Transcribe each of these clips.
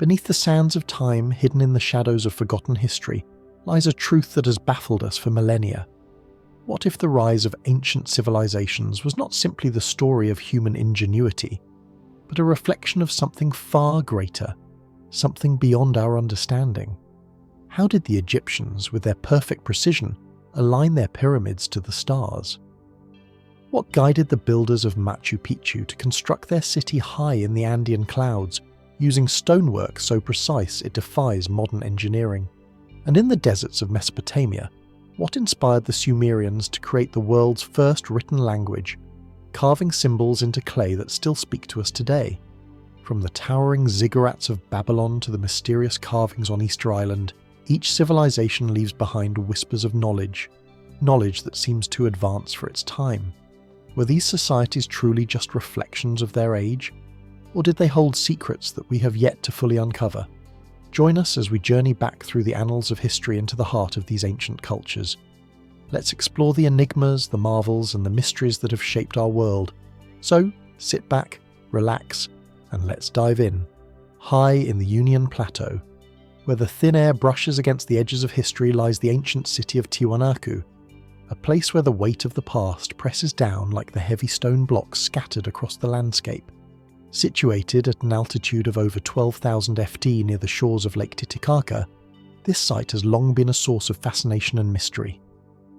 Beneath the sands of time, hidden in the shadows of forgotten history, lies a truth that has baffled us for millennia. What if the rise of ancient civilizations was not simply the story of human ingenuity, but a reflection of something far greater, something beyond our understanding? How did the Egyptians, with their perfect precision, align their pyramids to the stars? What guided the builders of Machu Picchu to construct their city high in the Andean clouds, using stonework so precise it defies modern engineering? And in the deserts of Mesopotamia, what inspired the Sumerians to create the world's first written language, carving symbols into clay that still speak to us today? From the towering ziggurats of Babylon to the mysterious carvings on Easter Island, each civilization leaves behind whispers of knowledge that seems too advanced for its time. Were these societies truly just reflections of their age? Or did they hold secrets that we have yet to fully uncover? Join us as we journey back through the annals of history into the heart of these ancient cultures. Let's explore the enigmas, the marvels, and the mysteries that have shaped our world. So, sit back, relax, and let's dive in. High in the Union Plateau, where the thin air brushes against the edges of history, lies the ancient city of Tiwanaku, a place where the weight of the past presses down like the heavy stone blocks scattered across the landscape. Situated at an altitude of over 12,000 ft near the shores of Lake Titicaca, this site has long been a source of fascination and mystery.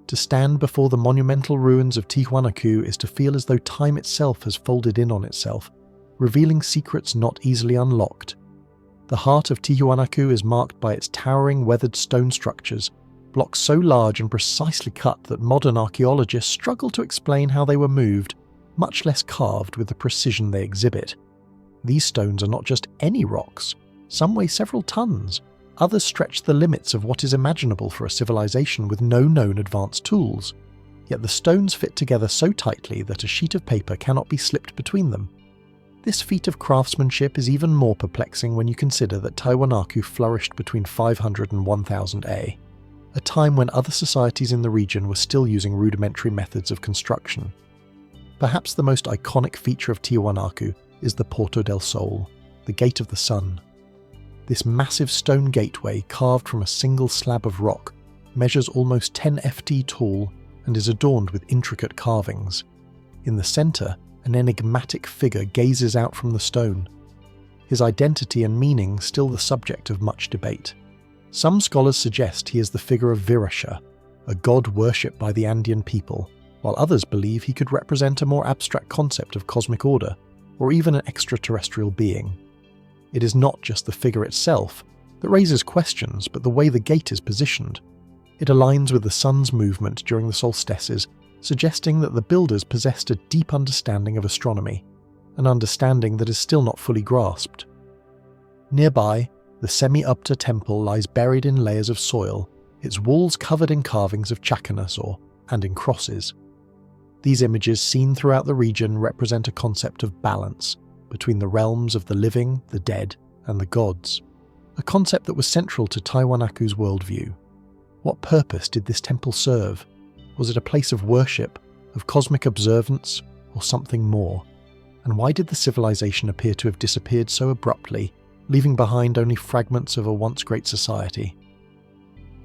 To stand before the monumental ruins of Tiwanaku is to feel as though time itself has folded in on itself, revealing secrets not easily unlocked. The heart of Tiwanaku is marked by its towering weathered stone structures, blocks so large and precisely cut that modern archaeologists struggle to explain how they were moved, much less carved with the precision they exhibit. These stones are not just any rocks. Some weigh several tons. Others stretch the limits of what is imaginable for a civilization with no known advanced tools. Yet the stones fit together so tightly that a sheet of paper cannot be slipped between them. This feat of craftsmanship is even more perplexing when you consider that Tiwanaku flourished between 500 and 1000 A, a time when other societies in the region were still using rudimentary methods of construction. Perhaps the most iconic feature of Tiwanaku is the Porto del Sol, the Gate of the Sun. This massive stone gateway, carved from a single slab of rock, measures almost 10 ft tall and is adorned with intricate carvings. In the centre, an enigmatic figure gazes out from the stone, his identity and meaning still the subject of much debate. Some scholars suggest he is the figure of Virasha, a god worshipped by the Andean people, while others believe he could represent a more abstract concept of cosmic order, or even an extraterrestrial being. It is not just the figure itself that raises questions, but the way the gate is positioned. It aligns with the sun's movement during the solstices, suggesting that the builders possessed a deep understanding of astronomy, an understanding that is still not fully grasped. Nearby, the Semi-Upta temple lies buried in layers of soil, its walls covered in carvings of chacanas and in crosses. These images seen throughout the region represent a concept of balance between the realms of the living, the dead, and the gods, a concept that was central to Tiwanaku's worldview. What purpose did this temple serve? Was it a place of worship, of cosmic observance, or something more? And why did the civilization appear to have disappeared so abruptly, leaving behind only fragments of a once great society?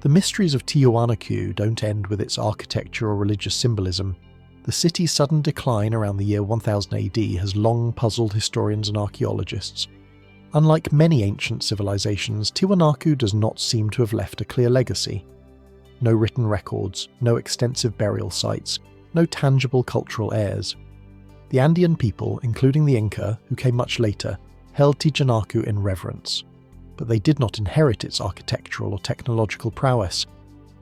The mysteries of Tiwanaku don't end with its architecture or religious symbolism. The city's sudden decline around the year 1000 AD has long puzzled historians and archaeologists. Unlike many ancient civilizations, Tiwanaku does not seem to have left a clear legacy. No written records, no extensive burial sites, no tangible cultural heirs. The Andean people, including the Inca, who came much later, held Tiwanaku in reverence, but they did not inherit its architectural or technological prowess.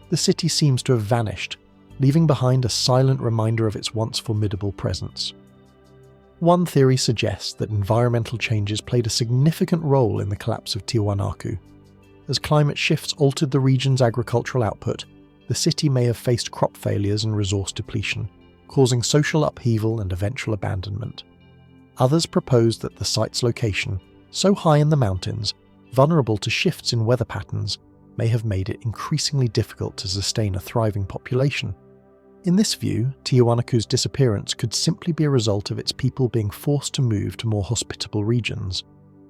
The city seems to have vanished, leaving behind a silent reminder of its once formidable presence. One theory suggests that environmental changes played a significant role in the collapse of Tiwanaku. As climate shifts altered the region's agricultural output, the city may have faced crop failures and resource depletion, causing social upheaval and eventual abandonment. Others propose that the site's location, so high in the mountains, vulnerable to shifts in weather patterns, may have made it increasingly difficult to sustain a thriving population. In this view, Tiwanaku's disappearance could simply be a result of its people being forced to move to more hospitable regions.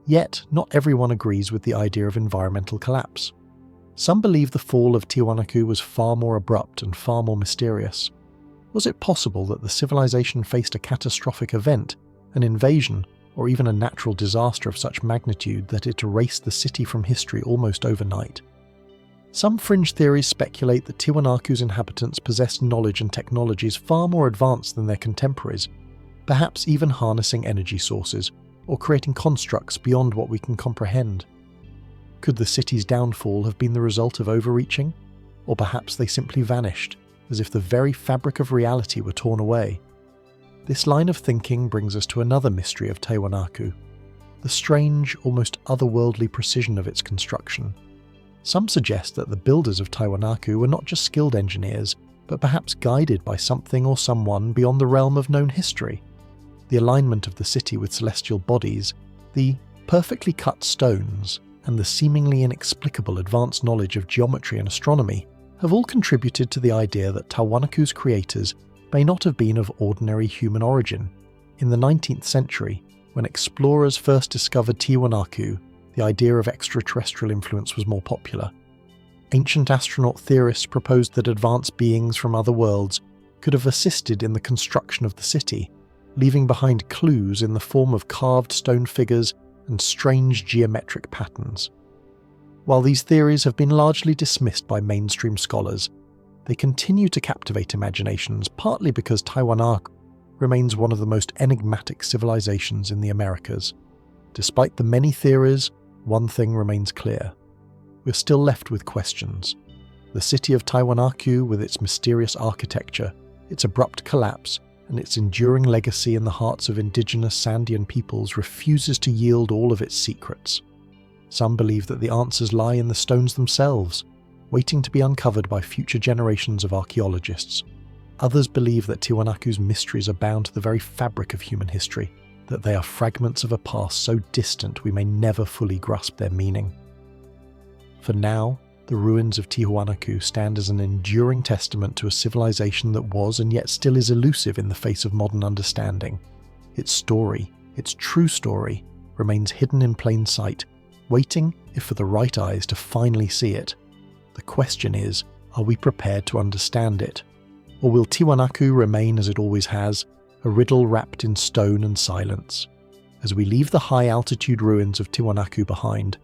Yet, not everyone agrees with the idea of environmental collapse. Some believe the fall of Tiwanaku was far more abrupt and far more mysterious. Was it possible that the civilization faced a catastrophic event, an invasion, or even a natural disaster of such magnitude that it erased the city from history almost overnight? Some fringe theories speculate that Tiwanaku's inhabitants possessed knowledge and technologies far more advanced than their contemporaries, perhaps even harnessing energy sources, or creating constructs beyond what we can comprehend. Could the city's downfall have been the result of overreaching? Or perhaps they simply vanished, as if the very fabric of reality were torn away? This line of thinking brings us to another mystery of Tiwanaku, the strange, almost otherworldly precision of its construction. Some suggest that the builders of Tiwanaku were not just skilled engineers, but perhaps guided by something or someone beyond the realm of known history. The alignment of the city with celestial bodies, the perfectly cut stones, and the seemingly inexplicable advanced knowledge of geometry and astronomy have all contributed to the idea that Tiwanaku's creators may not have been of ordinary human origin. In the 19th century, when explorers first discovered Tiwanaku, the idea of extraterrestrial influence was more popular. Ancient astronaut theorists proposed that advanced beings from other worlds could have assisted in the construction of the city, leaving behind clues in the form of carved stone figures and strange geometric patterns. While these theories have been largely dismissed by mainstream scholars, they continue to captivate imaginations, partly because Tiwanaku remains one of the most enigmatic civilizations in the Americas. Despite the many theories, one thing remains clear. We're still left with questions. The city of Tiwanaku, with its mysterious architecture, its abrupt collapse, and its enduring legacy in the hearts of indigenous Sandian peoples, refuses to yield all of its secrets. Some believe that the answers lie in the stones themselves, waiting to be uncovered by future generations of archaeologists. Others believe that Tiwanaku's mysteries are bound to the very fabric of human history, that they are fragments of a past so distant we may never fully grasp their meaning. For now, the ruins of Tiwanaku stand as an enduring testament to a civilization that was and yet still is elusive in the face of modern understanding. Its story, its true story, remains hidden in plain sight, waiting, if for the right eyes, to finally see it. The question is, are we prepared to understand it? Or will Tiwanaku remain as it always has, a riddle wrapped in stone and silence? As we leave the high-altitude ruins of Tiwanaku behind,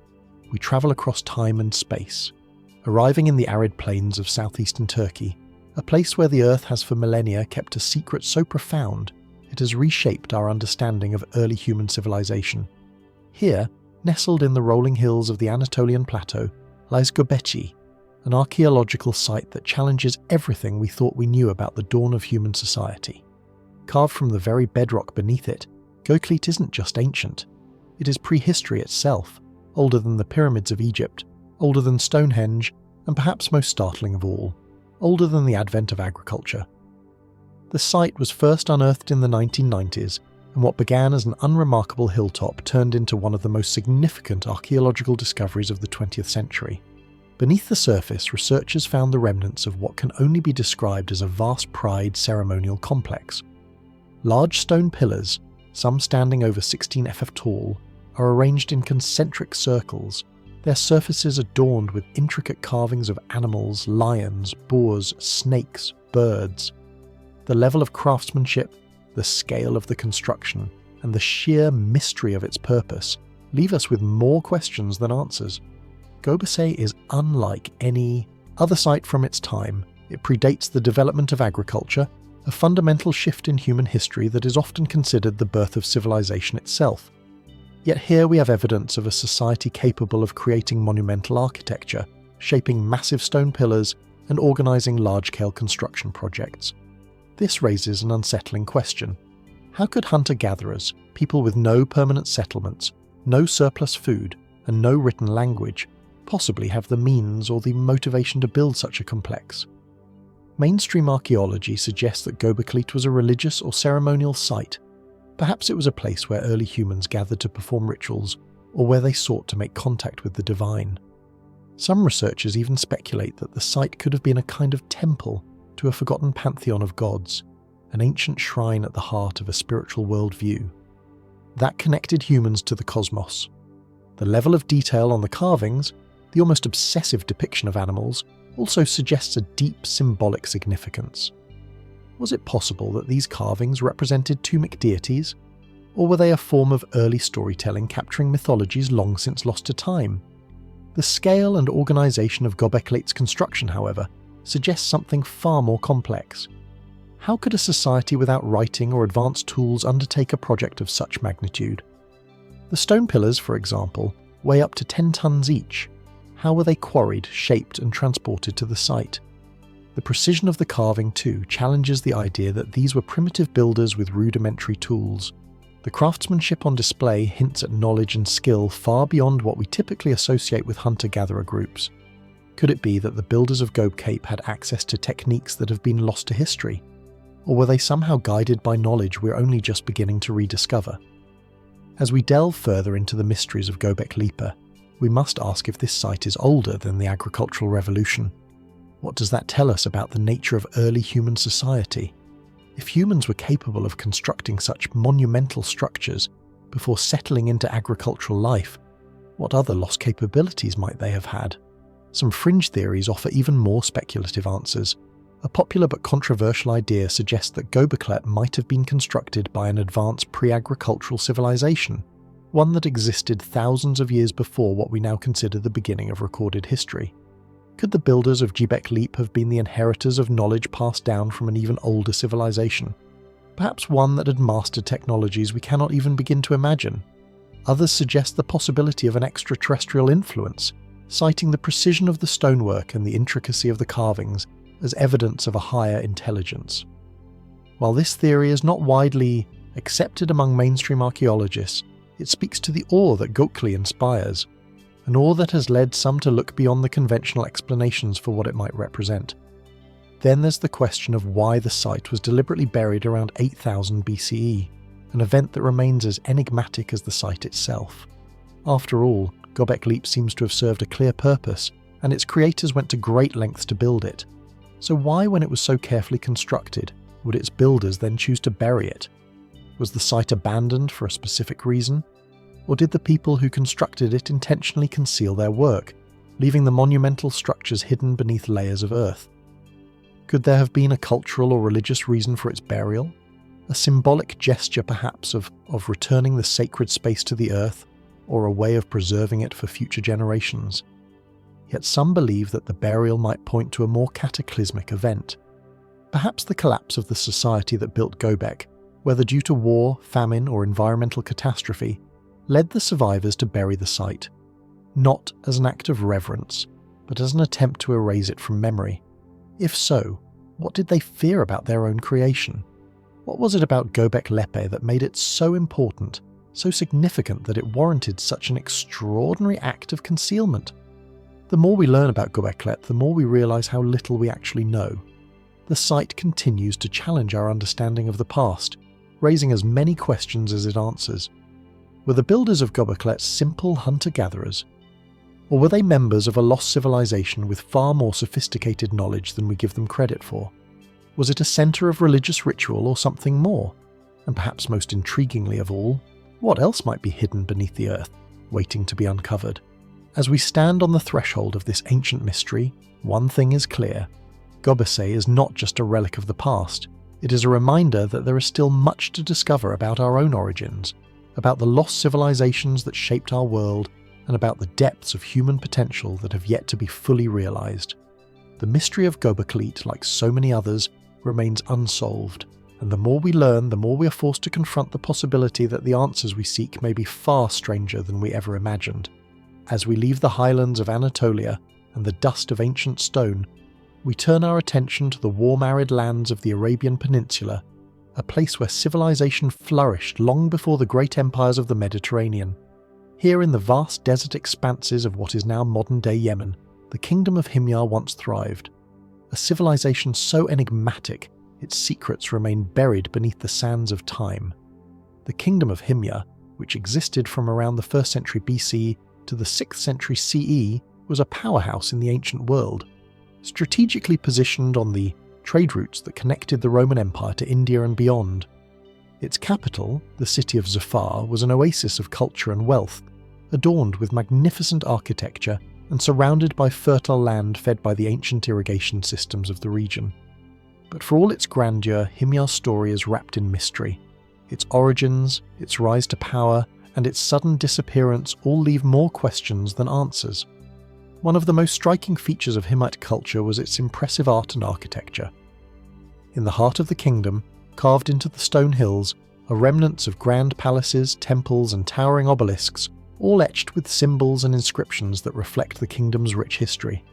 we travel across time and space, arriving in the arid plains of southeastern Turkey, a place where the Earth has for millennia kept a secret so profound it has reshaped our understanding of early human civilization. Here, nestled in the rolling hills of the Anatolian Plateau, lies Göbekli, an archaeological site that challenges everything we thought we knew about the dawn of human society. Carved from the very bedrock beneath it, Göbekli isn't just ancient. It is prehistory itself, older than the pyramids of Egypt, older than Stonehenge, and perhaps most startling of all, older than the advent of agriculture. The site was first unearthed in the 1990s, and what began as an unremarkable hilltop turned into one of the most significant archaeological discoveries of the 20th century. Beneath the surface, researchers found the remnants of what can only be described as a vast pride ceremonial complex. Large stone pillars, some standing over 16 ff tall, are arranged in concentric circles, their surfaces adorned with intricate carvings of animals, lions, boars, snakes, birds. The level of craftsmanship, the scale of the construction, and the sheer mystery of its purpose leave us with more questions than answers. Göbekli is unlike any other site from its time. It predates the development of agriculture, a fundamental shift in human history that is often considered the birth of civilization itself. Yet here we have evidence of a society capable of creating monumental architecture, shaping massive stone pillars, and organising large-scale construction projects. This raises an unsettling question. How could hunter-gatherers, people with no permanent settlements, no surplus food, and no written language, possibly have the means or the motivation to build such a complex? Mainstream archaeology suggests that Göbekli was a religious or ceremonial site. Perhaps it was a place where early humans gathered to perform rituals, or where they sought to make contact with the divine. Some researchers even speculate that the site could have been a kind of temple to a forgotten pantheon of gods, an ancient shrine at the heart of a spiritual worldview that connected humans to the cosmos, The level of detail on the carvings, the almost obsessive depiction of animals, also suggests a deep symbolic significance. Was it possible that these carvings represented Tumic deities? Or were they a form of early storytelling capturing mythologies long since lost to time? The scale and organisation of Göbekli Tepe's construction, however, suggests something far more complex. How could a society without writing or advanced tools undertake a project of such magnitude? The stone pillars, for example, weigh up to 10 tons each. How were they quarried, shaped and transported to the site? The precision of the carving, too, challenges the idea that these were primitive builders with rudimentary tools. The craftsmanship on display hints at knowledge and skill far beyond what we typically associate with hunter-gatherer groups. Could it be that the builders of Göbekli had access to techniques that have been lost to history? Or were they somehow guided by knowledge we're only just beginning to rediscover? As we delve further into the mysteries of Göbekli Tepe, we must ask if this site is older than the agricultural revolution. What does that tell us about the nature of early human society? If humans were capable of constructing such monumental structures before settling into agricultural life, what other lost capabilities might they have had? Some fringe theories offer even more speculative answers. A popular but controversial idea suggests that Göbekli Tepe might have been constructed by an advanced pre-agricultural civilization, one that existed thousands of years before what we now consider the beginning of recorded history. Could the builders of Göbekli Tepe have been the inheritors of knowledge passed down from an even older civilization? Perhaps one that had mastered technologies we cannot even begin to imagine. Others suggest the possibility of an extraterrestrial influence, citing the precision of the stonework and the intricacy of the carvings as evidence of a higher intelligence. While this theory is not widely accepted among mainstream archaeologists, it speaks to the awe that Göbekli inspires, an awe that has led some to look beyond the conventional explanations for what it might represent. Then there's the question of why the site was deliberately buried around 8000 BCE, an event that remains as enigmatic as the site itself. After all, Göbekli Tepe seems to have served a clear purpose, and its creators went to great lengths to build it. So why, when it was so carefully constructed, would its builders then choose to bury it? Was the site abandoned for a specific reason? Or did the people who constructed it intentionally conceal their work, leaving the monumental structures hidden beneath layers of earth? Could there have been a cultural or religious reason for its burial? A symbolic gesture perhaps of returning the sacred space to the earth, or a way of preserving it for future generations? Yet some believe that the burial might point to a more cataclysmic event. Perhaps the collapse of the society that built Göbek, whether due to war, famine or environmental catastrophe, led the survivors to bury the site, not as an act of reverence, but as an attempt to erase it from memory. If so, what did they fear about their own creation? What was it about Göbekli Tepe that made it so important, so significant that it warranted such an extraordinary act of concealment? The more we learn about Göbekli Tepe, the more we realise how little we actually know. The site continues to challenge our understanding of the past, raising as many questions as it answers. Were the builders of Göbekli Tepe simple hunter-gatherers? Or were they members of a lost civilization with far more sophisticated knowledge than we give them credit for? Was it a centre of religious ritual or something more? And perhaps most intriguingly of all, what else might be hidden beneath the earth, waiting to be uncovered? As we stand on the threshold of this ancient mystery, one thing is clear. Göbekli is not just a relic of the past. It is a reminder that there is still much to discover about our own origins, about the lost civilizations that shaped our world, and about the depths of human potential that have yet to be fully realized. The mystery of Göbekli Tepe, like so many others, remains unsolved, and the more we learn, the more we are forced to confront the possibility that the answers we seek may be far stranger than we ever imagined. As we leave the highlands of Anatolia and the dust of ancient stone, we turn our attention to the warm-arid lands of the Arabian Peninsula, a place where civilization flourished long before the great empires of the Mediterranean. Here in the vast desert expanses of what is now modern-day Yemen, the kingdom of Himyar once thrived. A civilization so enigmatic, its secrets remain buried beneath the sands of time. The kingdom of Himyar, which existed from around the 1st century BC to the 6th century CE, was a powerhouse in the ancient world. Strategically positioned on the trade routes that connected the Roman Empire to India and beyond. Its capital, the city of Zafar, was an oasis of culture and wealth, adorned with magnificent architecture and surrounded by fertile land fed by the ancient irrigation systems of the region. But for all its grandeur, Himyar's story is wrapped in mystery. Its origins, its rise to power, and its sudden disappearance all leave more questions than answers. One of the most striking features of Himite culture was its impressive art and architecture. In the heart of the kingdom, carved into the stone hills, are remnants of grand palaces, temples, and towering obelisks, all etched with symbols and inscriptions that reflect the kingdom's rich history.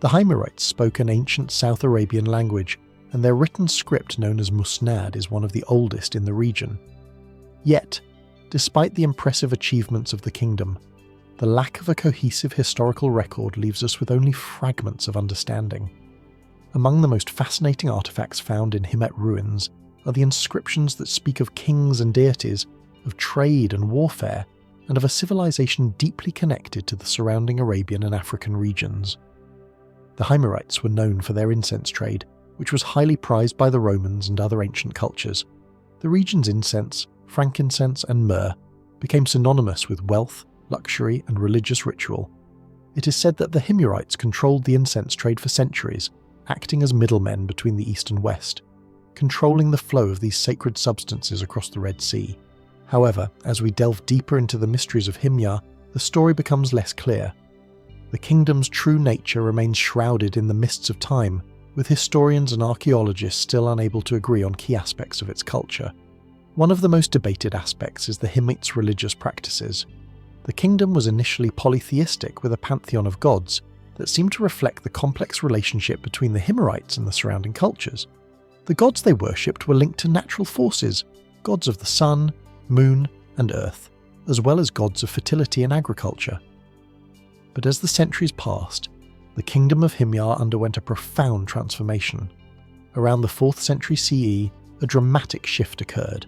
The Himyarites spoke an ancient South Arabian language, and their written script known as Musnad is one of the oldest in the region. Yet, despite the impressive achievements of the kingdom, the lack of a cohesive historical record leaves us with only fragments of understanding. Among the most fascinating artifacts found in Himyar ruins are the inscriptions that speak of kings and deities, of trade and warfare, and of a civilization deeply connected to the surrounding Arabian and African regions. The Himyarites were known for their incense trade, which was highly prized by the Romans and other ancient cultures. The region's incense, frankincense, and myrrh became synonymous with wealth, luxury, and religious ritual. It is said that the Himyarites controlled the incense trade for centuries, acting as middlemen between the East and West, controlling the flow of these sacred substances across the Red Sea. However, as we delve deeper into the mysteries of Himyar, the story becomes less clear. The kingdom's true nature remains shrouded in the mists of time, with historians and archaeologists still unable to agree on key aspects of its culture. One of the most debated aspects is the Himites' religious practices. The kingdom was initially polytheistic with a pantheon of gods that seemed to reflect the complex relationship between the Himyarites and the surrounding cultures. The gods they worshipped were linked to natural forces, gods of the sun, moon, and earth, as well as gods of fertility and agriculture. But as the centuries passed, the kingdom of Himyar underwent a profound transformation. Around the 4th century CE, a dramatic shift occurred.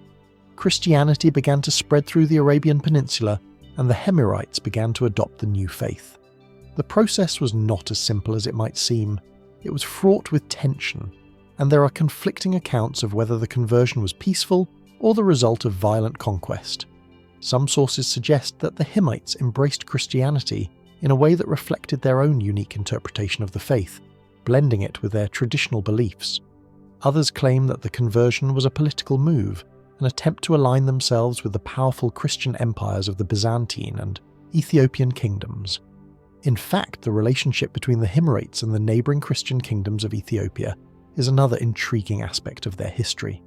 Christianity began to spread through the Arabian Peninsula, and the Himyarites began to adopt the new faith. The process was not as simple as it might seem. It was fraught with tension, and there are conflicting accounts of whether the conversion was peaceful or the result of violent conquest. Some sources suggest that the Himites embraced Christianity in a way that reflected their own unique interpretation of the faith, blending it with their traditional beliefs. Others claim that the conversion was a political move, an attempt to align themselves with the powerful Christian empires of the Byzantine and Ethiopian kingdoms. In fact, the relationship between the Himyarites and the neighbouring Christian kingdoms of Ethiopia is another intriguing aspect of their history.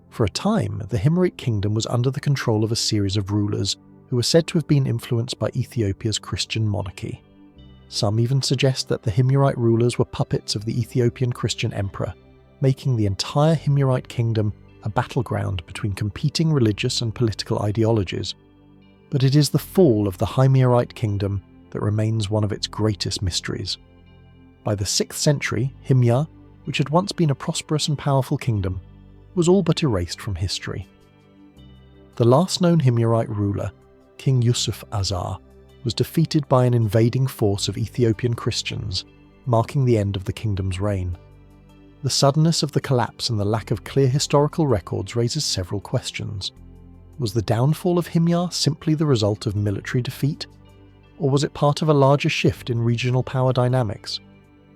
For a time, the Himyarite kingdom was under the control of a series of rulers who were said to have been influenced by Ethiopia's Christian monarchy. Some even suggest that the Himyarite rulers were puppets of the Ethiopian Christian emperor, making the entire Himyarite kingdom a battleground between competing religious and political ideologies. But it is the fall of the Himyarite kingdom that remains one of its greatest mysteries. By the 6th century, Himyar, which had once been a prosperous and powerful kingdom, was all but erased from history. The last known Himyarite ruler, King Yusuf Azar, was defeated by an invading force of Ethiopian Christians, marking the end of the kingdom's reign. The suddenness of the collapse and the lack of clear historical records raises several questions. Was the downfall of Himyar simply the result of military defeat? Or was it part of a larger shift in regional power dynamics?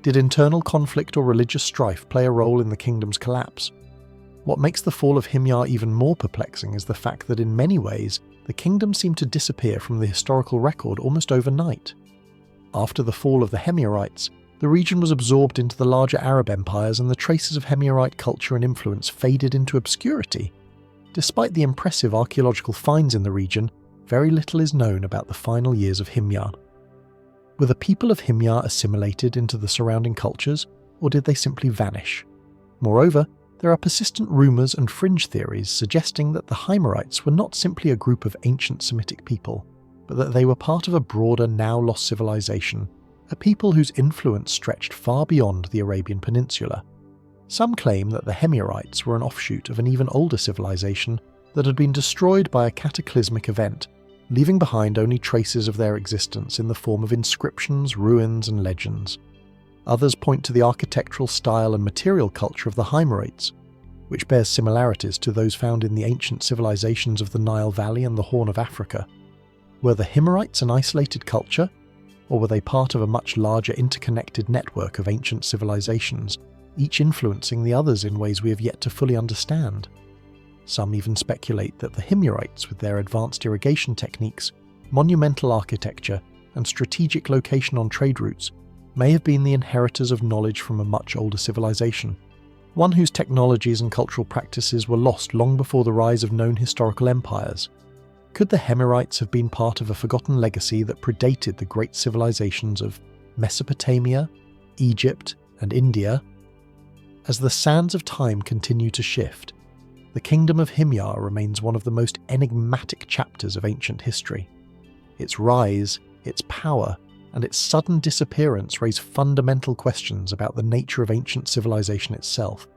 Did internal conflict or religious strife play a role in the kingdom's collapse? What makes the fall of Himyar even more perplexing is the fact that in many ways, the kingdom seemed to disappear from the historical record almost overnight. After the fall of the Himyarites, the region was absorbed into the larger Arab empires and the traces of Himyarite culture and influence faded into obscurity. Despite the impressive archaeological finds in the region, very little is known about the final years of Himyar. Were the people of Himyar assimilated into the surrounding cultures, or did they simply vanish? Moreover, there are persistent rumours and fringe theories suggesting that the Himyarites were not simply a group of ancient Semitic people, but that they were part of a broader, now-lost civilization, a people whose influence stretched far beyond the Arabian Peninsula. Some claim that the Himyarites were an offshoot of an even older civilization that had been destroyed by a cataclysmic event, leaving behind only traces of their existence in the form of inscriptions, ruins, and legends. Others point to the architectural style and material culture of the Himyarites, which bears similarities to those found in the ancient civilizations of the Nile Valley and the Horn of Africa. Were the Himyarites an isolated culture, or were they part of a much larger interconnected network of ancient civilizations, each influencing the others in ways we have yet to fully understand? Some even speculate that the Himyarites, with their advanced irrigation techniques, monumental architecture, and strategic location on trade routes, may have been the inheritors of knowledge from a much older civilization, one whose technologies and cultural practices were lost long before the rise of known historical empires. Could the Himyarites have been part of a forgotten legacy that predated the great civilizations of Mesopotamia, Egypt, and India? As the sands of time continue to shift, the kingdom of Himyar remains one of the most enigmatic chapters of ancient history. Its rise, its power, and its sudden disappearance raise fundamental questions about the nature of ancient civilization itself.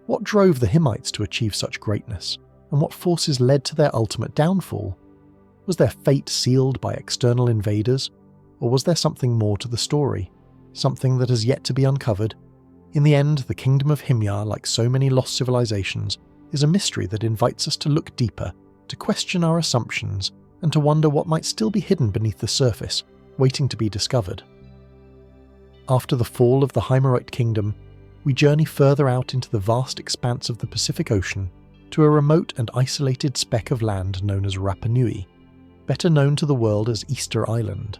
What drove the Himyarites to achieve such greatness, and what forces led to their ultimate downfall? Was their fate sealed by external invaders, or was there something more to the story, something that has yet to be uncovered? In the end, the kingdom of Himyar, like so many lost civilizations, is a mystery that invites us to look deeper, to question our assumptions, and to wonder what might still be hidden beneath the surface, waiting to be discovered. After the fall of the Himyarite kingdom, we journey further out into the vast expanse of the Pacific Ocean to a remote and isolated speck of land known as Rapa Nui, better known to the world as Easter Island.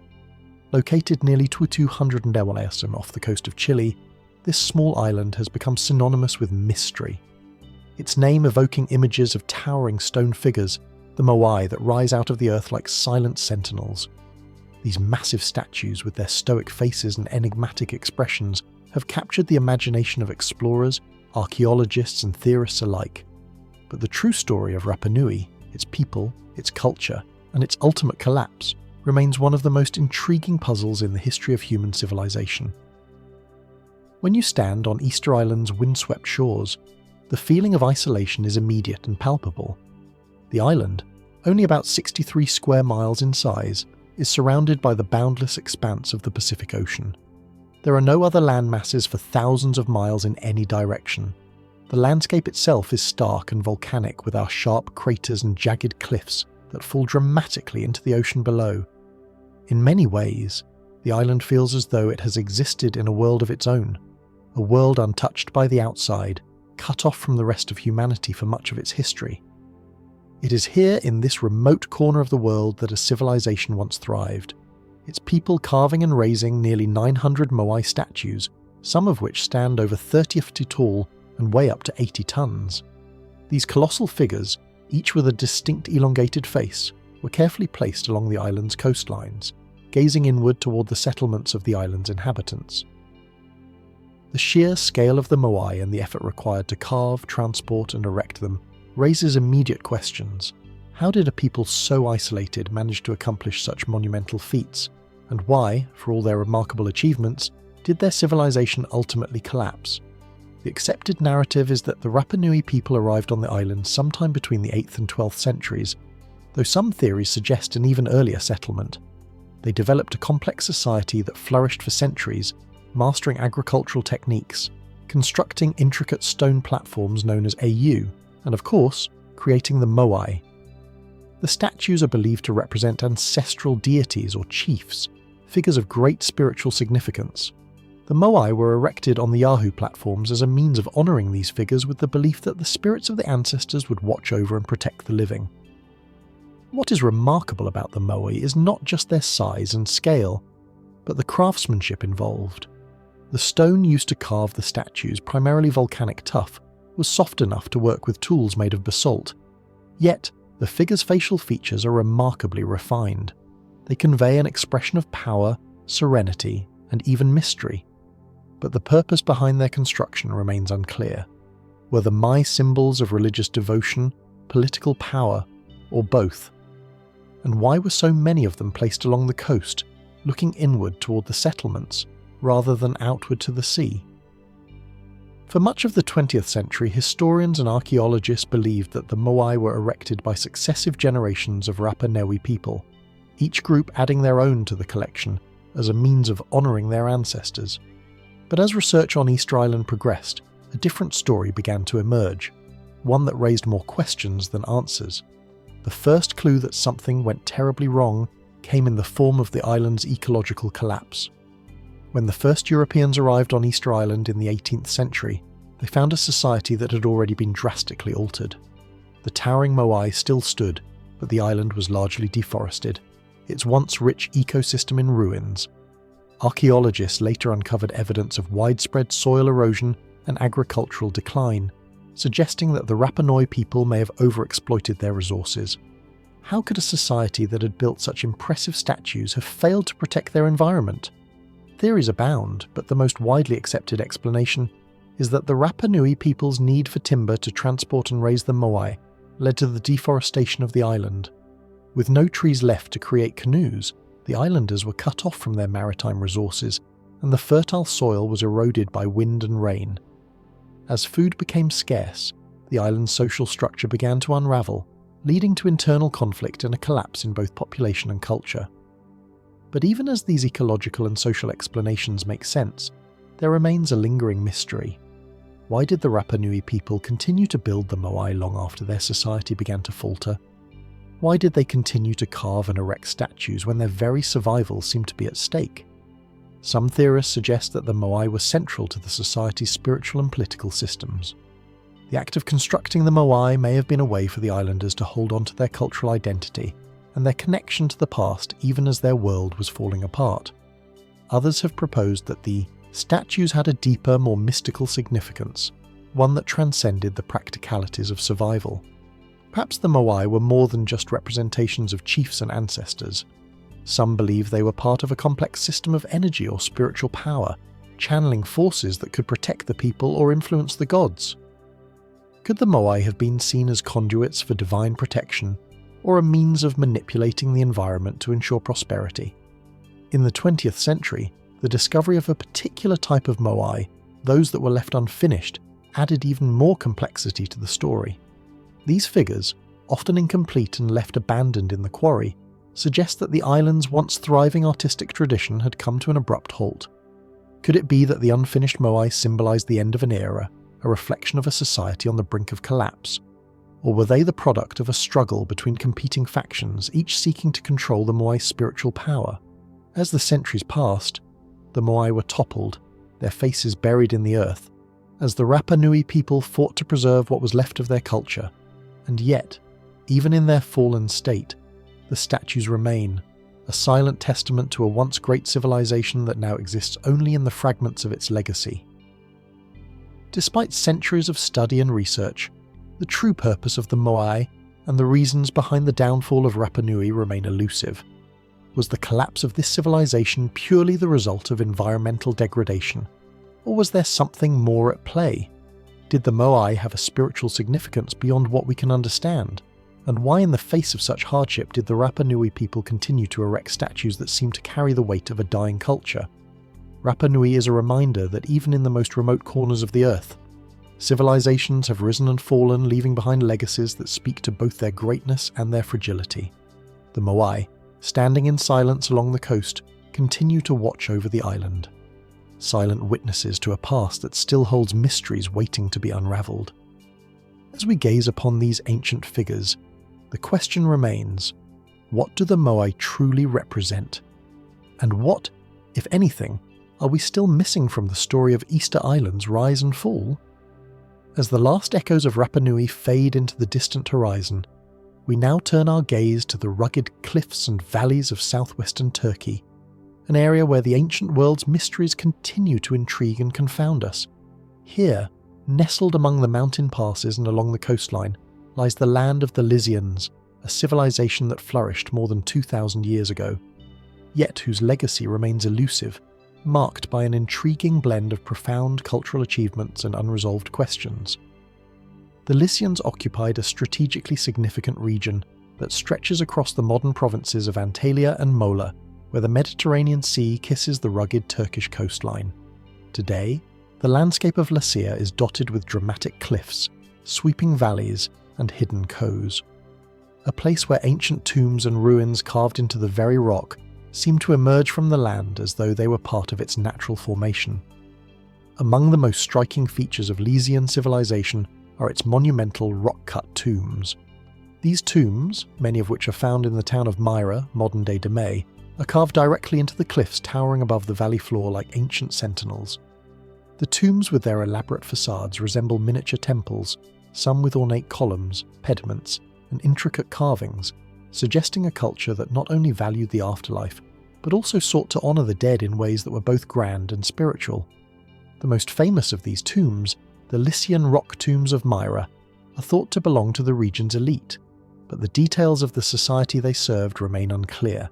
Located nearly 200 km off the coast of Chile, this small island has become synonymous with mystery. Its name evoking images of towering stone figures, the moai that rise out of the earth like silent sentinels. These massive statues with their stoic faces and enigmatic expressions have captured the imagination of explorers, archaeologists and theorists alike. But the true story of Rapa Nui, its people, its culture, and its ultimate collapse, remains one of the most intriguing puzzles in the history of human civilization. When you stand on Easter Island's windswept shores, the feeling of isolation is immediate and palpable. The island, only about 63 square miles in size, is surrounded by the boundless expanse of the Pacific Ocean. There are no other land masses for thousands of miles in any direction. The landscape itself is stark and volcanic, with our sharp craters and jagged cliffs that fall dramatically into the ocean below. In many ways, the island feels as though it has existed in a world of its own, a world untouched by the outside, cut off from the rest of humanity for much of its history. It is here in this remote corner of the world that a civilization once thrived, its people carving and raising nearly 900 moai statues, some of which stand over 30 feet tall and weigh up to 80 tons. These colossal figures, each with a distinct elongated face, were carefully placed along the island's coastlines, gazing inward toward the settlements of the island's inhabitants. The sheer scale of the moai and the effort required to carve, transport and erect them raises immediate questions. How did a people so isolated manage to accomplish such monumental feats? And why, for all their remarkable achievements, did their civilization ultimately collapse? The accepted narrative is that the Rapa Nui people arrived on the island sometime between the 8th and 12th centuries, though some theories suggest an even earlier settlement. They developed a complex society that flourished for centuries, mastering agricultural techniques, constructing intricate stone platforms known as au, and of course, creating the moai. The statues are believed to represent ancestral deities or chiefs, figures of great spiritual significance. The moai were erected on the Yahoo platforms as a means of honouring these figures with the belief that the spirits of the ancestors would watch over and protect the living. What is remarkable about the moai is not just their size and scale, but the craftsmanship involved. The stone used to carve the statues, primarily volcanic tuff, was soft enough to work with tools made of basalt. Yet, the figures' facial features are remarkably refined. They convey an expression of power, serenity, and even mystery. But the purpose behind their construction remains unclear. Were the Mai symbols of religious devotion, political power, or both? And why were so many of them placed along the coast, looking inward toward the settlements, rather than outward to the sea? For much of the 20th century, historians and archaeologists believed that the moai were erected by successive generations of Rapa Nui people, each group adding their own to the collection as a means of honouring their ancestors. But as research on Easter Island progressed, a different story began to emerge, one that raised more questions than answers. The first clue that something went terribly wrong came in the form of the island's ecological collapse. When the first Europeans arrived on Easter Island in the 18th century, they found a society that had already been drastically altered. The towering moai still stood, but the island was largely deforested, its once rich ecosystem in ruins. Archaeologists later uncovered evidence of widespread soil erosion and agricultural decline, suggesting that the Rapa Nui people may have overexploited their resources. How could a society that had built such impressive statues have failed to protect their environment? Theories abound, but the most widely accepted explanation is that the Rapa Nui people's need for timber to transport and raise the moai led to the deforestation of the island. With no trees left to create canoes, the islanders were cut off from their maritime resources, and the fertile soil was eroded by wind and rain. As food became scarce, the island's social structure began to unravel, leading to internal conflict and a collapse in both population and culture. But even as these ecological and social explanations make sense, there remains a lingering mystery. Why did the Rapa Nui people continue to build the moai long after their society began to falter? Why did they continue to carve and erect statues when their very survival seemed to be at stake? Some theorists suggest that the moai were central to the society's spiritual and political systems. The act of constructing the moai may have been a way for the islanders to hold on to their cultural identity and their connection to the past even as their world was falling apart. Others have proposed that the statues had a deeper, more mystical significance, one that transcended the practicalities of survival. Perhaps the moai were more than just representations of chiefs and ancestors. Some believe they were part of a complex system of energy or spiritual power, channeling forces that could protect the people or influence the gods. Could the moai have been seen as conduits for divine protection, or a means of manipulating the environment to ensure prosperity? In the 20th century, the discovery of a particular type of moai, those that were left unfinished, added even more complexity to the story. These figures, often incomplete and left abandoned in the quarry, suggest that the island's once thriving artistic tradition had come to an abrupt halt. Could it be that the unfinished moai symbolized the end of an era, a reflection of a society on the brink of collapse? Or were they the product of a struggle between competing factions, each seeking to control the moai's spiritual power? As the centuries passed, the moai were toppled, their faces buried in the earth, as the Rapa Nui people fought to preserve what was left of their culture. And yet, even in their fallen state, the statues remain, a silent testament to a once great civilization that now exists only in the fragments of its legacy. Despite centuries of study and research, the true purpose of the moai and the reasons behind the downfall of Rapa Nui remain elusive. Was the collapse of this civilization purely the result of environmental degradation? Or was there something more at play? Did the moai have a spiritual significance beyond what we can understand? And why in the face of such hardship did the Rapa Nui people continue to erect statues that seem to carry the weight of a dying culture? Rapa Nui is a reminder that even in the most remote corners of the earth, civilizations have risen and fallen, leaving behind legacies that speak to both their greatness and their fragility. The moai, standing in silence along the coast, continue to watch over the island, silent witnesses to a past that still holds mysteries waiting to be unraveled. As we gaze upon these ancient figures, the question remains, what do the moai truly represent? And what, if anything, are we still missing from the story of Easter Island's rise and fall? As the last echoes of Rapa Nui fade into the distant horizon, we now turn our gaze to the rugged cliffs and valleys of southwestern Turkey, an area where the ancient world's mysteries continue to intrigue and confound us. Here, nestled among the mountain passes and along the coastline, lies the land of the Lycians, a civilization that flourished more than 2,000 years ago, yet whose legacy remains elusive, marked by an intriguing blend of profound cultural achievements and unresolved questions. The Lycians occupied a strategically significant region that stretches across the modern provinces of Antalya and Mola, where the Mediterranean Sea kisses the rugged Turkish coastline. Today, the landscape of Lycia is dotted with dramatic cliffs, sweeping valleys, and hidden coves. A place where ancient tombs and ruins carved into the very rock seem to emerge from the land as though they were part of its natural formation. Among the most striking features of Lycian civilization are its monumental rock-cut tombs. These tombs, many of which are found in the town of Myra, modern-day Demay, are carved directly into the cliffs towering above the valley floor like ancient sentinels. The tombs with their elaborate facades resemble miniature temples, some with ornate columns, pediments, and intricate carvings, suggesting a culture that not only valued the afterlife, but also sought to honour the dead in ways that were both grand and spiritual. The most famous of these tombs, the Lycian rock tombs of Myra, are thought to belong to the region's elite, but the details of the society they served remain unclear.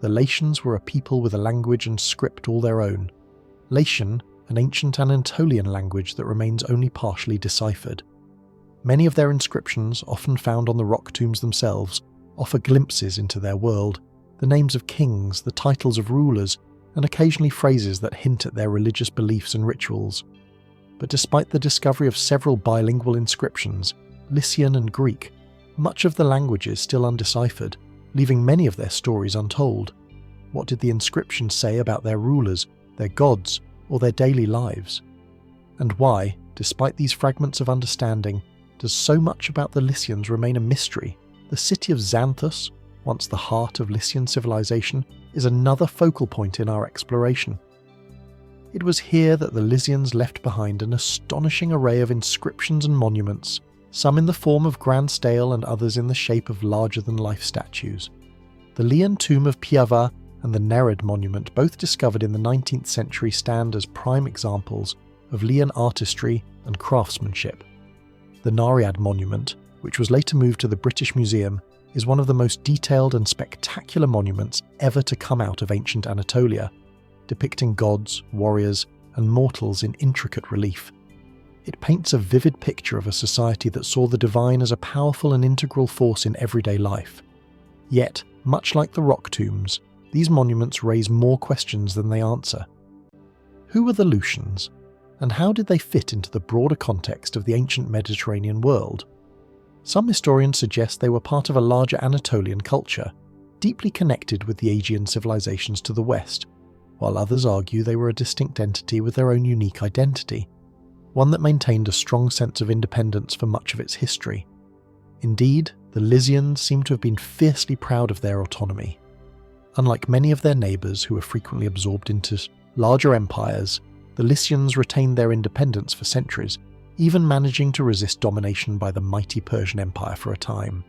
The Latians were a people with a language and script all their own. Latian, an ancient Anatolian language that remains only partially deciphered. Many of their inscriptions, often found on the rock tombs themselves, offer glimpses into their world, the names of kings, the titles of rulers, and occasionally phrases that hint at their religious beliefs and rituals. But despite the discovery of several bilingual inscriptions, Lycian and Greek, much of the language is still undeciphered, leaving many of their stories untold. What did the inscriptions say about their rulers, their gods, or their daily lives? And why, despite these fragments of understanding, does so much about the Lycians remain a mystery? The city of Xanthos, once the heart of Lycian civilization, is another focal point in our exploration. It was here that the Lycians left behind an astonishing array of inscriptions and monuments, some in the form of grand stele and others in the shape of larger-than-life statues. The Leon tomb of Piava and the Nereid monument, both discovered in the 19th century, stand as prime examples of Leon artistry and craftsmanship. The Nereid monument, which was later moved to the British Museum, is one of the most detailed and spectacular monuments ever to come out of ancient Anatolia, depicting gods, warriors, and mortals in intricate relief. It paints a vivid picture of a society that saw the divine as a powerful and integral force in everyday life. Yet, much like the rock tombs, these monuments raise more questions than they answer. Who were the Lucians, and how did they fit into the broader context of the ancient Mediterranean world? Some historians suggest they were part of a larger Anatolian culture, deeply connected with the Aegean civilizations to the west, while others argue they were a distinct entity with their own unique identity, one that maintained a strong sense of independence for much of its history. Indeed, the Lycians seem to have been fiercely proud of their autonomy. Unlike many of their neighbours who were frequently absorbed into larger empires, the Lycians retained their independence for centuries, even managing to resist domination by the mighty Persian Empire for a time.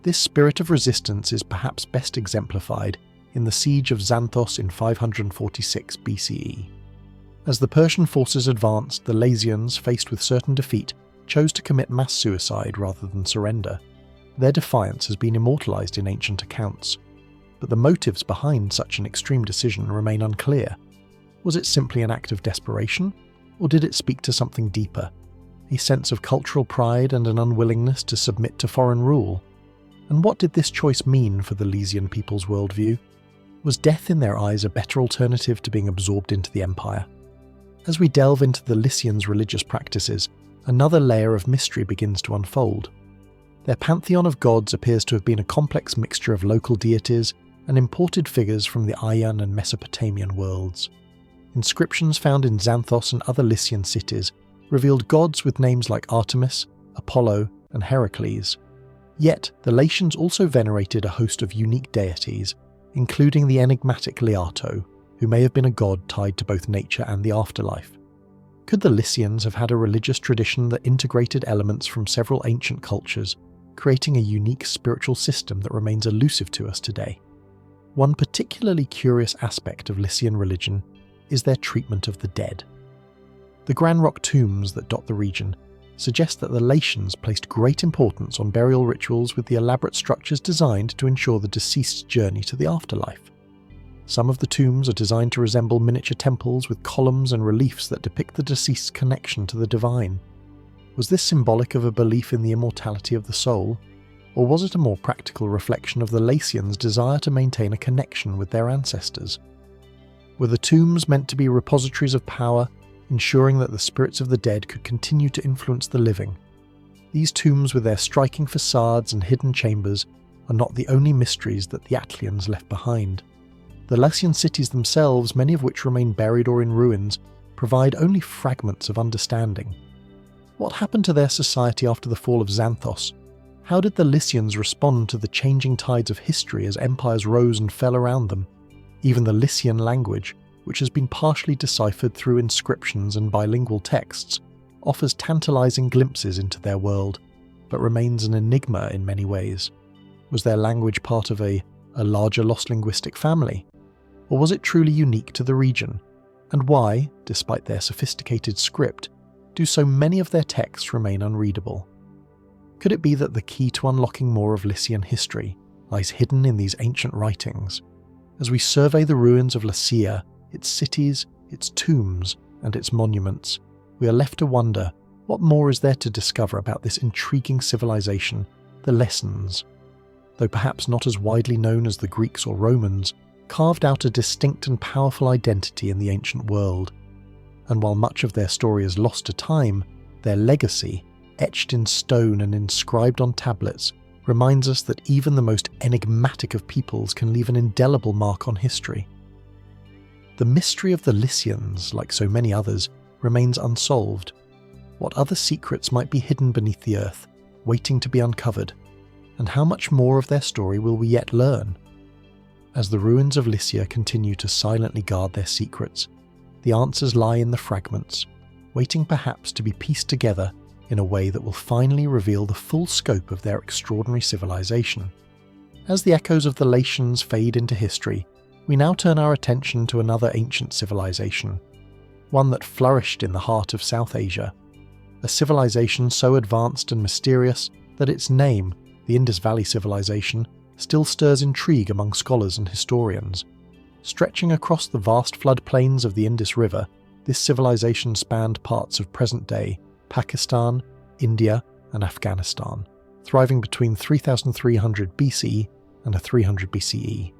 This spirit of resistance is perhaps best exemplified in the siege of Xanthos in 546 BCE. As the Persian forces advanced, the Lycians, faced with certain defeat, chose to commit mass suicide rather than surrender. Their defiance has been immortalized in ancient accounts, but the motives behind such an extreme decision remain unclear. Was it simply an act of desperation, or did it speak to something deeper? A sense of cultural pride and an unwillingness to submit to foreign rule? And what did this choice mean for the Lycian people's worldview? Was death in their eyes a better alternative to being absorbed into the empire? As we delve into the Lycians' religious practices, another layer of mystery begins to unfold. Their pantheon of gods appears to have been a complex mixture of local deities and imported figures from the Aegean and Mesopotamian worlds. Inscriptions found in Xanthos and other Lycian cities revealed gods with names like Artemis, Apollo, and Heracles. Yet, the Latians also venerated a host of unique deities, including the enigmatic Leato, who may have been a god tied to both nature and the afterlife. Could the Lycians have had a religious tradition that integrated elements from several ancient cultures, creating a unique spiritual system that remains elusive to us today? One particularly curious aspect of Lycian religion is their treatment of the dead. The grand rock tombs that dot the region suggest that the Latians placed great importance on burial rituals with the elaborate structures designed to ensure the deceased's journey to the afterlife. Some of the tombs are designed to resemble miniature temples with columns and reliefs that depict the deceased's connection to the divine. Was this symbolic of a belief in the immortality of the soul, or was it a more practical reflection of the Lycians' desire to maintain a connection with their ancestors? Were the tombs meant to be repositories of power, ensuring that the spirits of the dead could continue to influence the living? These tombs, with their striking facades and hidden chambers, are not the only mysteries that the Atlians left behind. The Lycian cities themselves, many of which remain buried or in ruins, provide only fragments of understanding. What happened to their society after the fall of Xanthos? How did the Lycians respond to the changing tides of history as empires rose and fell around them? Even the Lycian language, which has been partially deciphered through inscriptions and bilingual texts, offers tantalizing glimpses into their world, but remains an enigma in many ways. Was their language part of a larger lost linguistic family? Or was it truly unique to the region? And why, despite their sophisticated script, do so many of their texts remain unreadable? Could it be that the key to unlocking more of Lycian history lies hidden in these ancient writings? As we survey the ruins of Lycia, its cities, its tombs, and its monuments, we are left to wonder what more is there to discover about this intriguing civilization, the Lycians. Though perhaps not as widely known as the Greeks or Romans, carved out a distinct and powerful identity in the ancient world. And while much of their story is lost to time, their legacy, etched in stone and inscribed on tablets, reminds us that even the most enigmatic of peoples can leave an indelible mark on history. The mystery of the Lycians, like so many others, remains unsolved. What other secrets might be hidden beneath the earth, waiting to be uncovered? And how much more of their story will we yet learn? As the ruins of Lycia continue to silently guard their secrets, the answers lie in the fragments, waiting perhaps to be pieced together in a way that will finally reveal the full scope of their extraordinary civilization. As the echoes of the Lycians fade into history, we now turn our attention to another ancient civilization, one that flourished in the heart of South Asia, a civilization so advanced and mysterious that its name, the Indus Valley Civilization, still stirs intrigue among scholars and historians. Stretching across the vast floodplains of the Indus River, this civilization spanned parts of present-day Pakistan, India, and Afghanistan, thriving between 3300 BCE and 300 BCE.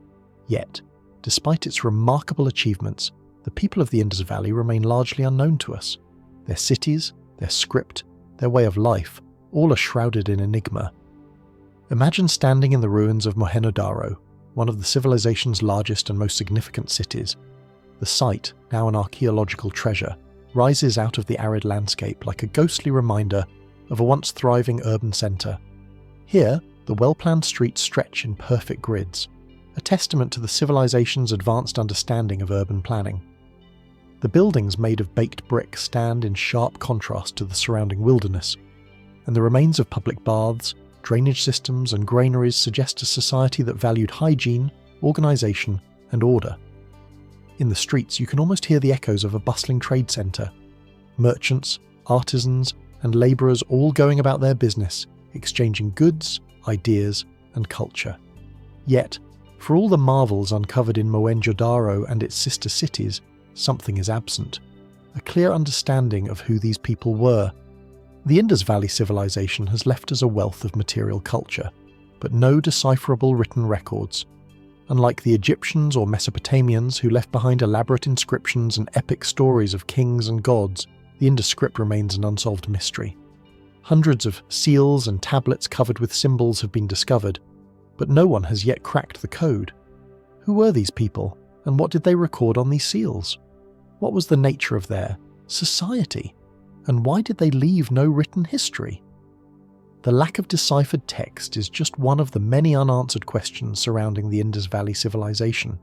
Yet, despite its remarkable achievements, the people of the Indus Valley remain largely unknown to us. Their cities, their script, their way of life, all are shrouded in enigma. Imagine standing in the ruins of Mohenjo-Daro, one of the civilization's largest and most significant cities. The site, now an archaeological treasure, rises out of the arid landscape like a ghostly reminder of a once thriving urban centre. Here, the well-planned streets stretch in perfect grids, a testament to the civilization's advanced understanding of urban planning. The buildings made of baked brick stand in sharp contrast to the surrounding wilderness, and the remains of public baths, drainage systems and granaries suggest a society that valued hygiene, organisation and order. In the streets you can almost hear the echoes of a bustling trade centre. Merchants, artisans and labourers all going about their business, exchanging goods, ideas and culture. Yet, for all the marvels uncovered in Mohenjo-Daro and its sister cities, something is absent. A clear understanding of who these people were. The Indus Valley civilization has left us a wealth of material culture, but no decipherable written records. Unlike the Egyptians or Mesopotamians who left behind elaborate inscriptions and epic stories of kings and gods, the Indus script remains an unsolved mystery. Hundreds of seals and tablets covered with symbols have been discovered, but no one has yet cracked the code. Who were these people, and what did they record on these seals? What was the nature of their society, and why did they leave no written history? The lack of deciphered text is just one of the many unanswered questions surrounding the Indus Valley civilization.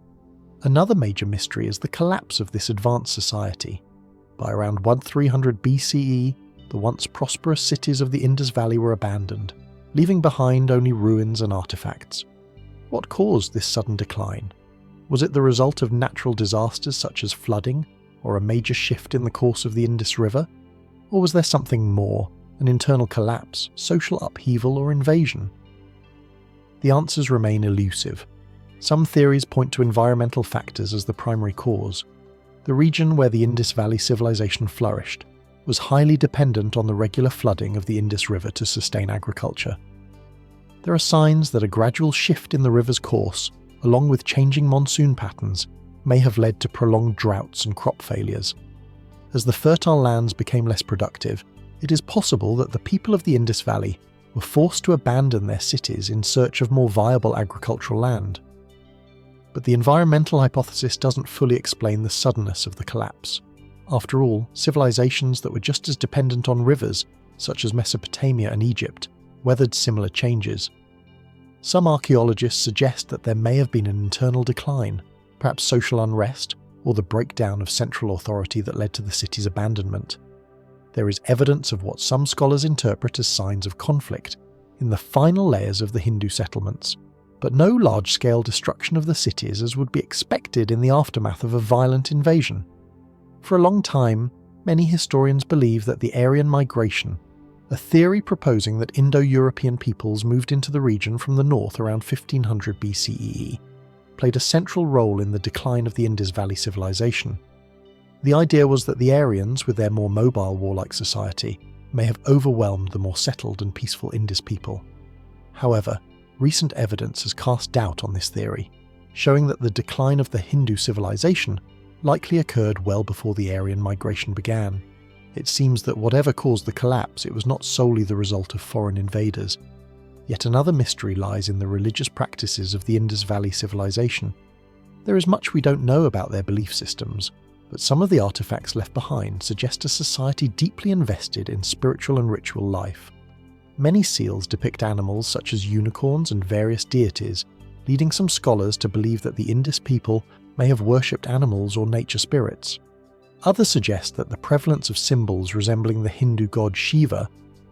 Another major mystery is the collapse of this advanced society. By around 1300 BCE, the once prosperous cities of the Indus Valley were abandoned, leaving behind only ruins and artifacts. What caused this sudden decline? Was it the result of natural disasters such as flooding, or a major shift in the course of the Indus River? Or was there something more? An internal collapse, social upheaval or invasion? The answers remain elusive. Some theories point to environmental factors as the primary cause. The region where the Indus Valley civilization flourished was highly dependent on the regular flooding of the Indus River to sustain agriculture. There are signs that a gradual shift in the river's course, along with changing monsoon patterns, may have led to prolonged droughts and crop failures. As the fertile lands became less productive, it is possible that the people of the Indus Valley were forced to abandon their cities in search of more viable agricultural land. But the environmental hypothesis doesn't fully explain the suddenness of the collapse. After all, civilizations that were just as dependent on rivers, such as Mesopotamia and Egypt, weathered similar changes. Some archaeologists suggest that there may have been an internal decline, perhaps social unrest, or the breakdown of central authority that led to the city's abandonment. There is evidence of what some scholars interpret as signs of conflict in the final layers of the Hindu settlements, but no large-scale destruction of the cities as would be expected in the aftermath of a violent invasion. For a long time, many historians believe that the Aryan migration, a theory proposing that Indo-European peoples moved into the region from the north around 1500 BCE, played a central role in the decline of the Indus Valley civilization. The idea was that the Aryans, with their more mobile warlike society, may have overwhelmed the more settled and peaceful Indus people. However, recent evidence has cast doubt on this theory, showing that the decline of the Hindu civilization likely occurred well before the Aryan migration began. It seems that whatever caused the collapse, it was not solely the result of foreign invaders. Yet another mystery lies in the religious practices of the Indus Valley civilization. There is much we don't know about their belief systems, but some of the artifacts left behind suggest a society deeply invested in spiritual and ritual life. Many seals depict animals such as unicorns and various deities, leading some scholars to believe that the Indus people may have worshipped animals or nature spirits. Others suggest that the prevalence of symbols resembling the Hindu god Shiva,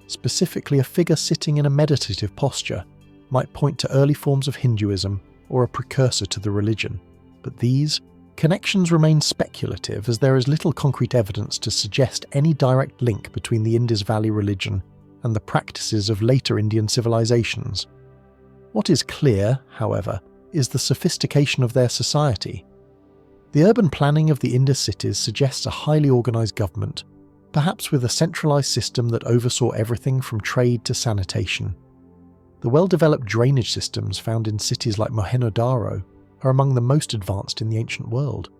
specifically a figure sitting in a meditative posture, might point to early forms of Hinduism or a precursor to the religion. But these connections remain speculative, as there is little concrete evidence to suggest any direct link between the Indus Valley religion and the practices of later Indian civilizations. What is clear, however, is the sophistication of their society. The urban planning of the Indus cities suggests a highly organized government, perhaps with a centralized system that oversaw everything from trade to sanitation. The well-developed drainage systems found in cities like Mohenjo-daro are among the most advanced in the ancient world,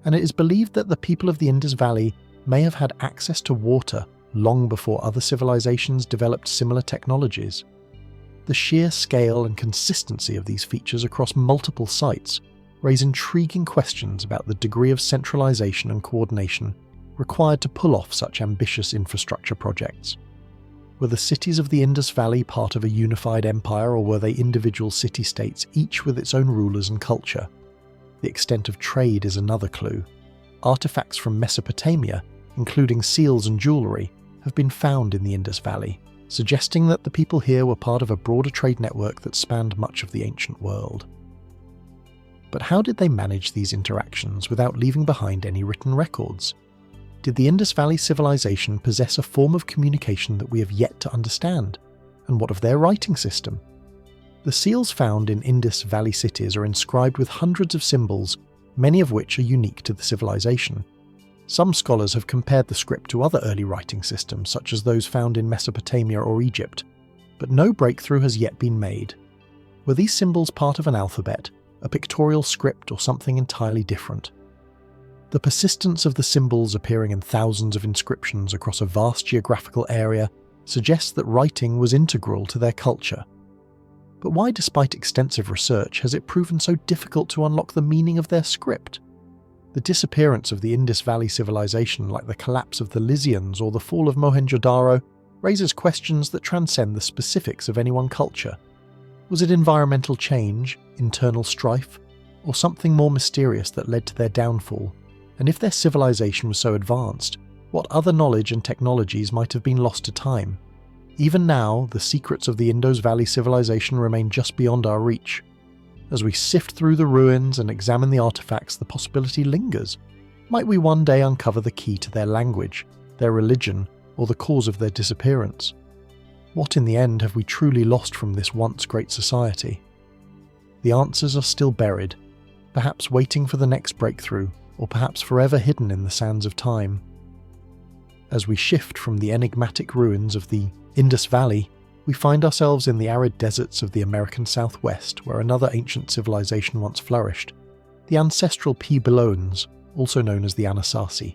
and it is believed that the people of the Indus Valley may have had access to water long before other civilizations developed similar technologies. The sheer scale and consistency of these features across multiple sites raise intriguing questions about the degree of centralization and coordination required to pull off such ambitious infrastructure projects. Were the cities of the Indus Valley part of a unified empire, or were they individual city-states, each with its own rulers and culture? The extent of trade is another clue. Artifacts from Mesopotamia, including seals and jewellery, have been found in the Indus Valley, suggesting that the people here were part of a broader trade network that spanned much of the ancient world. But how did they manage these interactions without leaving behind any written records? Did the Indus Valley civilization possess a form of communication that we have yet to understand? And what of their writing system? The seals found in Indus Valley cities are inscribed with hundreds of symbols, many of which are unique to the civilization. Some scholars have compared the script to other early writing systems, such as those found in Mesopotamia or Egypt, but no breakthrough has yet been made. Were these symbols part of an alphabet, a pictorial script, or something entirely different? The persistence of the symbols appearing in thousands of inscriptions across a vast geographical area suggests that writing was integral to their culture. But why, despite extensive research, has it proven so difficult to unlock the meaning of their script? The disappearance of the Indus Valley civilization, like the collapse of the Lycians or the fall of Mohenjo-daro, raises questions that transcend the specifics of any one culture. Was it environmental change, internal strife, or something more mysterious that led to their downfall? And if their civilization was so advanced, what other knowledge and technologies might have been lost to time? Even now, the secrets of the Indus Valley civilization remain just beyond our reach. As we sift through the ruins and examine the artifacts, the possibility lingers. Might we one day uncover the key to their language, their religion, or the cause of their disappearance? What in the end have we truly lost from this once great society? The answers are still buried, perhaps waiting for the next breakthrough, or perhaps forever hidden in the sands of time. As we shift from the enigmatic ruins of the Indus Valley, we find ourselves in the arid deserts of the American Southwest, where another ancient civilization once flourished, the ancestral Puebloans, also known as the Anasazi.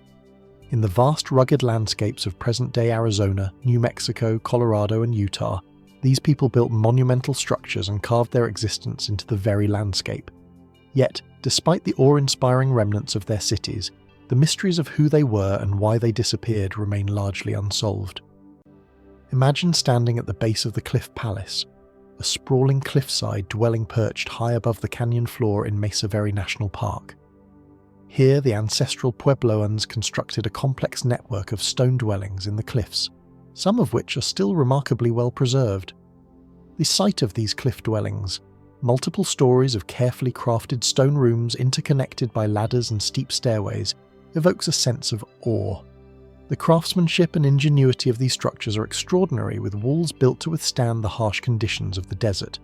In the vast rugged landscapes of present-day Arizona, New Mexico, Colorado, and Utah, these people built monumental structures and carved their existence into the very landscape. Yet, despite the awe-inspiring remnants of their cities, the mysteries of who they were and why they disappeared remain largely unsolved. Imagine standing at the base of the Cliff Palace, a sprawling cliffside dwelling perched high above the canyon floor in Mesa Verde National Park. Here, the ancestral Puebloans constructed a complex network of stone dwellings in the cliffs, some of which are still remarkably well preserved. The sight of these cliff dwellings, multiple stories of carefully crafted stone rooms interconnected by ladders and steep stairways, evokes a sense of awe. The craftsmanship and ingenuity of these structures are extraordinary, with walls built to withstand the harsh conditions of the desert.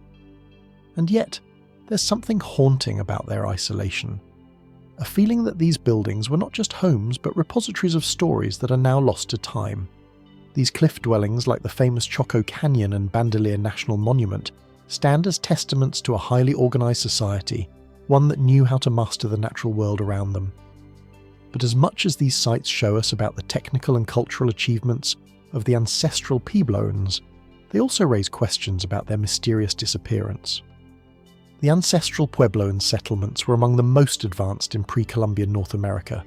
And yet, there's something haunting about their isolation. A feeling that these buildings were not just homes but repositories of stories that are now lost to time. These cliff dwellings, like the famous Choco Canyon and Bandelier National Monument, stand as testaments to a highly organised society, one that knew how to master the natural world around them. But as much as these sites show us about the technical and cultural achievements of the ancestral Puebloans, they also raise questions about their mysterious disappearance. The ancestral Puebloan settlements were among the most advanced in pre-Columbian North America.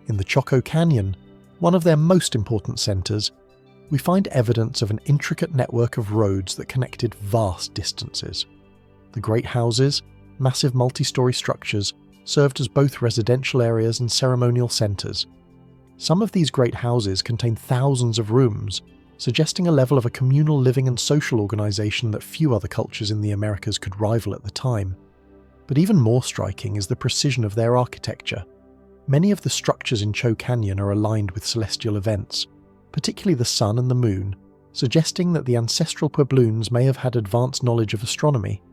In the Choco Canyon, one of their most important centres, we find evidence of an intricate network of roads that connected vast distances. The great houses, massive multi-storey structures, served as both residential areas and ceremonial centres. Some of these great houses contain thousands of rooms, suggesting a level of a communal living and social organisation that few other cultures in the Americas could rival at the time. But even more striking is the precision of their architecture. Many of the structures in Cho Canyon are aligned with celestial events, particularly the sun and the moon, suggesting that the ancestral Puebloans may have had advanced knowledge of astronomy.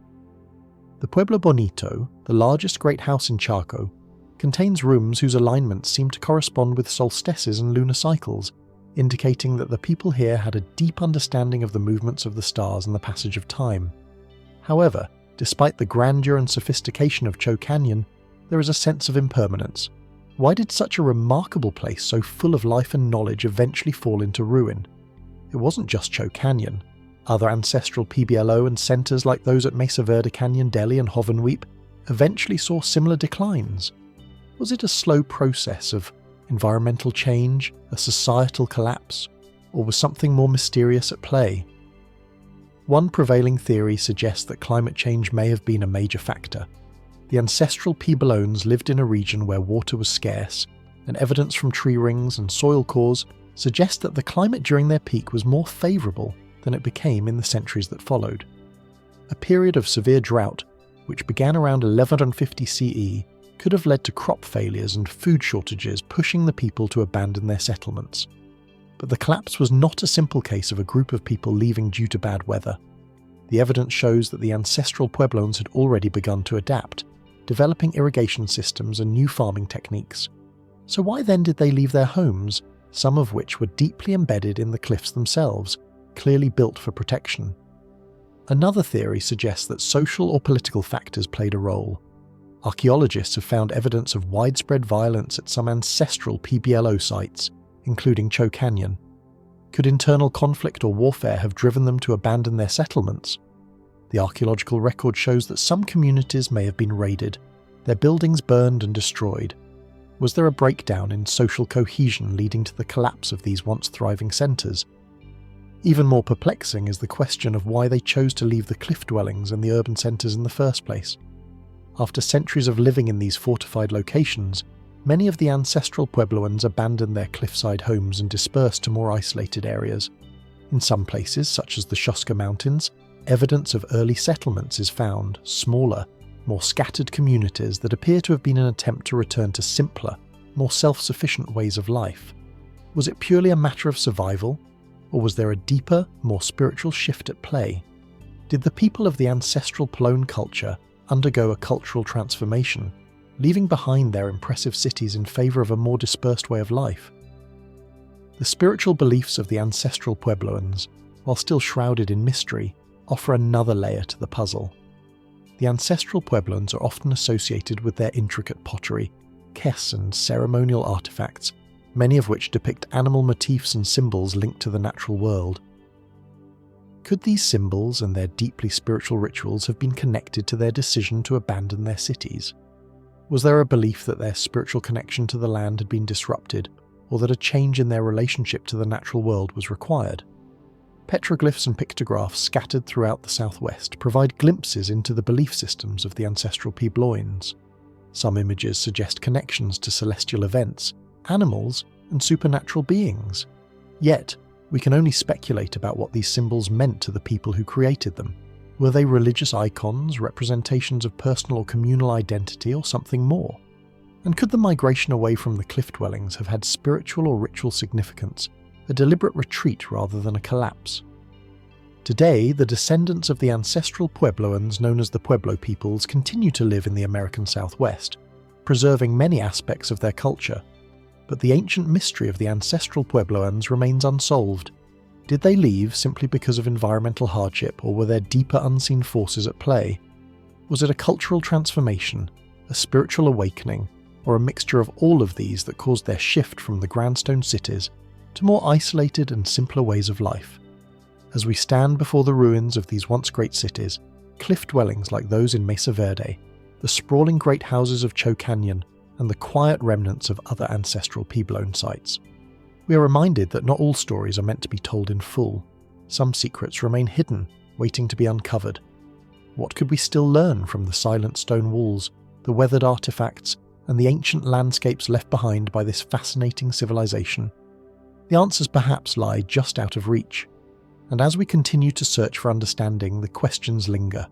The Pueblo Bonito, the largest great house in Chaco, contains rooms whose alignments seem to correspond with solstices and lunar cycles, indicating that the people here had a deep understanding of the movements of the stars and the passage of time. However, despite the grandeur and sophistication of Cho Canyon, there is a sense of impermanence. Why did such a remarkable place so full of life and knowledge eventually fall into ruin? It wasn't just Cho Canyon. Other ancestral PBLO and centres like those at Mesa Verde Canyon Deli and Hovenweep eventually saw similar declines. Was it a slow process of environmental change, a societal collapse, or was something more mysterious at play? One prevailing theory suggests that climate change may have been a major factor. The ancestral Puebloans lived in a region where water was scarce, and evidence from tree rings and soil cores suggests that the climate during their peak was more favourable than it became in the centuries that followed. A period of severe drought, which began around 1150 CE, could have led to crop failures and food shortages, pushing the people to abandon their settlements. But the collapse was not a simple case of a group of people leaving due to bad weather. The evidence shows that the ancestral Puebloans had already begun to adapt, developing irrigation systems and new farming techniques. So why then did they leave their homes, some of which were deeply embedded in the cliffs themselves, clearly built for protection? Another theory suggests that social or political factors played a role. Archaeologists have found evidence of widespread violence at some ancestral PBLO sites, including Cho Canyon. Could internal conflict or warfare have driven them to abandon their settlements? The archaeological record shows that some communities may have been raided, their buildings burned and destroyed. Was there a breakdown in social cohesion leading to the collapse of these once thriving centres? Even more perplexing is the question of why they chose to leave the cliff dwellings and the urban centres in the first place. After centuries of living in these fortified locations, many of the ancestral Puebloans abandoned their cliffside homes and dispersed to more isolated areas. In some places, such as the Shostka Mountains, evidence of early settlements is found, smaller, more scattered communities that appear to have been an attempt to return to simpler, more self-sufficient ways of life. Was it purely a matter of survival, or was there a deeper, more spiritual shift at play? Did the people of the ancestral Puebloan culture undergo a cultural transformation, leaving behind their impressive cities in favour of a more dispersed way of life? The spiritual beliefs of the ancestral Puebloans, while still shrouded in mystery, offer another layer to the puzzle. The ancestral Puebloans are often associated with their intricate pottery, kes and ceremonial artefacts, many of which depict animal motifs and symbols linked to the natural world. Could these symbols and their deeply spiritual rituals have been connected to their decision to abandon their cities? Was there a belief that their spiritual connection to the land had been disrupted, or that a change in their relationship to the natural world was required? Petroglyphs and pictographs scattered throughout the southwest provide glimpses into the belief systems of the ancestral Puebloans. Some images suggest connections to celestial events, animals, and supernatural beings. Yet, we can only speculate about what these symbols meant to the people who created them. Were they religious icons, representations of personal or communal identity, or something more? And could the migration away from the cliff dwellings have had spiritual or ritual significance, a deliberate retreat rather than a collapse? Today, the descendants of the ancestral Puebloans known as the Pueblo peoples continue to live in the American Southwest, preserving many aspects of their culture. But the ancient mystery of the ancestral Puebloans remains unsolved. Did they leave simply because of environmental hardship, or were there deeper unseen forces at play? Was it a cultural transformation, a spiritual awakening, or a mixture of all of these that caused their shift from the grandstone cities to more isolated and simpler ways of life? As we stand before the ruins of these once great cities, cliff dwellings like those in Mesa Verde, the sprawling great houses of Cho Canyon, and the quiet remnants of other ancestral Puebloan sites, we are reminded that not all stories are meant to be told in full. Some secrets remain hidden, waiting to be uncovered. What could we still learn from the silent stone walls, the weathered artifacts, and the ancient landscapes left behind by this fascinating civilization? The answers perhaps lie just out of reach. And as we continue to search for understanding, the questions linger.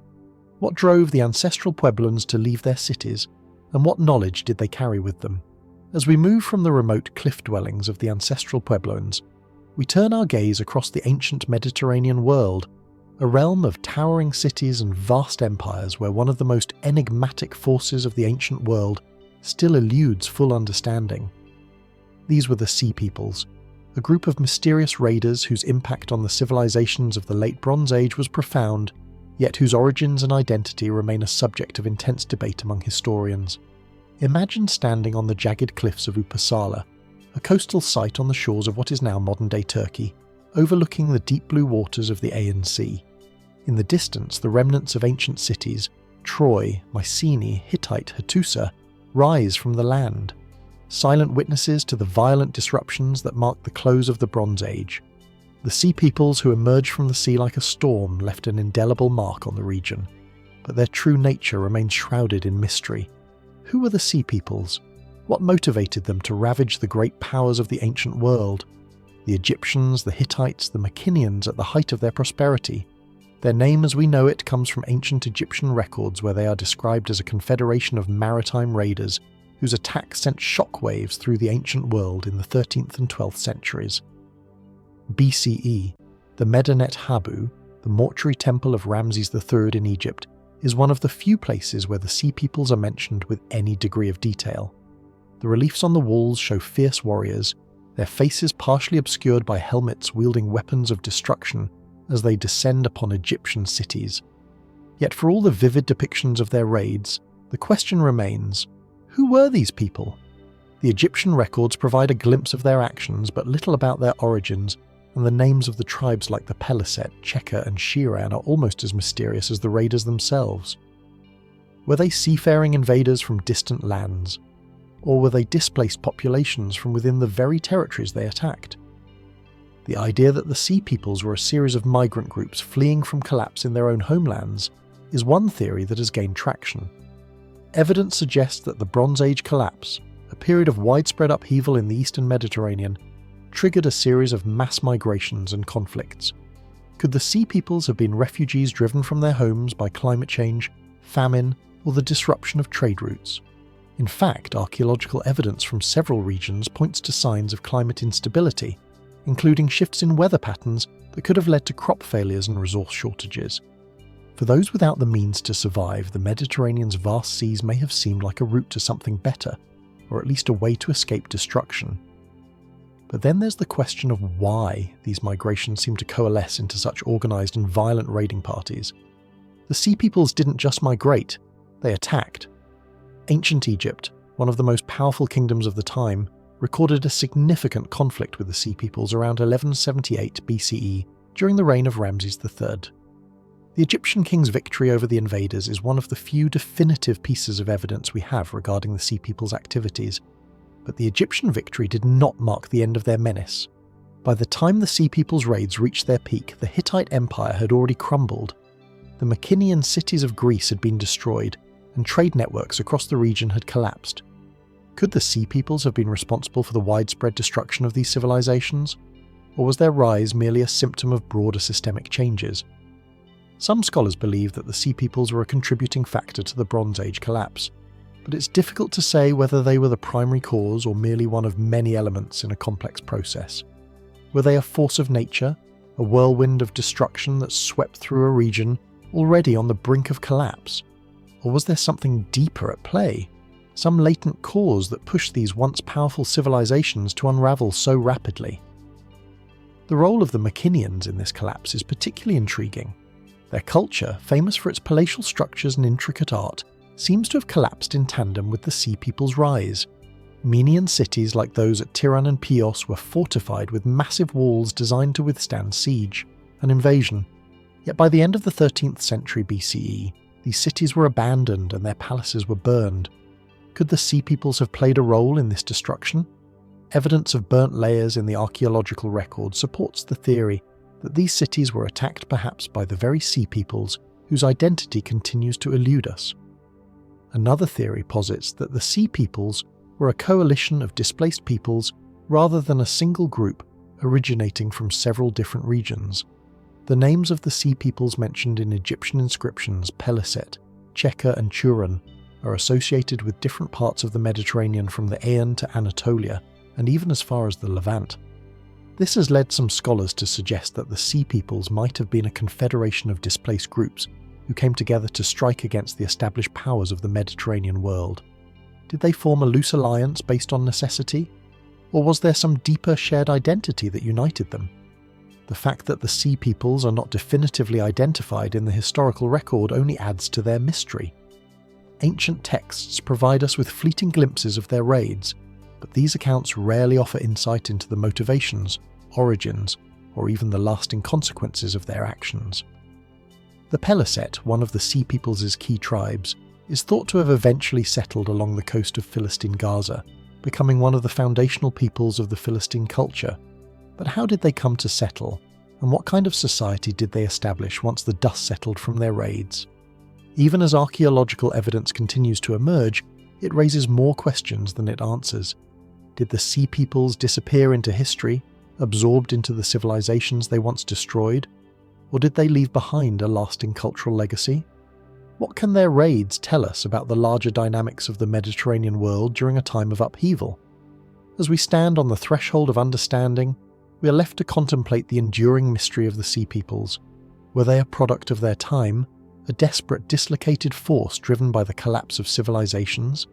What drove the ancestral Pueblans to leave their cities, and what knowledge did they carry with them? As we move from the remote cliff dwellings of the ancestral Pueblans, we turn our gaze across the ancient Mediterranean world, a realm of towering cities and vast empires where one of the most enigmatic forces of the ancient world still eludes full understanding. These were the Sea Peoples, a group of mysterious raiders whose impact on the civilizations of the Late Bronze Age was profound, yet whose origins and identity remain a subject of intense debate among historians. Imagine standing on the jagged cliffs of Uppsala, a coastal site on the shores of what is now modern-day Turkey, overlooking the deep blue waters of the Aegean Sea. In the distance, the remnants of ancient cities, Troy, Mycenae, Hittite, Hattusa, rise from the land, silent witnesses to the violent disruptions that marked the close of the Bronze Age. The Sea Peoples who emerged from the sea like a storm left an indelible mark on the region, but their true nature remains shrouded in mystery. Who were the Sea Peoples? What motivated them to ravage the great powers of the ancient world? The Egyptians, the Hittites, the Mycenaeans at the height of their prosperity. Their name as we know it comes from ancient Egyptian records where they are described as a confederation of maritime raiders whose attacks sent shockwaves through the ancient world in the 13th and 12th centuries. BCE, the Medinet Habu, the mortuary temple of Ramses III in Egypt, is one of the few places where the Sea Peoples are mentioned with any degree of detail. The reliefs on the walls show fierce warriors, their faces partially obscured by helmets wielding weapons of destruction as they descend upon Egyptian cities. Yet for all the vivid depictions of their raids, the question remains, who were these people? The Egyptian records provide a glimpse of their actions but little about their origins, and the names of the tribes like the Peliset, Cheka and Shiran are almost as mysterious as the raiders themselves. Were they seafaring invaders from distant lands? Or were they displaced populations from within the very territories they attacked? The idea that the Sea Peoples were a series of migrant groups fleeing from collapse in their own homelands is one theory that has gained traction. Evidence suggests that the Bronze Age collapse, a period of widespread upheaval in the eastern Mediterranean, triggered a series of mass migrations and conflicts. Could the Sea Peoples have been refugees driven from their homes by climate change, famine, or the disruption of trade routes? In fact, archaeological evidence from several regions points to signs of climate instability, including shifts in weather patterns that could have led to crop failures and resource shortages. For those without the means to survive, the Mediterranean's vast seas may have seemed like a route to something better, or at least a way to escape destruction. But then there's the question of why these migrations seem to coalesce into such organised and violent raiding parties. The Sea Peoples didn't just migrate, they attacked. Ancient Egypt, one of the most powerful kingdoms of the time, recorded a significant conflict with the Sea Peoples around 1178 BCE during the reign of Ramses III. The Egyptian king's victory over the invaders is one of the few definitive pieces of evidence we have regarding the Sea Peoples' activities, but the Egyptian victory did not mark the end of their menace. By the time the Sea People's raids reached their peak, the Hittite Empire had already crumbled. The Mycenaean cities of Greece had been destroyed, and trade networks across the region had collapsed. Could the Sea Peoples have been responsible for the widespread destruction of these civilizations? Or was their rise merely a symptom of broader systemic changes? Some scholars believe that the Sea Peoples were a contributing factor to the Bronze Age collapse, but it's difficult to say whether they were the primary cause or merely one of many elements in a complex process. Were they a force of nature, a whirlwind of destruction that swept through a region already on the brink of collapse? Or was there something deeper at play, some latent cause that pushed these once powerful civilizations to unravel so rapidly? The role of the Mycenaeans in this collapse is particularly intriguing. Their culture, famous for its palatial structures and intricate art, seems to have collapsed in tandem with the Sea People's rise. Menian cities like those at Tiran and Chios were fortified with massive walls designed to withstand siege and invasion. Yet by the end of the 13th century BCE, these cities were abandoned and their palaces were burned. Could the Sea Peoples have played a role in this destruction? Evidence of burnt layers in the archaeological record supports the theory that these cities were attacked perhaps by the very Sea Peoples whose identity continues to elude us. Another theory posits that the Sea Peoples were a coalition of displaced peoples rather than a single group originating from several different regions. The names of the Sea Peoples mentioned in Egyptian inscriptions Peliset, Cheka and Turan are associated with different parts of the Mediterranean from the Aegean to Anatolia, and even as far as the Levant. This has led some scholars to suggest that the Sea Peoples might have been a confederation of displaced groups who came together to strike against the established powers of the Mediterranean world. Did they form a loose alliance based on necessity? Or was there some deeper shared identity that united them? The fact that the Sea Peoples are not definitively identified in the historical record only adds to their mystery. Ancient texts provide us with fleeting glimpses of their raids, but these accounts rarely offer insight into the motivations, origins, or even the lasting consequences of their actions. The Peliset, one of the Sea Peoples' key tribes, is thought to have eventually settled along the coast of Philistine Gaza, becoming one of the foundational peoples of the Philistine culture. But how did they come to settle, and what kind of society did they establish once the dust settled from their raids? Even as archaeological evidence continues to emerge, it raises more questions than it answers. Did the Sea Peoples disappear into history, absorbed into the civilizations they once destroyed? Or did they leave behind a lasting cultural legacy? What can their raids tell us about the larger dynamics of the Mediterranean world during a time of upheaval? As we stand on the threshold of understanding, we are left to contemplate the enduring mystery of the Sea Peoples. Were they a product of their time, a desperate, dislocated force driven by the collapse of civilizations?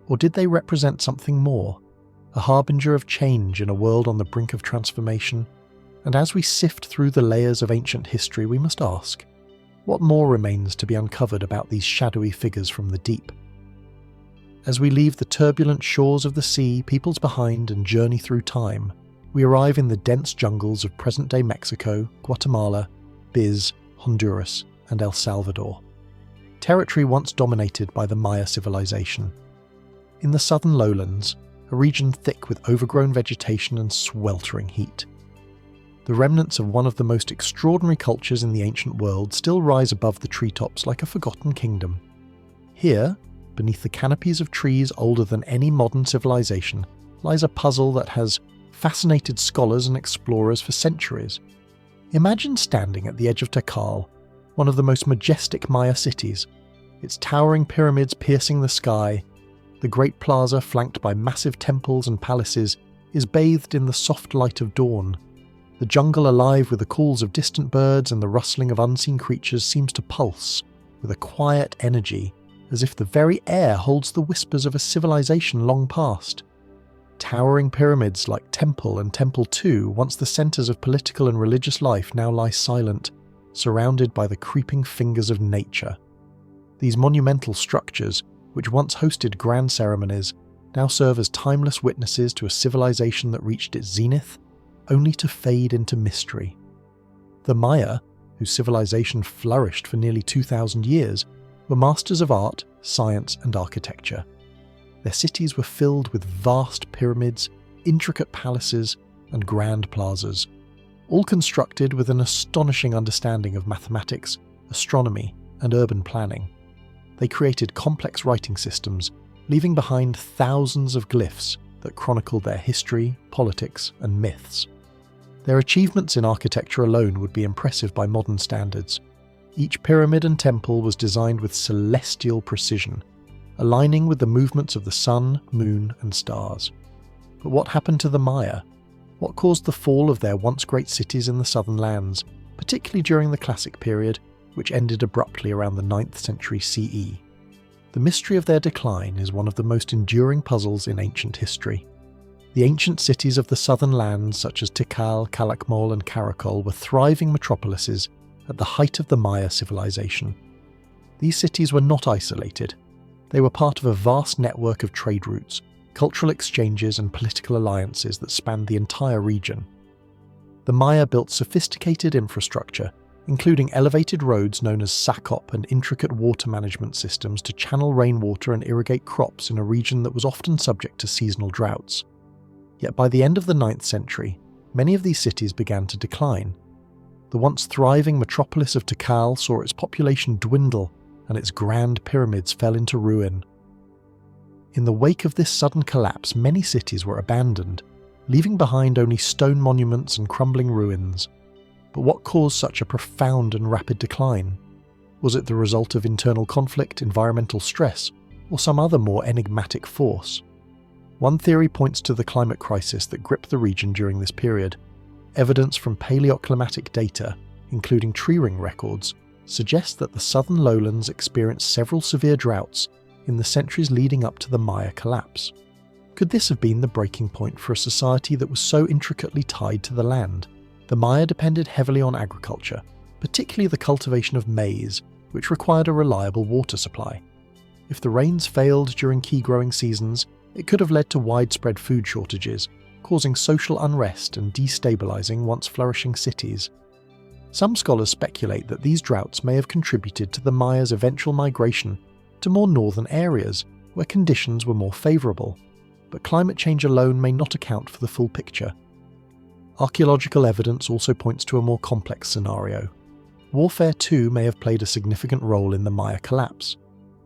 Or did they represent something more, a harbinger of change in a world on the brink of transformation? And as we sift through the layers of ancient history, we must ask, what more remains to be uncovered about these shadowy figures from the deep? As we leave the turbulent shores of the Sea Peoples behind and journey through time, we arrive in the dense jungles of present-day Mexico, Guatemala, Biz, Honduras, and El Salvador. Territory once dominated by the Maya civilization. In the southern lowlands, a region thick with overgrown vegetation and sweltering heat. The remnants of one of the most extraordinary cultures in the ancient world still rise above the treetops like a forgotten kingdom. Here, beneath the canopies of trees older than any modern civilization, lies a puzzle that has fascinated scholars and explorers for centuries. Imagine standing at the edge of Tikal, one of the most majestic Maya cities, its towering pyramids piercing the sky. The great plaza, flanked by massive temples and palaces, is bathed in the soft light of dawn. The jungle alive with the calls of distant birds and the rustling of unseen creatures seems to pulse with a quiet energy, as if the very air holds the whispers of a civilization long past. Towering pyramids like Temple and Temple II, once the centres of political and religious life, now lie silent, surrounded by the creeping fingers of nature. These monumental structures, which once hosted grand ceremonies, now serve as timeless witnesses to a civilization that reached its zenith, only to fade into mystery. The Maya, whose civilization flourished for nearly 2,000 years, were masters of art, science, and architecture. Their cities were filled with vast pyramids, intricate palaces, and grand plazas, all constructed with an astonishing understanding of mathematics, astronomy, and urban planning. They created complex writing systems, leaving behind thousands of glyphs that chronicled their history, politics, and myths. Their achievements in architecture alone would be impressive by modern standards. Each pyramid and temple was designed with celestial precision, aligning with the movements of the sun, moon, and stars. But what happened to the Maya? What caused the fall of their once great cities in the southern lands, particularly during the Classic period, which ended abruptly around the 9th century CE? The mystery of their decline is one of the most enduring puzzles in ancient history. The ancient cities of the southern lands, such as Tikal, Calakmul, and Karakol, were thriving metropolises at the height of the Maya civilization. These cities were not isolated. They were part of a vast network of trade routes, cultural exchanges, and political alliances that spanned the entire region. The Maya built sophisticated infrastructure, including elevated roads known as sakop and intricate water management systems to channel rainwater and irrigate crops in a region that was often subject to seasonal droughts. Yet by the end of the 9th century, many of these cities began to decline. The once thriving metropolis of Tikal saw its population dwindle and its grand pyramids fell into ruin. In the wake of this sudden collapse, many cities were abandoned, leaving behind only stone monuments and crumbling ruins. But what caused such a profound and rapid decline? Was it the result of internal conflict, environmental stress, or some other more enigmatic force? One theory points to the climate crisis that gripped the region during this period. Evidence from paleoclimatic data, including tree ring records, suggests that the southern lowlands experienced several severe droughts in the centuries leading up to the Maya collapse. Could this have been the breaking point for a society that was so intricately tied to the land? The Maya depended heavily on agriculture, particularly the cultivation of maize, which required a reliable water supply. If the rains failed during key growing seasons, it could have led to widespread food shortages, causing social unrest and destabilizing once flourishing cities. Some scholars speculate that these droughts may have contributed to the Maya's eventual migration to more northern areas where conditions were more favorable, but climate change alone may not account for the full picture. Archaeological evidence also points to a more complex scenario. Warfare too may have played a significant role in the Maya collapse.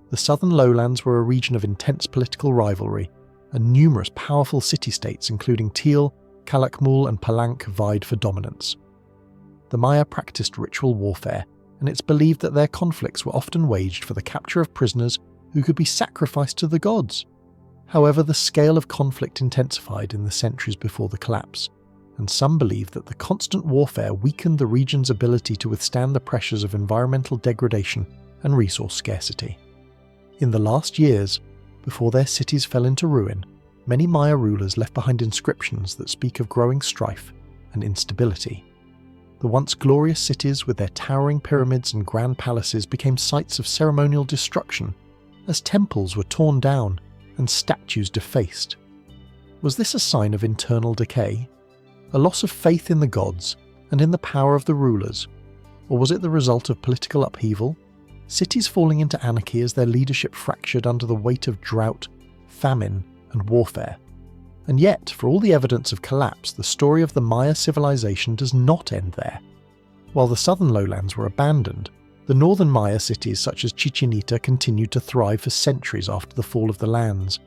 The southern lowlands were a region of intense political rivalry, and numerous powerful city-states including Teal, Calakmul and Palenque vied for dominance. The Maya practiced ritual warfare, and it's believed that their conflicts were often waged for the capture of prisoners who could be sacrificed to the gods. However, the scale of conflict intensified in the centuries before the collapse, and some believe that the constant warfare weakened the region's ability to withstand the pressures of environmental degradation and resource scarcity. In the last years, before their cities fell into ruin, many Maya rulers left behind inscriptions that speak of growing strife and instability. The once glorious cities with their towering pyramids and grand palaces became sites of ceremonial destruction, as temples were torn down and statues defaced. Was this a sign of internal decay? A loss of faith in the gods and in the power of the rulers? Or was it the result of political upheaval? Cities falling into anarchy as their leadership fractured under the weight of drought, famine, and warfare. And yet, for all the evidence of collapse, the story of the Maya civilization does not end there. While the southern lowlands were abandoned, the northern Maya cities such as Chichen Itza continued to thrive for centuries after the fall of the lands.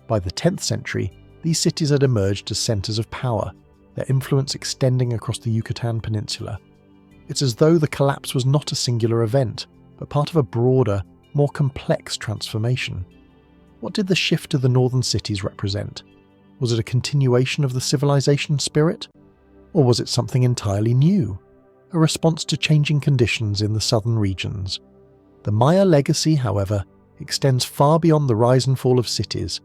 By the 10th century, these cities had emerged as centers of power, their influence extending across the Yucatan Peninsula. It's as though the collapse was not a singular event, but part of a broader, more complex transformation. What did the shift to the northern cities represent? Was it a continuation of the civilization spirit? Or was it something entirely new? A response to changing conditions in the southern regions? The Maya legacy, however, extends far beyond the rise and fall of cities.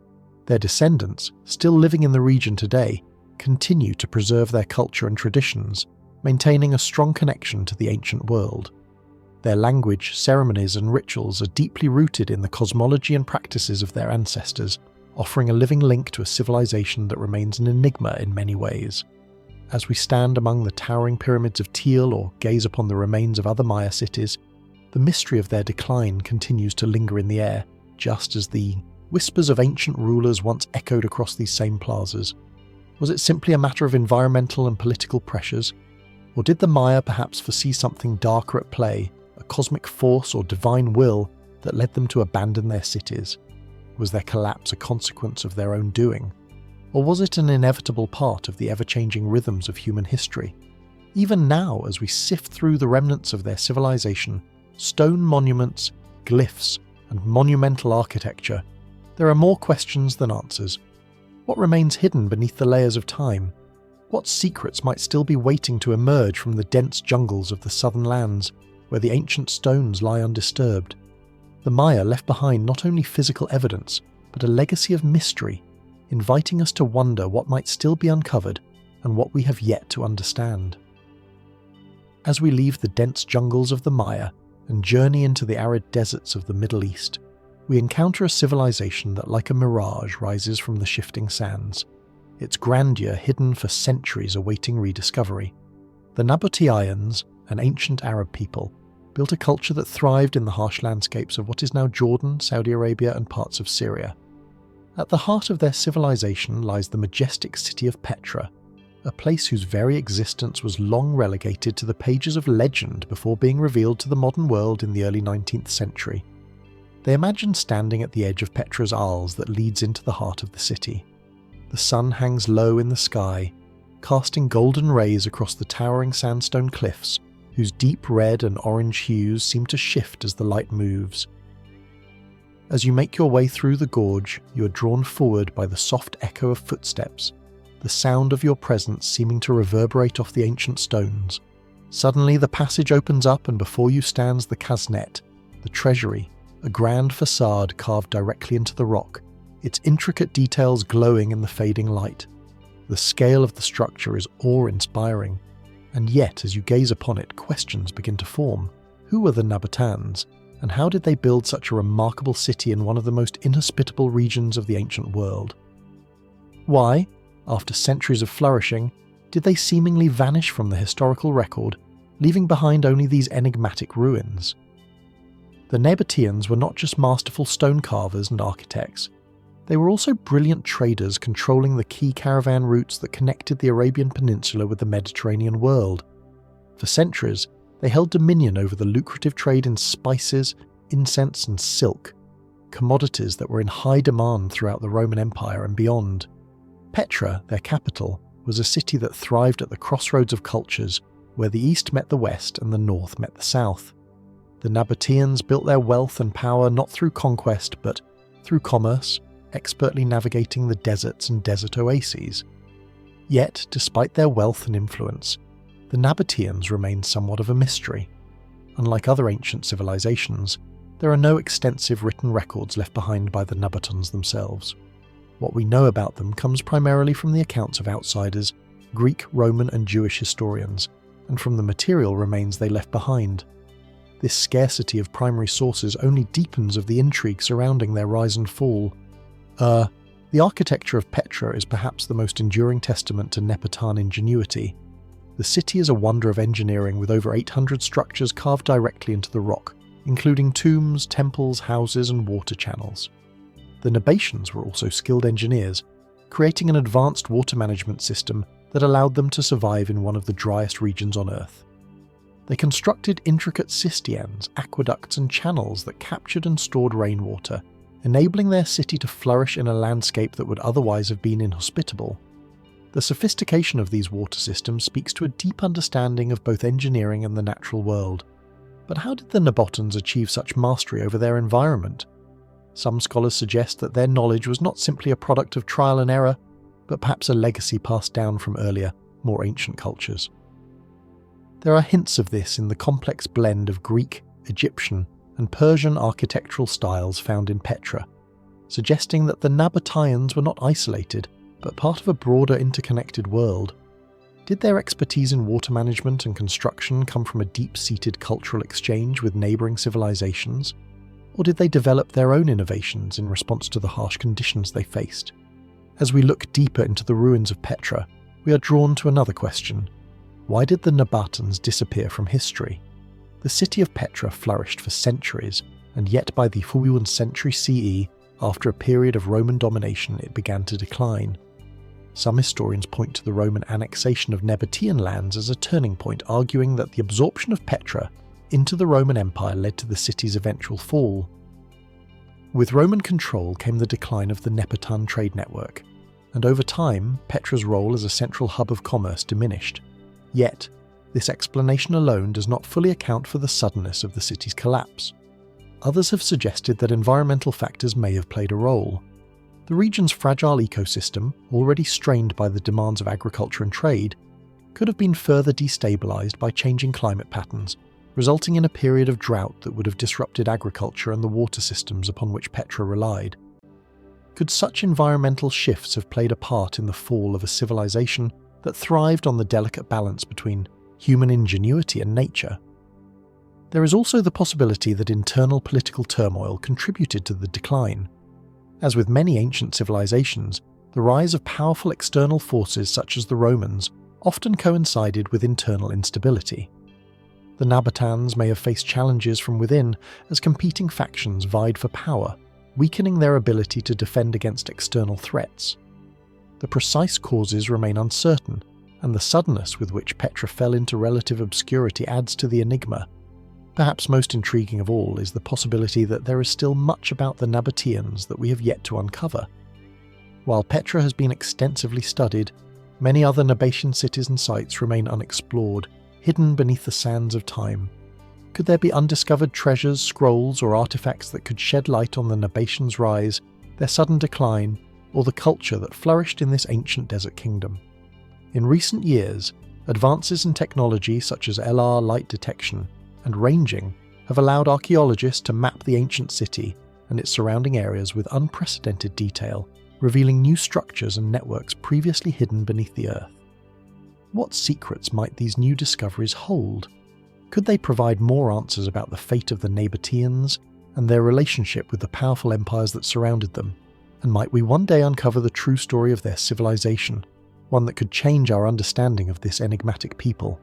Their descendants, still living in the region today, continue to preserve their culture and traditions, maintaining a strong connection to the ancient world. Their language, ceremonies, and rituals are deeply rooted in the cosmology and practices of their ancestors, offering a living link to a civilization that remains an enigma in many ways. As we stand among the towering pyramids of Teal or gaze upon the remains of other Maya cities, the mystery of their decline continues to linger in the air, just as the whispers of ancient rulers once echoed across these same plazas. Was it simply a matter of environmental and political pressures? Or did the Maya perhaps foresee something darker at play, a cosmic force or divine will that led them to abandon their cities? Was their collapse a consequence of their own doing? Or was it an inevitable part of the ever-changing rhythms of human history? Even now, as we sift through the remnants of their civilization, stone monuments, glyphs, and monumental architecture, there are more questions than answers. What remains hidden beneath the layers of time? What secrets might still be waiting to emerge from the dense jungles of the southern lands, where the ancient stones lie undisturbed? The Maya left behind not only physical evidence, but a legacy of mystery, inviting us to wonder what might still be uncovered and what we have yet to understand. As we leave the dense jungles of the Maya and journey into the arid deserts of the Middle East, we encounter a civilization that, like a mirage, rises from the shifting sands, its grandeur hidden for centuries awaiting rediscovery. The Nabateans, an ancient Arab people, built a culture that thrived in the harsh landscapes of what is now Jordan, Saudi Arabia, and parts of Syria. At the heart of their civilization lies the majestic city of Petra, a place whose very existence was long relegated to the pages of legend before being revealed to the modern world in the early 19th century. They imagined standing at the edge of Petra's Isles that leads into the heart of the city. The sun hangs low in the sky, casting golden rays across the towering sandstone cliffs, whose deep red and orange hues seem to shift as the light moves. As you make your way through the gorge, you are drawn forward by the soft echo of footsteps, the sound of your presence seeming to reverberate off the ancient stones. Suddenly the passage opens up and before you stands the Kaznet, the treasury, a grand facade carved directly into the rock, its intricate details glowing in the fading light. The scale of the structure is awe-inspiring, and yet as you gaze upon it, questions begin to form. Who were the Nabateans, and how did they build such a remarkable city in one of the most inhospitable regions of the ancient world? Why, after centuries of flourishing, did they seemingly vanish from the historical record, leaving behind only these enigmatic ruins? The Nabateans were not just masterful stone carvers and architects. They were also brilliant traders controlling the key caravan routes that connected the Arabian Peninsula with the Mediterranean world. For centuries, they held dominion over the lucrative trade in spices, incense and silk, commodities that were in high demand throughout the Roman Empire and beyond. Petra, their capital, was a city that thrived at the crossroads of cultures, where the east met the west and the north met the south. The Nabateans built their wealth and power not through conquest but through commerce, expertly navigating the deserts and desert oases. Yet, despite their wealth and influence, the Nabateans remained somewhat of a mystery. Unlike other ancient civilizations, there are no extensive written records left behind by the Nabateans themselves. What we know about them comes primarily from the accounts of outsiders, Greek, Roman and Jewish historians, and from the material remains they left behind. This scarcity of primary sources only deepens of the intrigue surrounding their rise and fall. The architecture of Petra is perhaps the most enduring testament to Nabatean ingenuity. The city is a wonder of engineering with over 800 structures carved directly into the rock, including tombs, temples, houses and water channels. The Nabateans were also skilled engineers, creating an advanced water management system that allowed them to survive in one of the driest regions on Earth. They constructed intricate cisterns, aqueducts and channels that captured and stored rainwater, enabling their city to flourish in a landscape that would otherwise have been inhospitable. The sophistication of these water systems speaks to a deep understanding of both engineering and the natural world. But how did the Nabateans achieve such mastery over their environment? Some scholars suggest that their knowledge was not simply a product of trial and error, but perhaps a legacy passed down from earlier, more ancient cultures. There are hints of this in the complex blend of Greek, Egyptian, and Persian architectural styles found in Petra, suggesting that the Nabateans were not isolated, but part of a broader interconnected world. Did their expertise in water management and construction come from a deep-seated cultural exchange with neighbouring civilizations? Or did they develop their own innovations in response to the harsh conditions they faced? As we look deeper into the ruins of Petra, we are drawn to another question. Why did the Nabateans disappear from history? The city of Petra flourished for centuries, and yet by the 4th century CE, after a period of Roman domination, it began to decline. Some historians point to the Roman annexation of Nabatean lands as a turning point, arguing that the absorption of Petra into the Roman Empire led to the city's eventual fall. With Roman control came the decline of the Neapolitan trade network, and over time, Petra's role as a central hub of commerce diminished. Yet, this explanation alone does not fully account for the suddenness of the city's collapse. Others have suggested that environmental factors may have played a role. The region's fragile ecosystem, already strained by the demands of agriculture and trade, could have been further destabilized by changing climate patterns, resulting in a period of drought that would have disrupted agriculture and the water systems upon which Petra relied. Could such environmental shifts have played a part in the fall of a civilization that thrived on the delicate balance between human ingenuity and nature? There is also the possibility that internal political turmoil contributed to the decline. As with many ancient civilizations, the rise of powerful external forces such as the Romans often coincided with internal instability. The Nabateans may have faced challenges from within as competing factions vied for power, weakening their ability to defend against external threats. The precise causes remain uncertain, and the suddenness with which Petra fell into relative obscurity adds to the enigma. Perhaps most intriguing of all is the possibility that there is still much about the Nabateans that we have yet to uncover. While Petra has been extensively studied, many other Nabatean cities and sites remain unexplored, hidden beneath the sands of time. Could there be undiscovered treasures, scrolls, or artifacts that could shed light on the Nabateans' rise, their sudden decline, or the culture that flourished in this ancient desert kingdom? In recent years, advances in technology such as LR light detection and ranging have allowed archaeologists to map the ancient city and its surrounding areas with unprecedented detail, revealing new structures and networks previously hidden beneath the earth. What secrets might these new discoveries hold? Could they provide more answers about the fate of the Nabateans and their relationship with the powerful empires that surrounded them? And might we one day uncover the true story of their civilization, one that could change our understanding of this enigmatic people?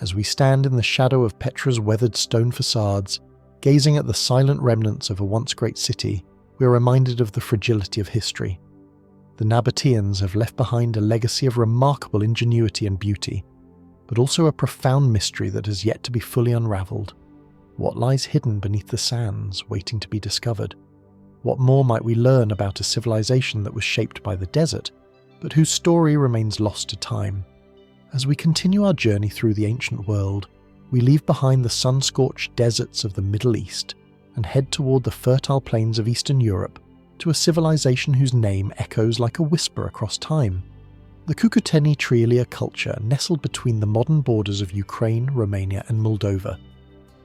As we stand in the shadow of Petra's weathered stone facades, gazing at the silent remnants of a once great city, we are reminded of the fragility of history. The Nabateans have left behind a legacy of remarkable ingenuity and beauty, but also a profound mystery that has yet to be fully unravelled. What lies hidden beneath the sands, waiting to be discovered? What more might we learn about a civilization that was shaped by the desert, but whose story remains lost to time? As we continue our journey through the ancient world, we leave behind the sun-scorched deserts of the Middle East and head toward the fertile plains of Eastern Europe, to a civilization whose name echoes like a whisper across time. The Cucuteni Trialia culture nestled between the modern borders of Ukraine, Romania and Moldova.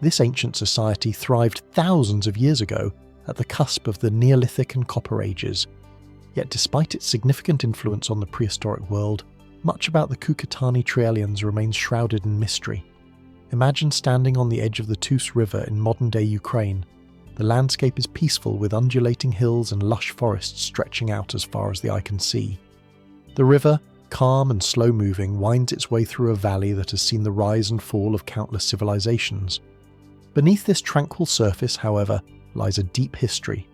This ancient society thrived thousands of years ago at the cusp of the Neolithic and Copper Ages. Yet despite its significant influence on the prehistoric world, much about the Cucuteni Trialians remains shrouded in mystery. Imagine standing on the edge of the Tus River in modern-day Ukraine. The landscape is peaceful with undulating hills and lush forests stretching out as far as the eye can see. The river, calm and slow-moving, winds its way through a valley that has seen the rise and fall of countless civilizations. Beneath this tranquil surface, however, lies a deep history.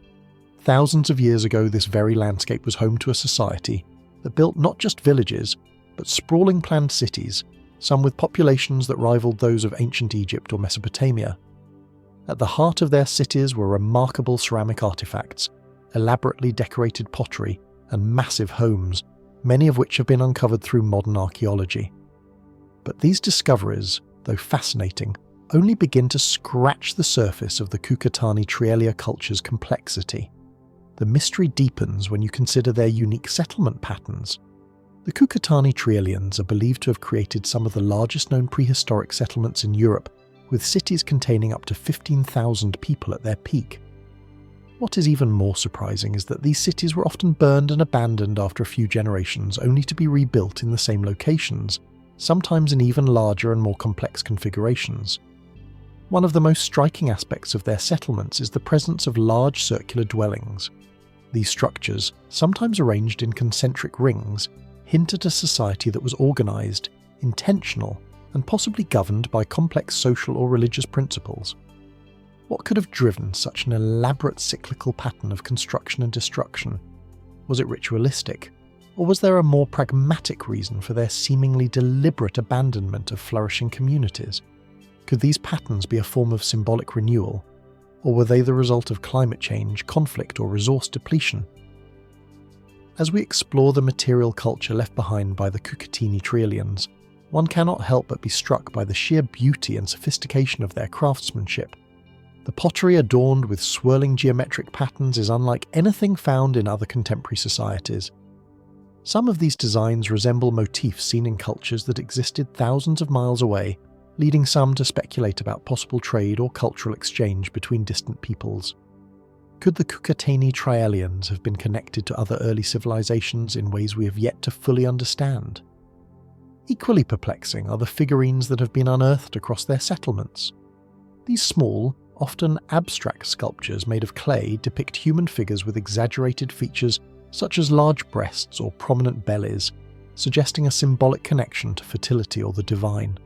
Thousands of years ago, this very landscape was home to a society that built not just villages, but sprawling planned cities, some with populations that rivaled those of ancient Egypt or Mesopotamia. At the heart of their cities were remarkable ceramic artifacts, elaborately decorated pottery, and massive homes, many of which have been uncovered through modern archaeology. But these discoveries, though fascinating, only begin to scratch the surface of the Cucuteni Trialia culture's complexity. The mystery deepens when you consider their unique settlement patterns. The Cucuteni Trialians are believed to have created some of the largest known prehistoric settlements in Europe, with cities containing up to 15,000 people at their peak. What is even more surprising is that these cities were often burned and abandoned after a few generations, only to be rebuilt in the same locations, sometimes in even larger and more complex configurations. One of the most striking aspects of their settlements is the presence of large circular dwellings. These structures, sometimes arranged in concentric rings, hint at a society that was organised, intentional, and possibly governed by complex social or religious principles. What could have driven such an elaborate cyclical pattern of construction and destruction? Was it ritualistic? Or was there a more pragmatic reason for their seemingly deliberate abandonment of flourishing communities? Could these patterns be a form of symbolic renewal? Or were they the result of climate change, conflict, or resource depletion? As we explore the material culture left behind by the Cucuteni Trialians, one cannot help but be struck by the sheer beauty and sophistication of their craftsmanship. The pottery adorned with swirling geometric patterns is unlike anything found in other contemporary societies. Some of these designs resemble motifs seen in cultures that existed thousands of miles away, leading some to speculate about possible trade or cultural exchange between distant peoples. Could the Cucuteni Trialians have been connected to other early civilizations in ways we have yet to fully understand? Equally perplexing are the figurines that have been unearthed across their settlements. These small, often abstract sculptures made of clay depict human figures with exaggerated features such as large breasts or prominent bellies, suggesting a symbolic connection to fertility or the divine.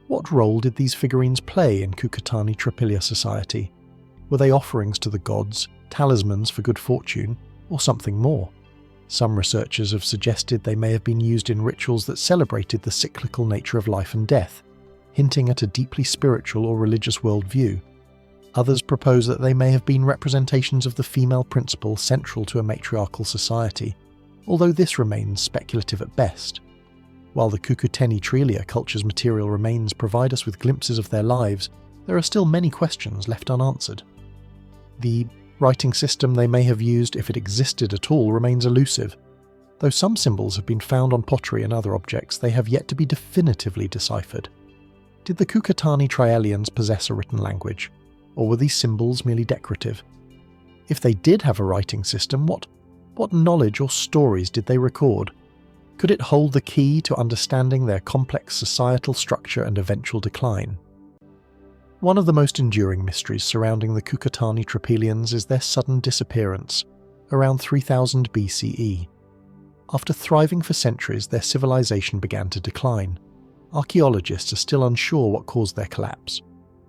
What role did these figurines play in Cucuteni Tripilia society? Were they offerings to the gods, talismans for good fortune, or something more? Some researchers have suggested they may have been used in rituals that celebrated the cyclical nature of life and death, hinting at a deeply spiritual or religious worldview. Others propose that they may have been representations of the female principle central to a matriarchal society, although this remains speculative at best. While the Cucuteni Trilia culture's material remains provide us with glimpses of their lives, there are still many questions left unanswered. The writing system they may have used, if it existed at all, remains elusive. Though some symbols have been found on pottery and other objects, they have yet to be definitively deciphered. Did the Cucuteni Trialians possess a written language, or were these symbols merely decorative? If they did have a writing system, what knowledge or stories did they record? Could it hold the key to understanding their complex societal structure and eventual decline? One of the most enduring mysteries surrounding the Cucuteni Tripialians is their sudden disappearance, around 3000 BCE. After thriving for centuries, their civilization began to decline. Archaeologists are still unsure what caused their collapse.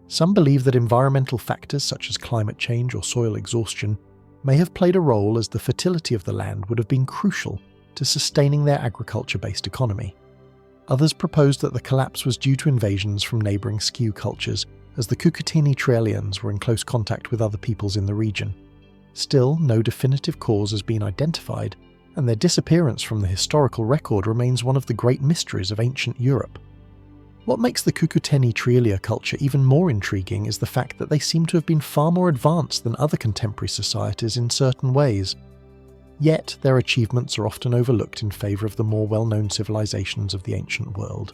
Some believe that environmental factors such as climate change or soil exhaustion may have played a role, as the fertility of the land would have been crucial to sustaining their agriculture-based economy. Others propose that the collapse was due to invasions from neighbouring skew cultures, as the Cucuteni Trialians were in close contact with other peoples in the region. Still, no definitive cause has been identified, and their disappearance from the historical record remains one of the great mysteries of ancient Europe. What makes the Cucuteni Trilia culture even more intriguing is the fact that they seem to have been far more advanced than other contemporary societies in certain ways. Yet, their achievements are often overlooked in favour of the more well-known civilizations of the ancient world.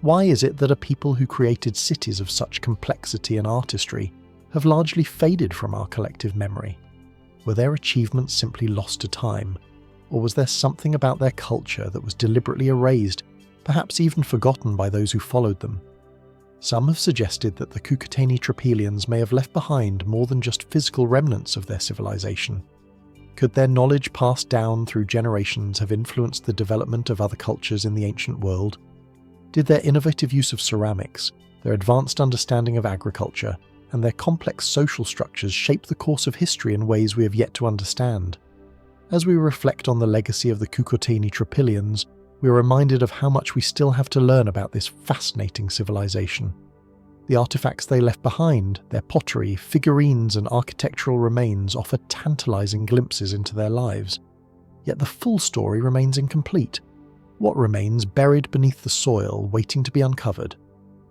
Why is it that a people who created cities of such complexity and artistry have largely faded from our collective memory? Were their achievements simply lost to time, or was there something about their culture that was deliberately erased, perhaps even forgotten by those who followed them? Some have suggested that the Cucuteni Tripialians may have left behind more than just physical remnants of their civilization. Could their knowledge passed down through generations have influenced the development of other cultures in the ancient world? Did their innovative use of ceramics, their advanced understanding of agriculture, and their complex social structures shape the course of history in ways we have yet to understand? As we reflect on the legacy of the Cucuteni Tripialians, we are reminded of how much we still have to learn about this fascinating civilization. The artifacts they left behind, their pottery, figurines, and architectural remains offer tantalizing glimpses into their lives. Yet the full story remains incomplete. What remains buried beneath the soil, waiting to be uncovered?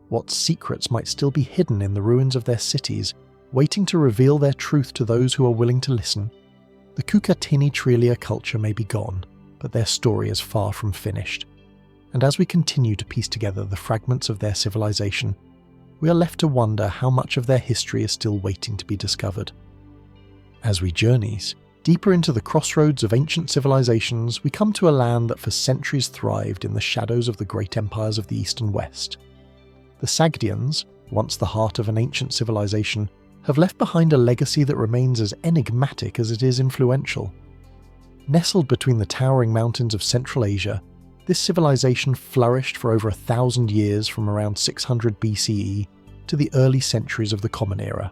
What secrets might still be hidden in the ruins of their cities, waiting to reveal their truth to those who are willing to listen? The Cucuteni Trilia culture may be gone, but their story is far from finished. And as we continue to piece together the fragments of their civilization, we are left to wonder how much of their history is still waiting to be discovered. As we journey deeper into the crossroads of ancient civilizations, we come to a land that for centuries thrived in the shadows of the great empires of the East and West. The Sogdians, once the heart of an ancient civilization, have left behind a legacy that remains as enigmatic as it is influential. Nestled between the towering mountains of Central Asia, this civilization flourished for over 1,000 years, from around 600 BCE to the early centuries of the Common Era.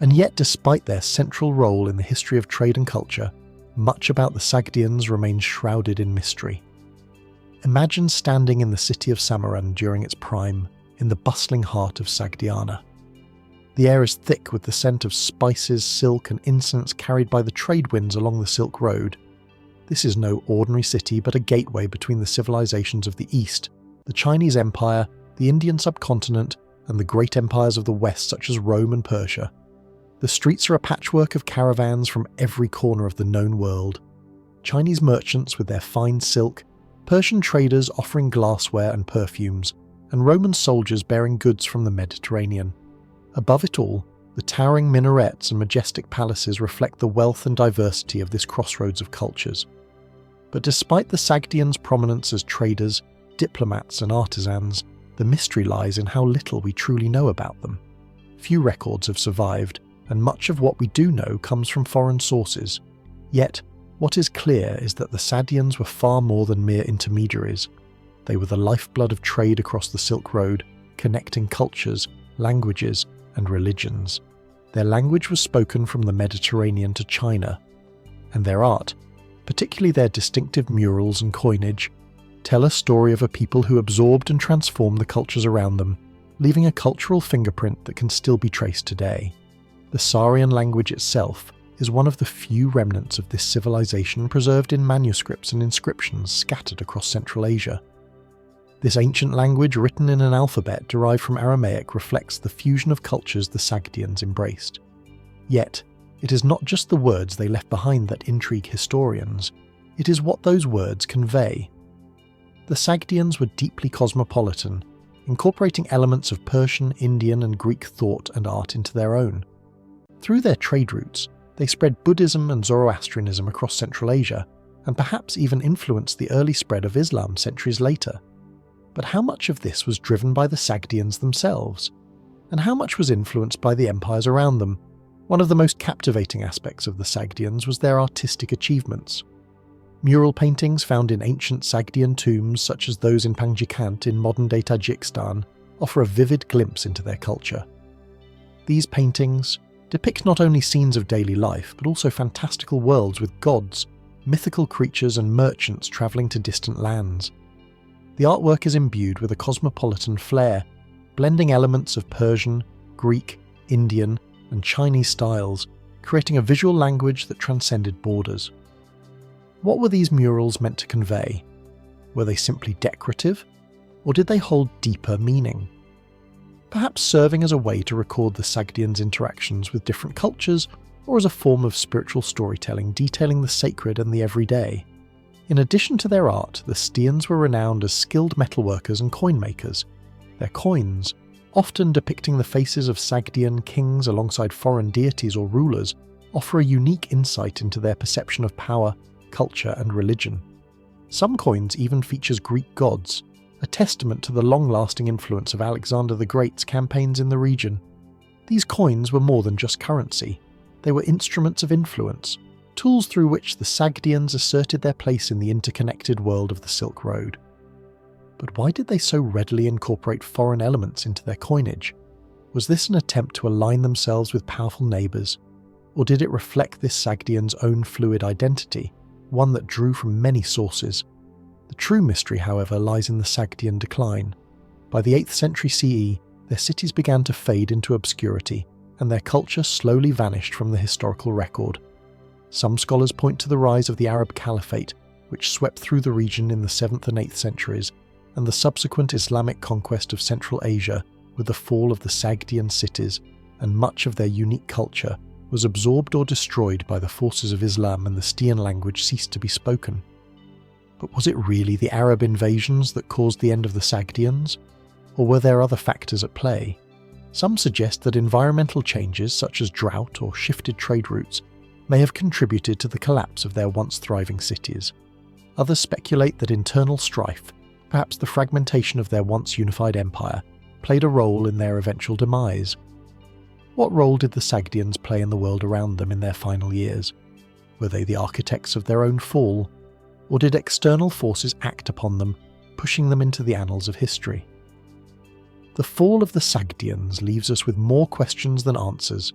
And yet, despite their central role in the history of trade and culture, much about the Sogdians remains shrouded in mystery. Imagine standing in the city of Samarkand during its prime, in the bustling heart of Sogdiana. The air is thick with the scent of spices, silk and incense carried by the trade winds along the Silk Road. This is no ordinary city but a gateway between the civilizations of the East, the Chinese Empire, the Indian subcontinent, and the great empires of the West such as Rome and Persia. The streets are a patchwork of caravans from every corner of the known world. Chinese merchants with their fine silk, Persian traders offering glassware and perfumes, and Roman soldiers bearing goods from the Mediterranean. Above it all, the towering minarets and majestic palaces reflect the wealth and diversity of this crossroads of cultures. But despite the Sogdians' prominence as traders, diplomats and artisans, the mystery lies in how little we truly know about them. Few records have survived, and much of what we do know comes from foreign sources. Yet, what is clear is that the Sogdians were far more than mere intermediaries. They were the lifeblood of trade across the Silk Road, connecting cultures, languages, and religions. Their language was spoken from the Mediterranean to China, and their art, particularly their distinctive murals and coinage, tell a story of a people who absorbed and transformed the cultures around them, leaving a cultural fingerprint that can still be traced today. The Sarian language itself is one of the few remnants of this civilization preserved in manuscripts and inscriptions scattered across Central Asia. This ancient language, written in an alphabet derived from Aramaic, reflects the fusion of cultures the Sogdians embraced. Yet, it is not just the words they left behind that intrigue historians, it is what those words convey. The Sogdians were deeply cosmopolitan, incorporating elements of Persian, Indian and Greek thought and art into their own. Through their trade routes, they spread Buddhism and Zoroastrianism across Central Asia, and perhaps even influenced the early spread of Islam centuries later. But how much of this was driven by the Sogdians themselves? And how much was influenced by the empires around them? One of the most captivating aspects of the Sogdians was their artistic achievements. Mural paintings found in ancient Sogdian tombs, such as those in Panjikant in modern-day Tajikistan, offer a vivid glimpse into their culture. These paintings depict not only scenes of daily life, but also fantastical worlds with gods, mythical creatures and merchants travelling to distant lands. The artwork is imbued with a cosmopolitan flair, blending elements of Persian, Greek, Indian, and Chinese styles, creating a visual language that transcended borders. What were these murals meant to convey? Were they simply decorative, or did they hold deeper meaning? Perhaps serving as a way to record the Sogdians' interactions with different cultures, or as a form of spiritual storytelling detailing the sacred and the everyday. In addition to their art, the Sogdians were renowned as skilled metalworkers and coin makers. Their coins, often depicting the faces of Sogdian kings alongside foreign deities or rulers, offer a unique insight into their perception of power, culture and religion. Some coins even features Greek gods, a testament to the long-lasting influence of Alexander the Great's campaigns in the region. These coins were more than just currency. They were instruments of influence, tools through which the Sogdians asserted their place in the interconnected world of the Silk Road. But why did they so readily incorporate foreign elements into their coinage? Was this an attempt to align themselves with powerful neighbours? Or did it reflect this Sogdians' own fluid identity, one that drew from many sources? The true mystery, however, lies in the Sogdian decline. By the 8th century CE, their cities began to fade into obscurity, and their culture slowly vanished from the historical record. Some scholars point to the rise of the Arab Caliphate, which swept through the region in the 7th and 8th centuries, and the subsequent Islamic conquest of Central Asia with the fall of the Sogdian cities, and much of their unique culture was absorbed or destroyed by the forces of Islam and the Sogdian language ceased to be spoken. But was it really the Arab invasions that caused the end of the Sogdians? Or were there other factors at play? Some suggest that environmental changes such as drought or shifted trade routes may have contributed to the collapse of their once thriving cities. Others speculate that internal strife, perhaps the fragmentation of their once unified empire, played a role in their eventual demise. What role did the Sogdians play in the world around them in their final years? Were they the architects of their own fall? Or did external forces act upon them, pushing them into the annals of history? The fall of the Sogdians leaves us with more questions than answers.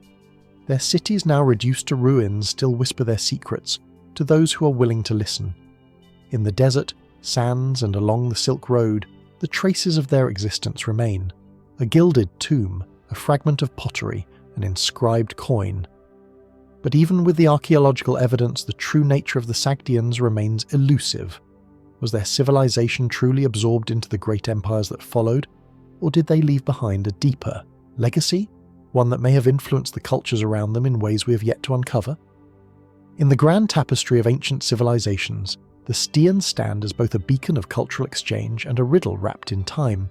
Their cities, now reduced to ruins, still whisper their secrets, to those who are willing to listen. In the desert, sands, and along the Silk Road, the traces of their existence remain. A gilded tomb, a fragment of pottery, an inscribed coin. But even with the archaeological evidence, the true nature of the Sogdians remains elusive. Was their civilization truly absorbed into the great empires that followed, or did they leave behind a deeper legacy, one that may have influenced the cultures around them in ways we have yet to uncover? In the grand tapestry of ancient civilizations, the Sogdians stand as both a beacon of cultural exchange and a riddle wrapped in time.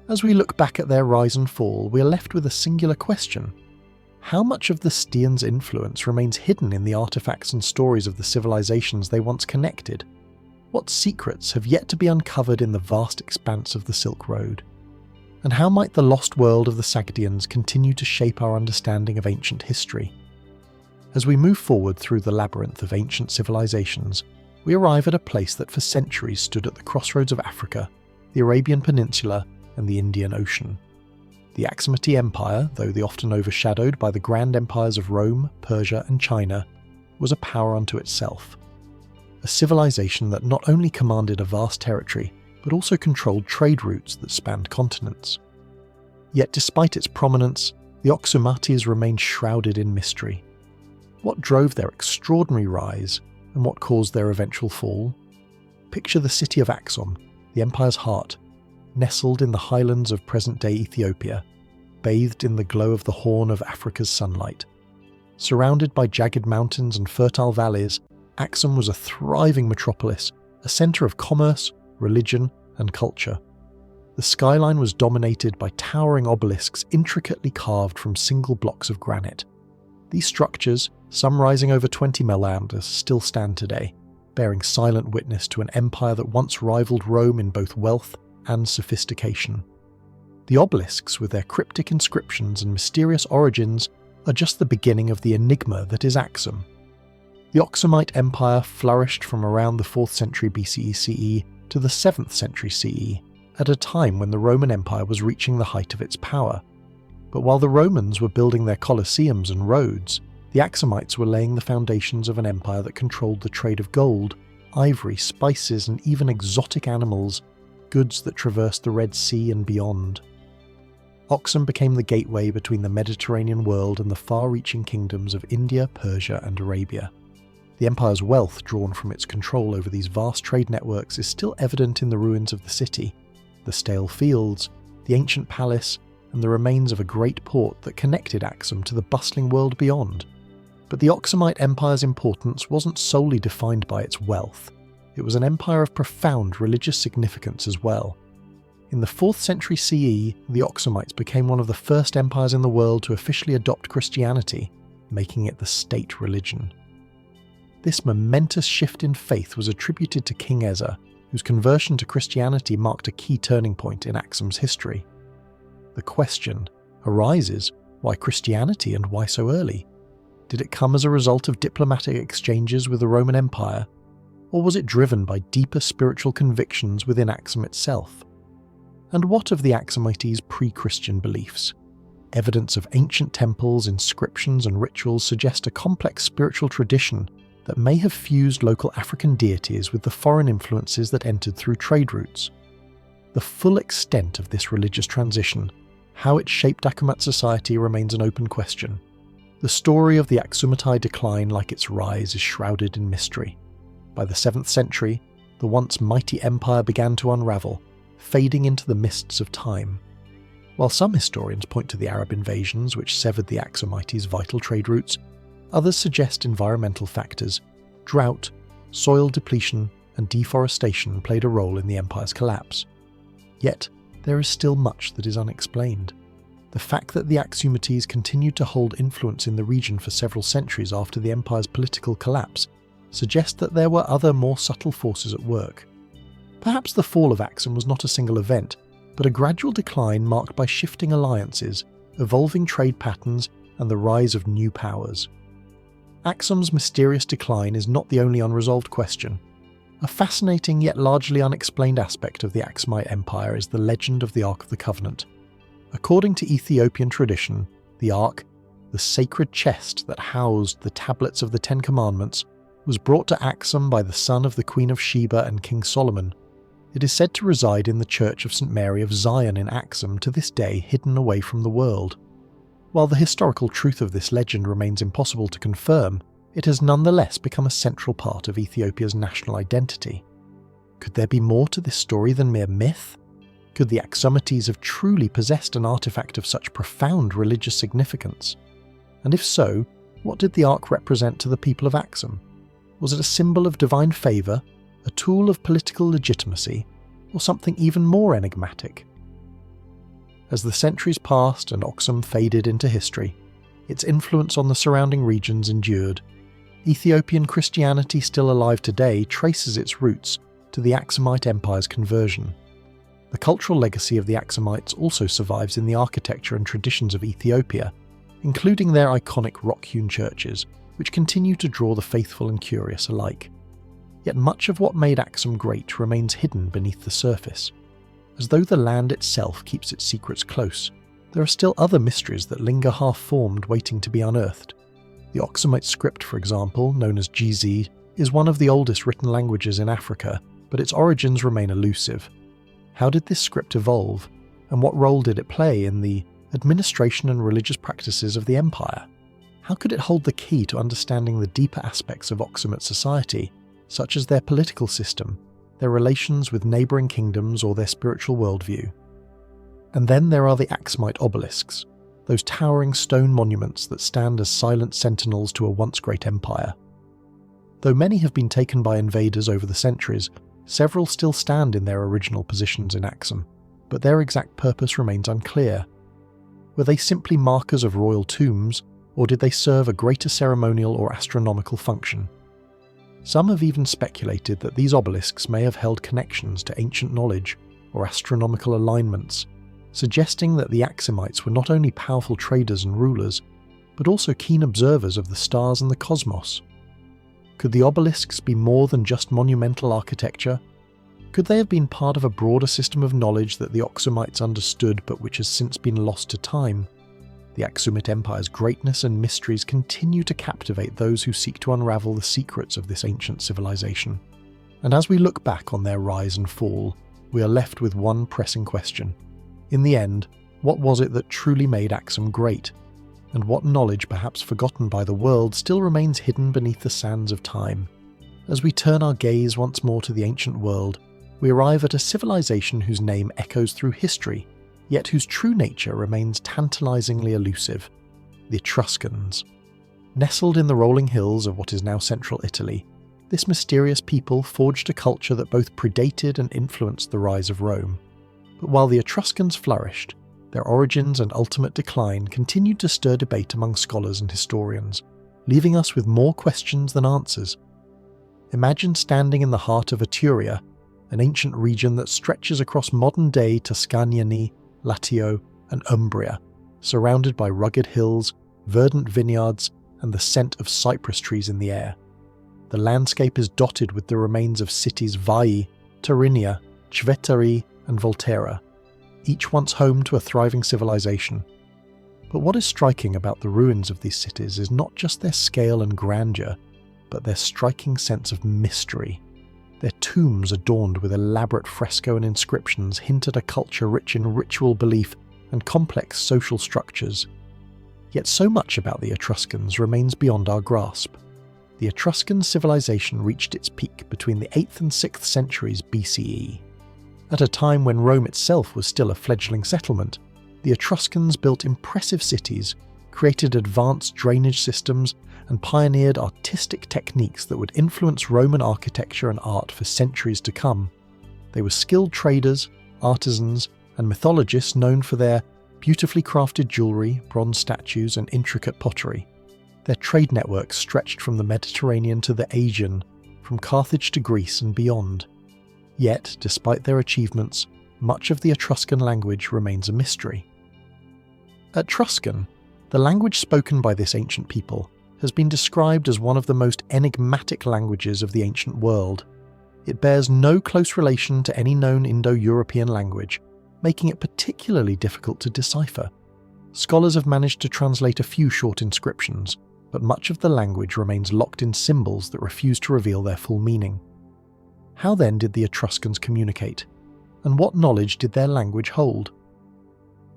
As we look back at their rise and fall, we are left with a singular question. How much of the Sogdians' influence remains hidden in the artifacts and stories of the civilizations they once connected? What secrets have yet to be uncovered in the vast expanse of the Silk Road? And how might the lost world of the Sogdians continue to shape our understanding of ancient history? As we move forward through the labyrinth of ancient civilizations, we arrive at a place that for centuries stood at the crossroads of Africa, the Arabian Peninsula, and the Indian Ocean. The Aksumite Empire, though often overshadowed by the grand empires of Rome, Persia, and China, was a power unto itself. A civilization that not only commanded a vast territory, but also controlled trade routes that spanned continents. Yet despite its prominence, the Aksumites remained shrouded in mystery. What drove their extraordinary rise, and what caused their eventual fall? Picture the city of Aksum, the empire's heart, nestled in the highlands of present-day Ethiopia, bathed in the glow of the Horn of Africa's sunlight. Surrounded by jagged mountains and fertile valleys, Aksum was a thriving metropolis, a centre of commerce, religion, and culture. The skyline was dominated by towering obelisks intricately carved from single blocks of granite. These structures, some rising over 20 kilometers, still stand today, bearing silent witness to an empire that once rivaled Rome in both wealth and sophistication. The obelisks, with their cryptic inscriptions and mysterious origins, are just the beginning of the enigma that is Aksum. The Aksumite Empire flourished from around the 4th century BCE-CE to the 7th century CE, at a time when the Roman Empire was reaching the height of its power. But while the Romans were building their colosseums and roads, the Aksumites were laying the foundations of an empire that controlled the trade of gold, ivory, spices, and even exotic animals, goods that traversed the Red Sea and beyond. Aksum became the gateway between the Mediterranean world and the far-reaching kingdoms of India, Persia, and Arabia. The empire's wealth drawn from its control over these vast trade networks is still evident in the ruins of the city, the stale fields, the ancient palace, and the remains of a great port that connected Aksum to the bustling world beyond. But the Aksumite Empire's importance wasn't solely defined by its wealth. It was an empire of profound religious significance as well. In the 4th century CE, the Aksumites became one of the first empires in the world to officially adopt Christianity, making it the state religion. This momentous shift in faith was attributed to King Eza, whose conversion to Christianity marked a key turning point in Aksum's history. The question arises, why Christianity and why so early? Did it come as a result of diplomatic exchanges with the Roman Empire, or was it driven by deeper spiritual convictions within Aksum itself? And what of the Aksumites' pre-Christian beliefs? Evidence of ancient temples, inscriptions, and rituals suggest a complex spiritual tradition that may have fused local African deities with the foreign influences that entered through trade routes. The full extent of this religious transition, how it shaped Aksumite society, remains an open question. The story of the Aksumite decline, like its rise, is shrouded in mystery. By the 7th century, the once mighty empire began to unravel, fading into the mists of time. While some historians point to the Arab invasions which severed the Aksumites' vital trade routes, others suggest environmental factors, drought, soil depletion, and deforestation played a role in the empire's collapse. Yet, there is still much that is unexplained. The fact that the Aksumites continued to hold influence in the region for several centuries after the empire's political collapse suggests that there were other more subtle forces at work. Perhaps the fall of Aksum was not a single event, but a gradual decline marked by shifting alliances, evolving trade patterns, and the rise of new powers. Aksum's mysterious decline is not the only unresolved question. A fascinating yet largely unexplained aspect of the Aksumite Empire is the legend of the Ark of the Covenant. According to Ethiopian tradition, the Ark, the sacred chest that housed the tablets of the Ten Commandments, was brought to Axum by the son of the Queen of Sheba and King Solomon. It is said to reside in the Church of St. Mary of Zion in Axum to this day, hidden away from the world. While the historical truth of this legend remains impossible to confirm, it has nonetheless become a central part of Ethiopia's national identity. Could there be more to this story than mere myth? Could the Axumites have truly possessed an artifact of such profound religious significance? And if so, what did the Ark represent to the people of Axum? Was it a symbol of divine favour, a tool of political legitimacy, or something even more enigmatic? As the centuries passed and Axum faded into history, its influence on the surrounding regions endured. Ethiopian Christianity, still alive today, traces its roots to the Aksumite Empire's conversion. The cultural legacy of the Axumites also survives in the architecture and traditions of Ethiopia, including their iconic rock-hewn churches, which continue to draw the faithful and curious alike. Yet much of what made Axum great remains hidden beneath the surface. As though the land itself keeps its secrets close, there are still other mysteries that linger half-formed, waiting to be unearthed. The Aksumite script, for example, known as GZ, is one of the oldest written languages in Africa, but its origins remain elusive. How did this script evolve, and what role did it play in the administration and religious practices of the empire? How could it hold the key to understanding the deeper aspects of Aksumite society, such as their political system, their relations with neighbouring kingdoms, or their spiritual worldview? And then there are the Aksumite obelisks, those towering stone monuments that stand as silent sentinels to a once great empire. Though many have been taken by invaders over the centuries, several still stand in their original positions in Axum, but their exact purpose remains unclear. Were they simply markers of royal tombs, or did they serve a greater ceremonial or astronomical function? Some have even speculated that these obelisks may have held connections to ancient knowledge or astronomical alignments, suggesting that the Axumites were not only powerful traders and rulers, but also keen observers of the stars and the cosmos. Could the obelisks be more than just monumental architecture? Could they have been part of a broader system of knowledge that the Aksumites understood but which has since been lost to time? The Aksumite Empire's greatness and mysteries continue to captivate those who seek to unravel the secrets of this ancient civilization. And as we look back on their rise and fall, we are left with one pressing question. In the end, what was it that truly made Axum great? And what knowledge, perhaps forgotten by the world, still remains hidden beneath the sands of time? As we turn our gaze once more to the ancient world, we arrive at a civilization whose name echoes through history, yet whose true nature remains tantalizingly elusive: the Etruscans. Nestled in the rolling hills of what is now central Italy, this mysterious people forged a culture that both predated and influenced the rise of Rome. But while the Etruscans flourished, their origins and ultimate decline continued to stir debate among scholars and historians, leaving us with more questions than answers. Imagine standing in the heart of Etruria, an ancient region that stretches across modern-day Tuscany, Lazio, and Umbria, surrounded by rugged hills, verdant vineyards, and the scent of cypress trees in the air. The landscape is dotted with the remains of cities Veii, Torinia, Cvetari, and Volterra, each once home to a thriving civilization. But what is striking about the ruins of these cities is not just their scale and grandeur, but their striking sense of mystery. Their tombs adorned with elaborate fresco and inscriptions hint at a culture rich in ritual belief and complex social structures. Yet so much about the Etruscans remains beyond our grasp. The Etruscan civilization reached its peak between the 8th and 6th centuries BCE. At a time when Rome itself was still a fledgling settlement, the Etruscans built impressive cities, created advanced drainage systems, and pioneered artistic techniques that would influence Roman architecture and art for centuries to come. They were skilled traders, artisans, and mythologists known for their beautifully crafted jewellery, bronze statues, and intricate pottery. Their trade networks stretched from the Mediterranean to the Aegean, from Carthage to Greece and beyond. Yet, despite their achievements, much of the Etruscan language remains a mystery. Etruscan, the language spoken by this ancient people, has been described as one of the most enigmatic languages of the ancient world. It bears no close relation to any known Indo-European language, making it particularly difficult to decipher. Scholars have managed to translate a few short inscriptions, but much of the language remains locked in symbols that refuse to reveal their full meaning. How then did the Etruscans communicate? And what knowledge did their language hold?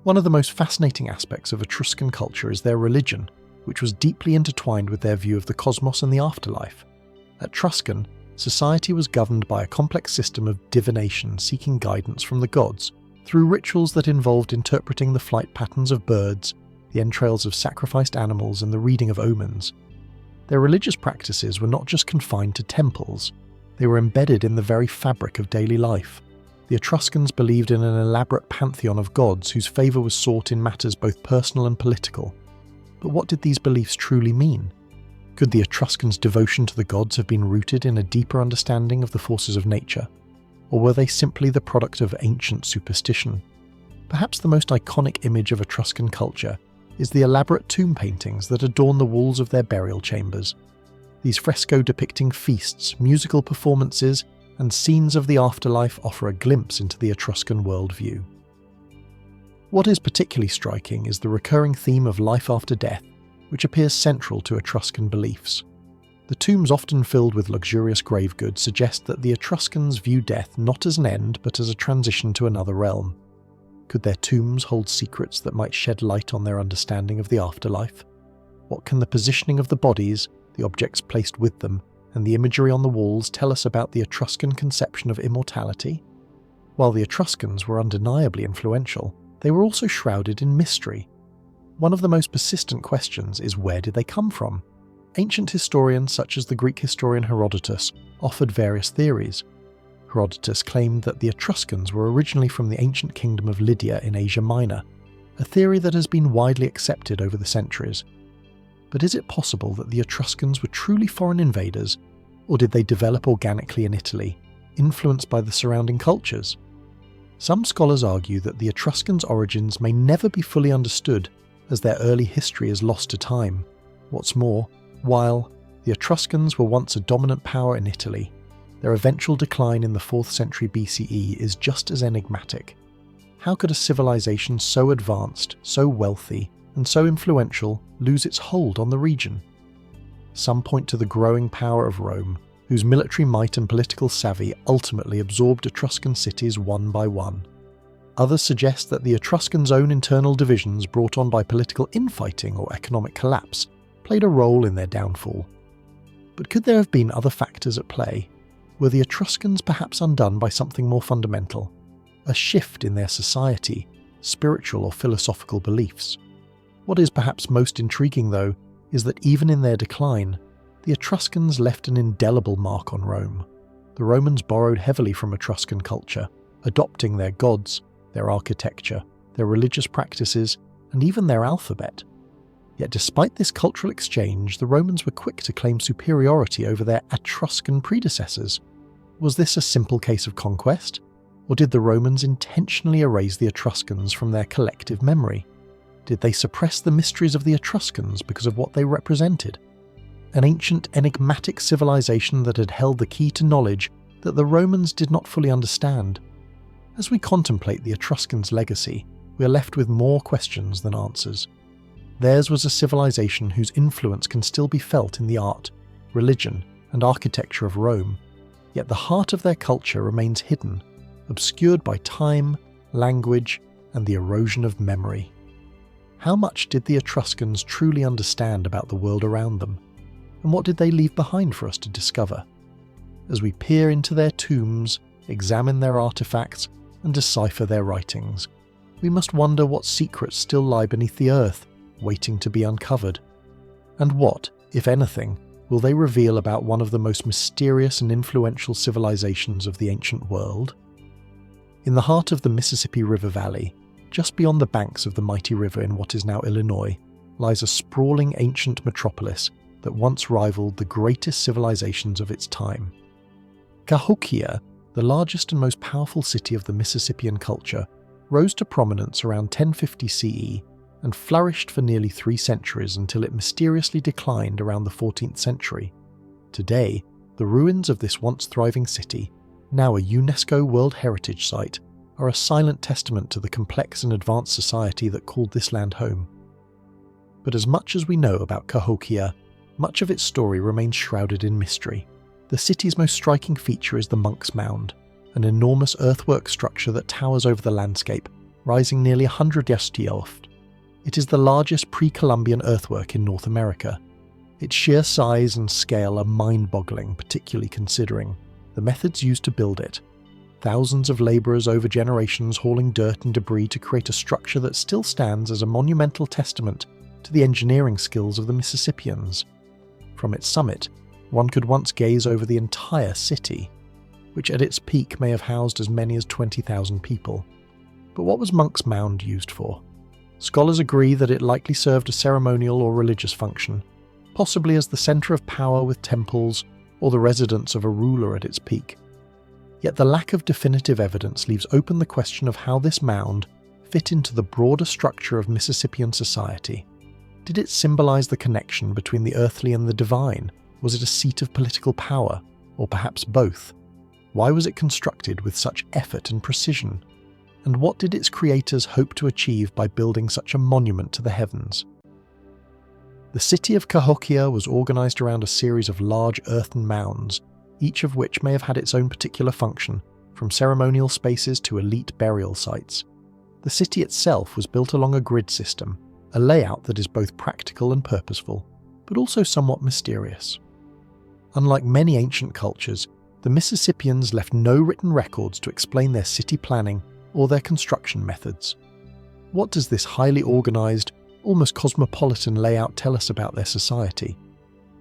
One of the most fascinating aspects of Etruscan culture is their religion, which was deeply intertwined with their view of the cosmos and the afterlife. At Etruscan, society was governed by a complex system of divination seeking guidance from the gods, through rituals that involved interpreting the flight patterns of birds, the entrails of sacrificed animals, and the reading of omens. Their religious practices were not just confined to temples, they were embedded in the very fabric of daily life. The Etruscans believed in an elaborate pantheon of gods whose favour was sought in matters both personal and political. But what did these beliefs truly mean? Could the Etruscans' devotion to the gods have been rooted in a deeper understanding of the forces of nature? Or were they simply the product of ancient superstition? Perhaps the most iconic image of Etruscan culture is the elaborate tomb paintings that adorn the walls of their burial chambers. These fresco depicting feasts, musical performances, and scenes of the afterlife offer a glimpse into the Etruscan worldview. What is particularly striking is the recurring theme of life after death, which appears central to Etruscan beliefs. The tombs, often filled with luxurious grave goods, suggest that the Etruscans view death not as an end but as a transition to another realm. Could their tombs hold secrets that might shed light on their understanding of the afterlife? What can the positioning of the bodies, the objects placed with them, and the imagery on the walls tell us about the Etruscan conception of immortality? While the Etruscans were undeniably influential, they were also shrouded in mystery. One of the most persistent questions is, where did they come from? Ancient historians such as the Greek historian Herodotus offered various theories. Herodotus claimed that the Etruscans were originally from the ancient kingdom of Lydia in Asia Minor, a theory that has been widely accepted over the centuries. But is it possible that the Etruscans were truly foreign invaders, or did they develop organically in Italy, influenced by the surrounding cultures? Some scholars argue that the Etruscans' origins may never be fully understood, as their early history is lost to time. What's more, while the Etruscans were once a dominant power in Italy, their eventual decline in the 4th century BCE is just as enigmatic. How could a civilization so advanced, so wealthy, and so influential lose its hold on the region? Some point to the growing power of Rome, whose military might and political savvy ultimately absorbed Etruscan cities one by one. Others suggest that the Etruscans' own internal divisions brought on by political infighting or economic collapse played a role in their downfall. But could there have been other factors at play? Were the Etruscans perhaps undone by something more fundamental? A shift in their society, spiritual or philosophical beliefs? What is perhaps most intriguing, though, is that even in their decline, the Etruscans left an indelible mark on Rome. The Romans borrowed heavily from Etruscan culture, adopting their gods, their architecture, their religious practices, and even their alphabet. Yet despite this cultural exchange, the Romans were quick to claim superiority over their Etruscan predecessors. Was this a simple case of conquest? Or did the Romans intentionally erase the Etruscans from their collective memory? Did they suppress the mysteries of the Etruscans because of what they represented? An ancient, enigmatic civilization that had held the key to knowledge that the Romans did not fully understand. As we contemplate the Etruscans' legacy, we are left with more questions than answers. Theirs was a civilization whose influence can still be felt in the art, religion, and architecture of Rome, yet the heart of their culture remains hidden, obscured by time, language, and the erosion of memory. How much did the Etruscans truly understand about the world around them? And what did they leave behind for us to discover? As we peer into their tombs, examine their artifacts, and decipher their writings, we must wonder what secrets still lie beneath the earth, waiting to be uncovered. And what, if anything, will they reveal about one of the most mysterious and influential civilizations of the ancient world? In the heart of the Mississippi River Valley, just beyond the banks of the mighty river in what is now Illinois, lies a sprawling ancient metropolis that once rivaled the greatest civilizations of its time. Cahokia, the largest and most powerful city of the Mississippian culture, rose to prominence around 1050 CE and flourished for nearly 3 centuries until it mysteriously declined around the 14th century. Today, the ruins of this once thriving city, now a UNESCO World Heritage Site, are a silent testament to the complex and advanced society that called this land home. But as much as we know about Cahokia, much of its story remains shrouded in mystery. The city's most striking feature is the Monk's Mound, an enormous earthwork structure that towers over the landscape, rising nearly 100 yards aloft. It is the largest pre-Columbian earthwork in North America. Its sheer size and scale are mind-boggling, particularly considering the methods used to build it. Thousands of labourers over generations hauling dirt and debris to create a structure that still stands as a monumental testament to the engineering skills of the Mississippians. From its summit, one could once gaze over the entire city, which at its peak may have housed as many as 20,000 people. But what was Monk's Mound used for? Scholars agree that it likely served a ceremonial or religious function, possibly as the centre of power with temples or the residence of a ruler at its peak. Yet the lack of definitive evidence leaves open the question of how this mound fit into the broader structure of Mississippian society. Did it symbolise the connection between the earthly and the divine? Was it a seat of political power, or perhaps both? Why was it constructed with such effort and precision? And what did its creators hope to achieve by building such a monument to the heavens? The city of Cahokia was organised around a series of large earthen mounds, each of which may have had its own particular function, from ceremonial spaces to elite burial sites. The city itself was built along a grid system, a layout that is both practical and purposeful, but also somewhat mysterious. Unlike many ancient cultures, the Mississippians left no written records to explain their city planning or their construction methods. What does this highly organised, almost cosmopolitan layout tell us about their society?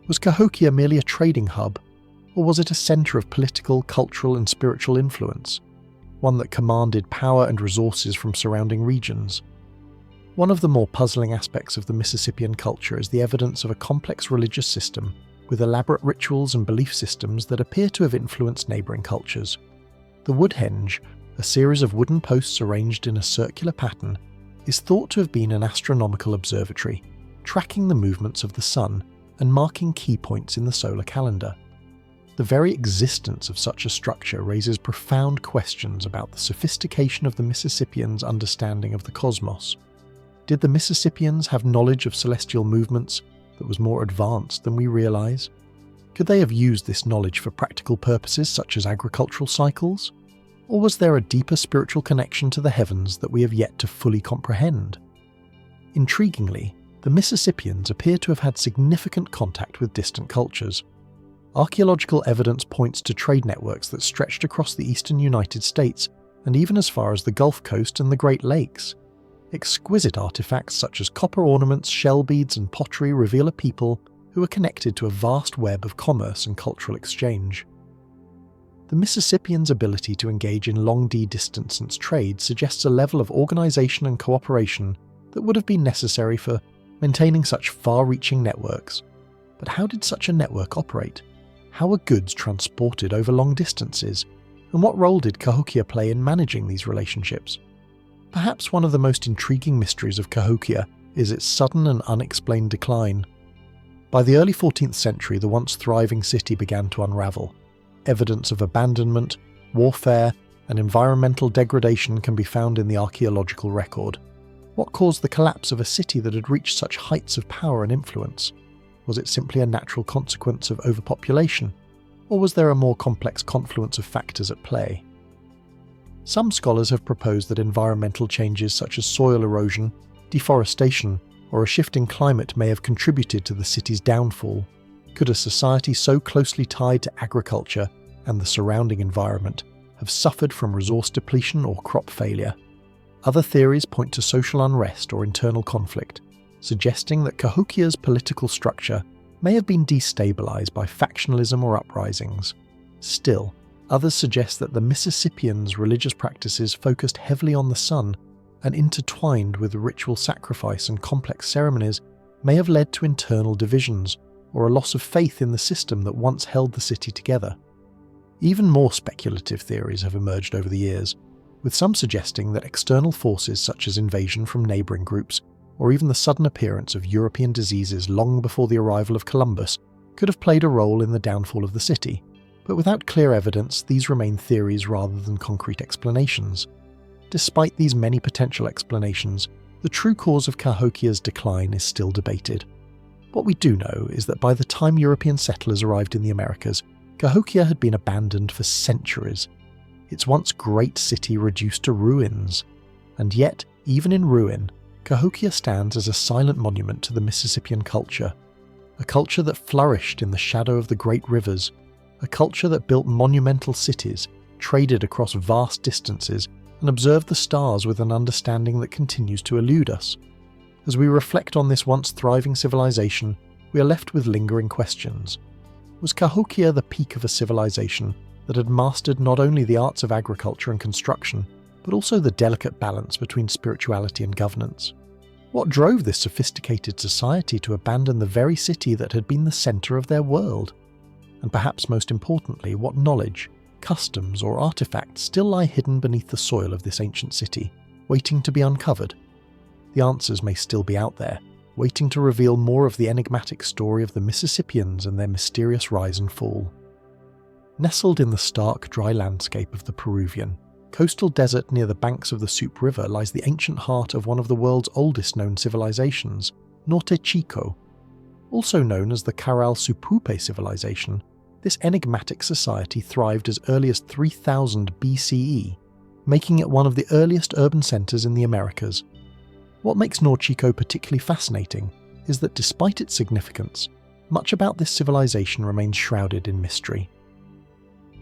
Was Cahokia merely a trading hub, or was it a centre of political, cultural and spiritual influence, one that commanded power and resources from surrounding regions? One of the more puzzling aspects of the Mississippian culture is the evidence of a complex religious system with elaborate rituals and belief systems that appear to have influenced neighbouring cultures. The Woodhenge, a series of wooden posts arranged in a circular pattern, is thought to have been an astronomical observatory, tracking the movements of the sun and marking key points in the solar calendar. The very existence of such a structure raises profound questions about the sophistication of the Mississippians' understanding of the cosmos. Did the Mississippians have knowledge of celestial movements that was more advanced than we realise? Could they have used this knowledge for practical purposes such as agricultural cycles? Or was there a deeper spiritual connection to the heavens that we have yet to fully comprehend? Intriguingly, the Mississippians appear to have had significant contact with distant cultures. Archaeological evidence points to trade networks that stretched across the eastern United States and even as far as the Gulf Coast and the Great Lakes. Exquisite artifacts such as copper ornaments, shell beads and pottery reveal a people who are connected to a vast web of commerce and cultural exchange. The Mississippians' ability to engage in long-distance trade suggests a level of organisation and cooperation that would have been necessary for maintaining such far-reaching networks. But how did such a network operate? How were goods transported over long distances? And what role did Cahokia play in managing these relationships? Perhaps one of the most intriguing mysteries of Cahokia is its sudden and unexplained decline. By the early 14th century, the once thriving city began to unravel. Evidence of abandonment, warfare, and environmental degradation can be found in the archaeological record. What caused the collapse of a city that had reached such heights of power and influence? Was it simply a natural consequence of overpopulation, or was there a more complex confluence of factors at play? Some scholars have proposed that environmental changes such as soil erosion, deforestation, or a shift in climate may have contributed to the city's downfall. Could a society so closely tied to agriculture and the surrounding environment have suffered from resource depletion or crop failure? Other theories point to social unrest or internal conflict, suggesting that Cahokia's political structure may have been destabilized by factionalism or uprisings. Still, others suggest that the Mississippians' religious practices focused heavily on the sun and intertwined with ritual sacrifice and complex ceremonies may have led to internal divisions or a loss of faith in the system that once held the city together. Even more speculative theories have emerged over the years, with some suggesting that external forces such as invasion from neighbouring groups or even the sudden appearance of European diseases long before the arrival of Columbus could have played a role in the downfall of the city. But without clear evidence, these remain theories rather than concrete explanations. Despite these many potential explanations, the true cause of Cahokia's decline is still debated. What we do know is that by the time European settlers arrived in the Americas, Cahokia had been abandoned for centuries, its once great city reduced to ruins. And yet, even in ruin, Cahokia stands as a silent monument to the Mississippian culture, a culture that flourished in the shadow of the great rivers, a culture that built monumental cities, traded across vast distances, and observed the stars with an understanding that continues to elude us. As we reflect on this once thriving civilization, we are left with lingering questions. Was Cahokia the peak of a civilization that had mastered not only the arts of agriculture and construction, but also the delicate balance between spirituality and governance? What drove this sophisticated society to abandon the very city that had been the centre of their world? And perhaps most importantly, what knowledge, customs, or artifacts still lie hidden beneath the soil of this ancient city, waiting to be uncovered? The answers may still be out there, waiting to reveal more of the enigmatic story of the Mississippians and their mysterious rise and fall. Nestled in the stark, dry landscape of the Peruvian, coastal desert near the banks of the Soup River lies the ancient heart of one of the world's oldest known civilizations, Norte Chico. Also known as the Caral Supupe civilization, this enigmatic society thrived as early as 3000 BCE, making it one of the earliest urban centers in the Americas. What makes Norte Chico particularly fascinating is that despite its significance, much about this civilization remains shrouded in mystery.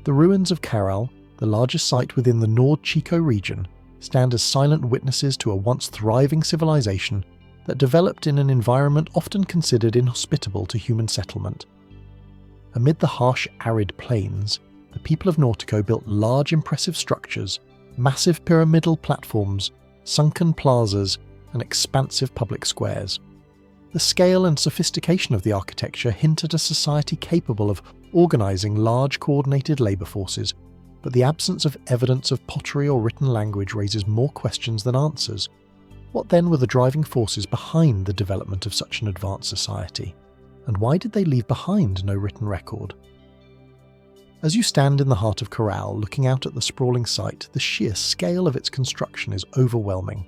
The ruins of Caral, the largest site within the Norte Chico region, stand as silent witnesses to a once thriving civilization that developed in an environment often considered inhospitable to human settlement. Amid the harsh, arid plains, the people of Nautico built large, impressive structures, massive pyramidal platforms, sunken plazas, and expansive public squares. The scale and sophistication of the architecture hint at a society capable of organising large, coordinated labour forces, but the absence of evidence of pottery or written language raises more questions than answers. What then were the driving forces behind the development of such an advanced society? And why did they leave behind no written record? As you stand in the heart of Caral, looking out at the sprawling site, the sheer scale of its construction is overwhelming.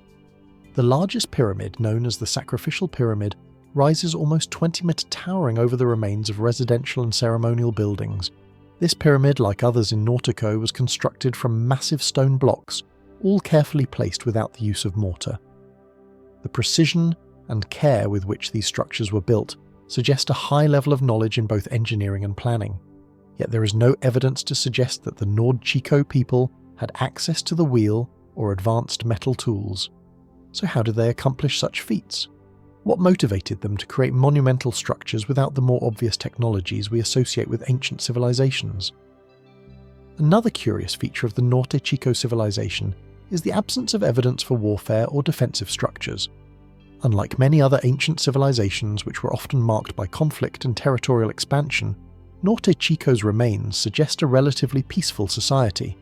The largest pyramid, known as the Sacrificial Pyramid, rises almost 20 meters, towering over the remains of residential and ceremonial buildings. This pyramid, like others in Nautico, was constructed from massive stone blocks, all carefully placed without the use of mortar. The precision and care with which these structures were built suggest a high level of knowledge in both engineering and planning. Yet there is no evidence to suggest that the Norte Chico people had access to the wheel or advanced metal tools. So how did they accomplish such feats? What motivated them to create monumental structures without the more obvious technologies we associate with ancient civilizations? Another curious feature of the Norte Chico civilization is the absence of evidence for warfare or defensive structures. Unlike many other ancient civilizations which were often marked by conflict and territorial expansion, Norte Chico's remains suggest a relatively peaceful society.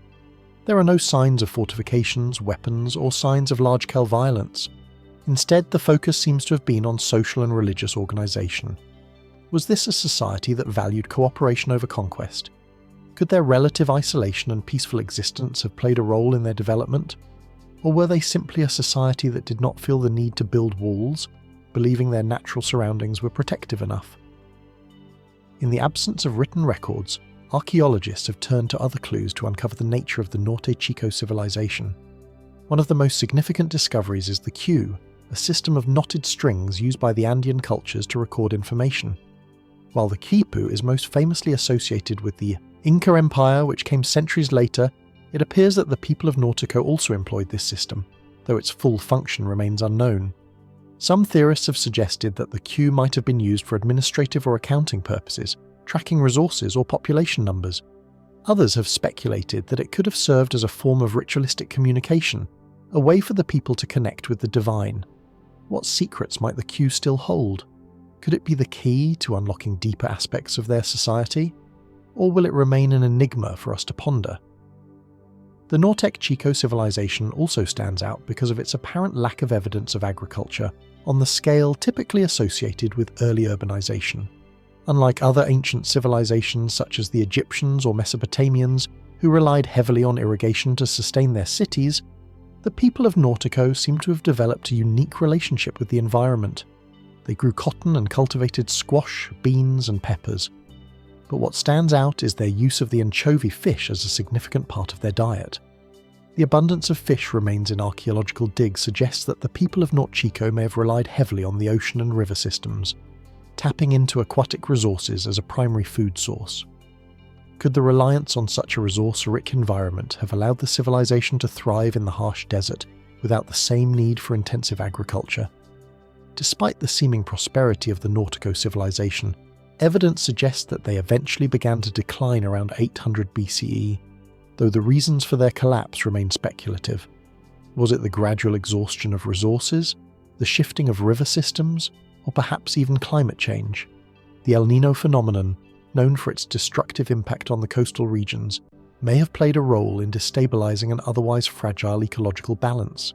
There are no signs of fortifications, weapons, or signs of large-scale violence. Instead, the focus seems to have been on social and religious organisation. Was this a society that valued cooperation over conquest? Could their relative isolation and peaceful existence have played a role in their development? Or were they simply a society that did not feel the need to build walls, believing their natural surroundings were protective enough? In the absence of written records, archaeologists have turned to other clues to uncover the nature of the Norte Chico civilization. One of the most significant discoveries is the cue, a system of knotted strings used by the Andean cultures to record information. While the quipu is most famously associated with the Inca Empire, which came centuries later, it appears that the people of Nautico also employed this system, though its full function remains unknown. Some theorists have suggested that the cue might have been used for administrative or accounting purposes, tracking resources or population numbers. Others have speculated that it could have served as a form of ritualistic communication, a way for the people to connect with the divine. What secrets might the cue still hold? Could it be the key to unlocking deeper aspects of their society? Or will it remain an enigma for us to ponder? The Norte Chico civilization also stands out because of its apparent lack of evidence of agriculture on the scale typically associated with early urbanization. Unlike other ancient civilizations such as the Egyptians or Mesopotamians, who relied heavily on irrigation to sustain their cities, the people of Nautico seem to have developed a unique relationship with the environment. They grew cotton and cultivated squash, beans, and peppers. But what stands out is their use of the anchovy fish as a significant part of their diet. The abundance of fish remains in archaeological digs suggests that the people of North Chico may have relied heavily on the ocean and river systems, tapping into aquatic resources as a primary food source. Could the reliance on such a resource-rich environment have allowed the civilization to thrive in the harsh desert without the same need for intensive agriculture? Despite the seeming prosperity of the Nautico civilization, evidence suggests that they eventually began to decline around 800 BCE, though the reasons for their collapse remain speculative. Was it the gradual exhaustion of resources, the shifting of river systems, or perhaps even climate change? The El Niño phenomenon, known for its destructive impact on the coastal regions, may have played a role in destabilizing an otherwise fragile ecological balance.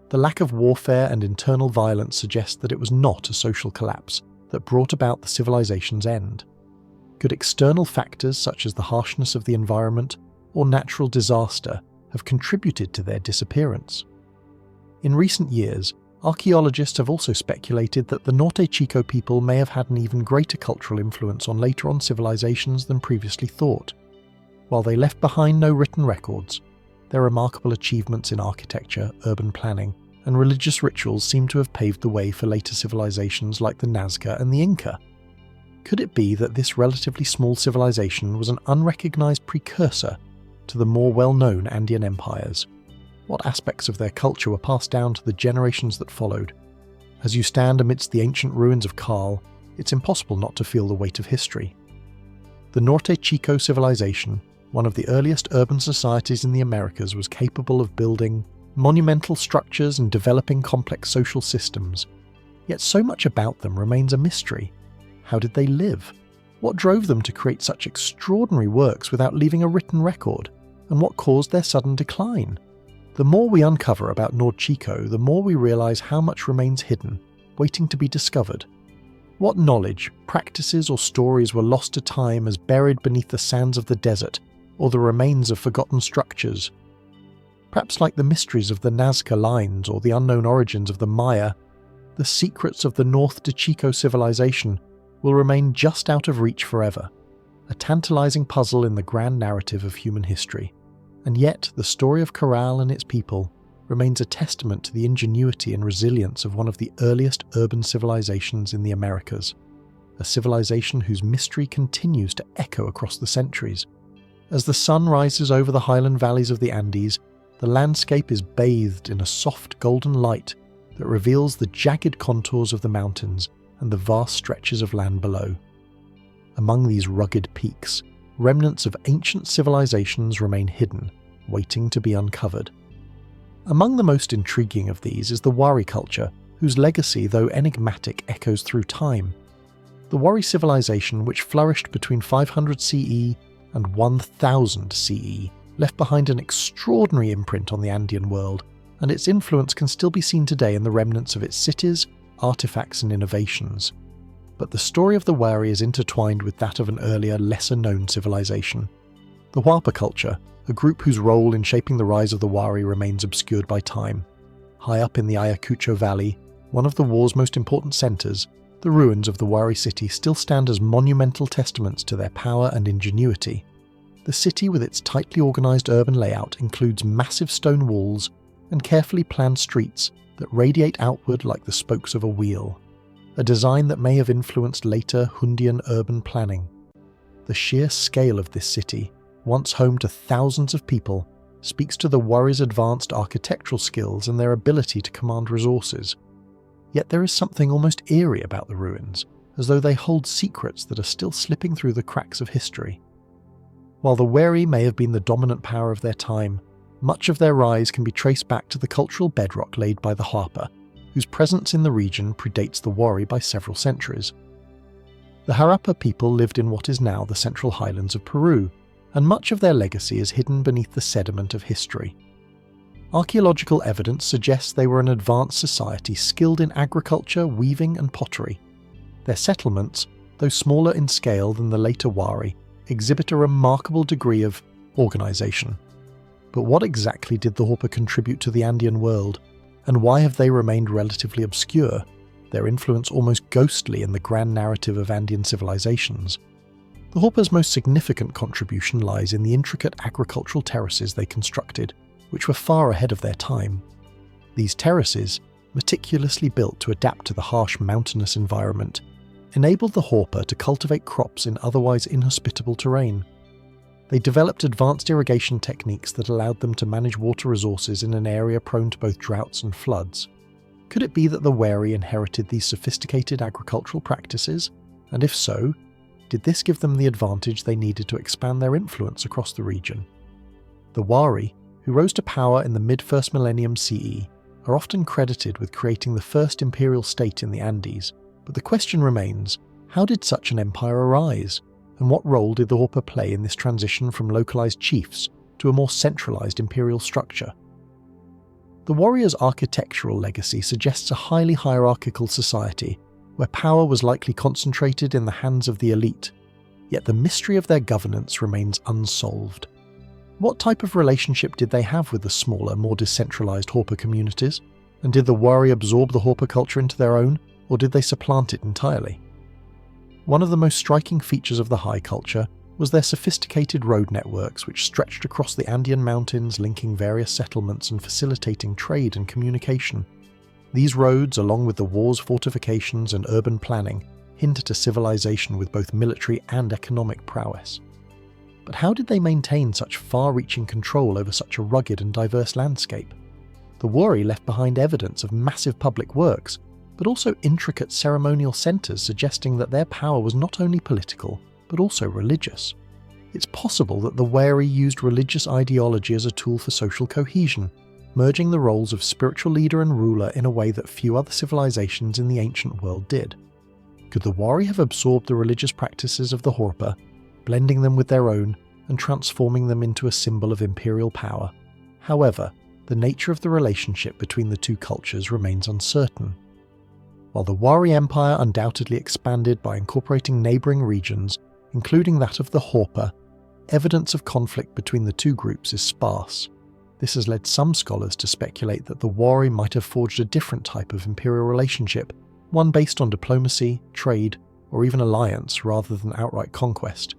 The lack of warfare and internal violence suggests that it was not a social collapse that brought about the civilization's end. Could external factors such as the harshness of the environment or natural disaster have contributed to their disappearance? In recent years, archaeologists have also speculated that the Norte Chico people may have had an even greater cultural influence on later-on civilizations than previously thought. While they left behind no written records, their remarkable achievements in architecture, urban planning, and religious rituals seem to have paved the way for later civilizations like the Nazca and the Inca. Could it be that this relatively small civilization was an unrecognized precursor to the more well-known Andean empires? What aspects of their culture were passed down to the generations that followed? As you stand amidst the ancient ruins of Carl, it's impossible not to feel the weight of history. The Norte Chico civilization, one of the earliest urban societies in the Americas, was capable of building monumental structures and developing complex social systems. Yet so much about them remains a mystery. How did they live? What drove them to create such extraordinary works without leaving a written record? And what caused their sudden decline? The more we uncover about North Chico, the more we realize how much remains hidden, waiting to be discovered. What knowledge, practices, or stories were lost to time as buried beneath the sands of the desert, or the remains of forgotten structures? Perhaps like the mysteries of the Nazca lines or the unknown origins of the Maya, the secrets of the North de Chico civilization will remain just out of reach forever, a tantalizing puzzle in the grand narrative of human history. And yet, the story of Corral and its people remains a testament to the ingenuity and resilience of one of the earliest urban civilizations in the Americas, a civilization whose mystery continues to echo across the centuries. As the sun rises over the highland valleys of the Andes, the landscape is bathed in a soft golden light that reveals the jagged contours of the mountains and the vast stretches of land below. Among these rugged peaks, remnants of ancient civilizations remain hidden, waiting to be uncovered. Among the most intriguing of these is the Wari culture, whose legacy, though enigmatic, echoes through time. The Wari civilization, which flourished between 500 CE and 1000 CE, left behind an extraordinary imprint on the Andean world, and its influence can still be seen today in the remnants of its cities, artifacts, and innovations. But the story of the Wari is intertwined with that of an earlier, lesser-known civilization. The Huarpa culture, a group whose role in shaping the rise of the Wari remains obscured by time. High up in the Ayacucho Valley, one of the war's most important centers, the ruins of the Wari city still stand as monumental testaments to their power and ingenuity. The city, with its tightly organized urban layout, includes massive stone walls and carefully planned streets that radiate outward like the spokes of a wheel, a design that may have influenced later Hundian urban planning. The sheer scale of this city, once home to thousands of people, speaks to the Wari's advanced architectural skills and their ability to command resources. Yet there is something almost eerie about the ruins, as though they hold secrets that are still slipping through the cracks of history. While the Wari may have been the dominant power of their time, much of their rise can be traced back to the cultural bedrock laid by the Huarpa, whose presence in the region predates the Wari by several centuries. The Harappa people lived in what is now the central highlands of Peru, and much of their legacy is hidden beneath the sediment of history. Archaeological evidence suggests they were an advanced society skilled in agriculture, weaving, and pottery. Their settlements, though smaller in scale than the later Wari, exhibit a remarkable degree of organization. But what exactly did the Huarpa contribute to the Andean world, and why have they remained relatively obscure? their influence almost ghostly in the grand narrative of Andean civilizations. The Hooper's most significant contribution lies in the intricate agricultural terraces they constructed, which were far ahead of their time. These terraces, meticulously built to adapt to the harsh mountainous environment, enabled the Hooper to cultivate crops in otherwise inhospitable terrain. They developed advanced irrigation techniques that allowed them to manage water resources in an area prone to both droughts and floods. Could it be that the Wari inherited these sophisticated agricultural practices? And if so, did this give them the advantage they needed to expand their influence across the region? The Wari, who rose to power in the mid-1st millennium CE, are often credited with creating the first imperial state in the Andes, but the question remains, how did such an empire arise? And what role did the Hooper play in this transition from localized chiefs to a more centralized imperial structure? The warriors' architectural legacy suggests a highly hierarchical society where power was likely concentrated in the hands of the elite, yet the mystery of their governance remains unsolved. What type of relationship did they have with the smaller, more decentralized Hooper communities? And did the Wari absorb the Hooper culture into their own, or did they supplant it entirely? One of the most striking features of the high culture was their sophisticated road networks which stretched across the Andean mountains, linking various settlements and facilitating trade and communication. These roads, along with the war's fortifications and urban planning, hint at a civilization with both military and economic prowess. But how did they maintain such far-reaching control over such a rugged and diverse landscape? The Wari left behind evidence of massive public works, but also intricate ceremonial centres suggesting that their power was not only political, but also religious. It's possible that the Wari used religious ideology as a tool for social cohesion, merging the roles of spiritual leader and ruler in a way that few other civilizations in the ancient world did. Could the Wari have absorbed the religious practices of the Hooper, blending them with their own and transforming them into a symbol of imperial power? However, the nature of the relationship between the two cultures remains uncertain. While the Wari Empire undoubtedly expanded by incorporating neighbouring regions, including that of the Hooper, evidence of conflict between the two groups is sparse. This has led some scholars to speculate that the Wari might have forged a different type of imperial relationship, one based on diplomacy, trade, or even alliance rather than outright conquest.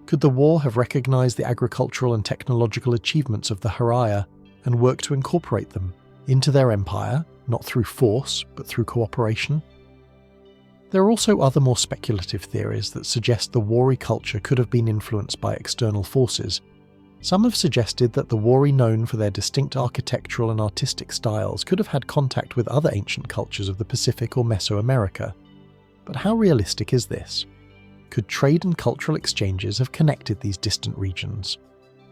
Could the war have recognised the agricultural and technological achievements of the Haraya and worked to incorporate them into their empire, not through force, but through cooperation? There are also other more speculative theories that suggest the Wari culture could have been influenced by external forces. Some have suggested that the Wari, known for their distinct architectural and artistic styles, could have had contact with other ancient cultures of the Pacific or Mesoamerica. But how realistic is this? Could trade and cultural exchanges have connected these distant regions?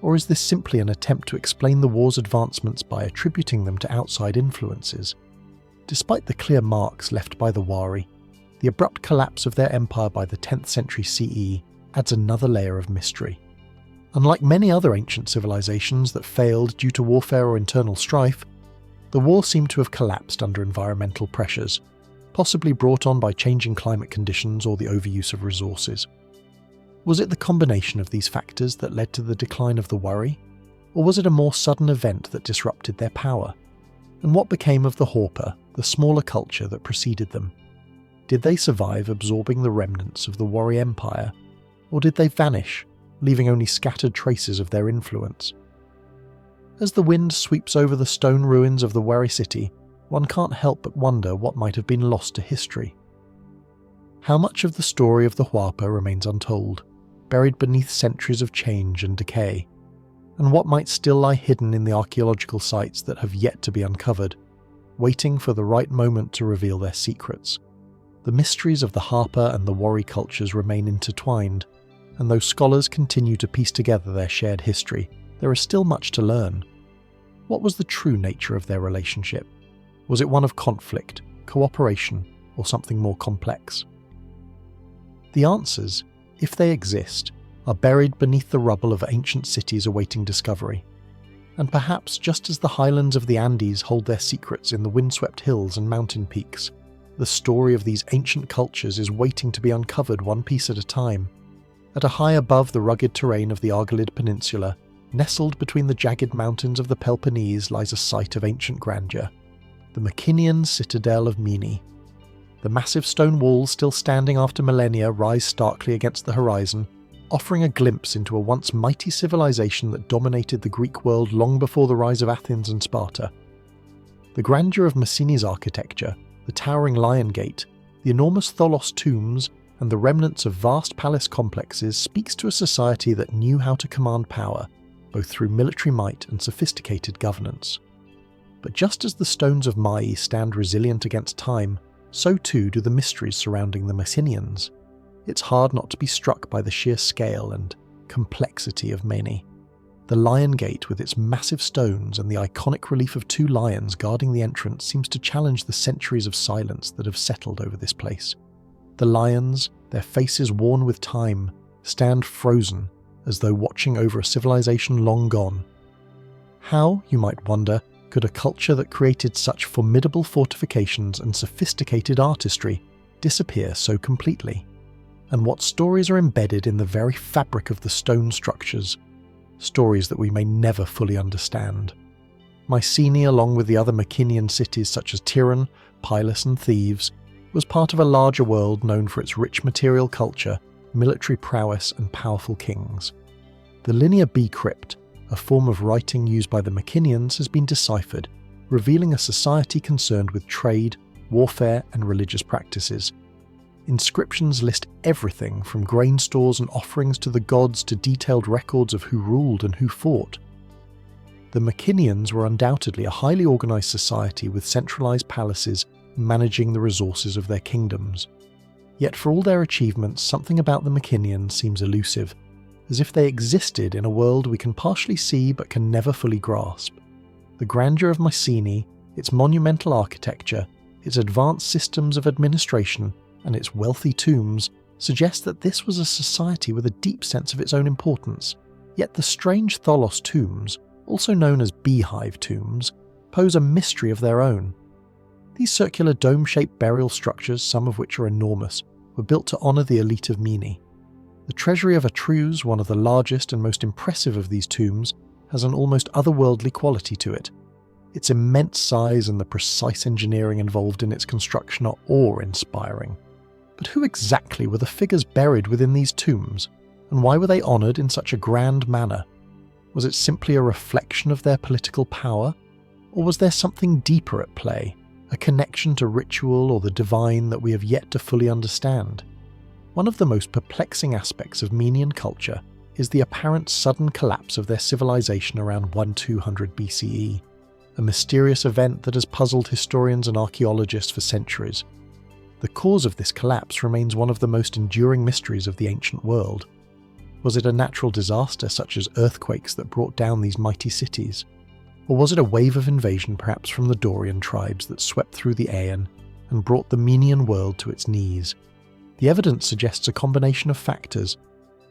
Or is this simply an attempt to explain the war's advancements by attributing them to outside influences? Despite the clear marks left by the Wari, the abrupt collapse of their empire by the 10th century CE adds another layer of mystery. Unlike many other ancient civilizations that failed due to warfare or internal strife, the war seemed to have collapsed under environmental pressures, possibly brought on by changing climate conditions or the overuse of resources. Was it the combination of these factors that led to the decline of the Wari, or was it a more sudden event that disrupted their power? And what became of the Hooper, the smaller culture that preceded them? Did they survive absorbing the remnants of the Wari Empire, or did they vanish, leaving only scattered traces of their influence? As the wind sweeps over the stone ruins of the Wari city, one can't help but wonder what might have been lost to history. How much of the story of the Hooper remains untold, buried beneath centuries of change and decay? And what might still lie hidden in the archaeological sites that have yet to be uncovered, waiting for the right moment to reveal their secrets? The mysteries of the Hooper and the Wari cultures remain intertwined, and though scholars continue to piece together their shared history, there is still much to learn. What was the true nature of their relationship? Was it one of conflict, cooperation, or something more complex? The answers, if they exist, are buried beneath the rubble of ancient cities awaiting discovery. And perhaps just as the highlands of the Andes hold their secrets in the windswept hills and mountain peaks, the story of these ancient cultures is waiting to be uncovered one piece at a time. At a high above the rugged terrain of the Argolid Peninsula, nestled between the jagged mountains of the Peloponnese lies a site of ancient grandeur, the Mycenaean citadel of Mini. The massive stone walls still standing after millennia rise starkly against the horizon, offering a glimpse into a once mighty civilization that dominated the Greek world long before the rise of Athens and Sparta. The grandeur of Mycenae's architecture, the towering Lion Gate, the enormous Tholos tombs, and the remnants of vast palace complexes speaks to a society that knew how to command power, both through military might and sophisticated governance. But just as the stones of Maia stand resilient against time, so too do the mysteries surrounding the Mycenaeans. It's hard not to be struck by the sheer scale and complexity of many. The Lion Gate with its massive stones and the iconic relief of two lions guarding the entrance seems to challenge the centuries of silence that have settled over this place. The lions, their faces worn with time, stand frozen as though watching over a civilization long gone. How, you might wonder, could a culture that created such formidable fortifications and sophisticated artistry disappear so completely? And what stories are embedded in the very fabric of the stone structures? Stories that we may never fully understand. Mycenae, along with the other Mycenaean cities such as Tiran, Pylos and Thebes, was part of a larger world known for its rich material culture, military prowess and powerful kings. The Linear B crypt, a form of writing used by the Mycenaeans, has been deciphered, revealing a society concerned with trade, warfare and religious practices. Inscriptions list everything from grain stores and offerings to the gods to detailed records of who ruled and who fought. The Mycenaeans were undoubtedly a highly organised society with centralised palaces managing the resources of their kingdoms. Yet for all their achievements, something about the Mycenaeans seems elusive, as if they existed in a world we can partially see but can never fully grasp. The grandeur of Mycenae, its monumental architecture, its advanced systems of administration, and its wealthy tombs suggest that this was a society with a deep sense of its own importance. Yet the strange Tholos tombs, also known as beehive tombs, pose a mystery of their own. These circular dome-shaped burial structures, some of which are enormous, were built to honour the elite of Mene. The treasury of Atruse, one of the largest and most impressive of these tombs, has an almost otherworldly quality to it. Its immense size and the precise engineering involved in its construction are awe-inspiring. But who exactly were the figures buried within these tombs, and why were they honoured in such a grand manner? Was it simply a reflection of their political power, or was there something deeper at play, a connection to ritual or the divine that we have yet to fully understand? One of the most perplexing aspects of Menean culture is the apparent sudden collapse of their civilization around 1200 BCE, a mysterious event that has puzzled historians and archaeologists for centuries. The cause of this collapse remains one of the most enduring mysteries of the ancient world. Was it a natural disaster such as earthquakes that brought down these mighty cities? Or was it a wave of invasion perhaps from the Dorian tribes that swept through the Aeon and brought the Menean world to its knees? The evidence suggests a combination of factors,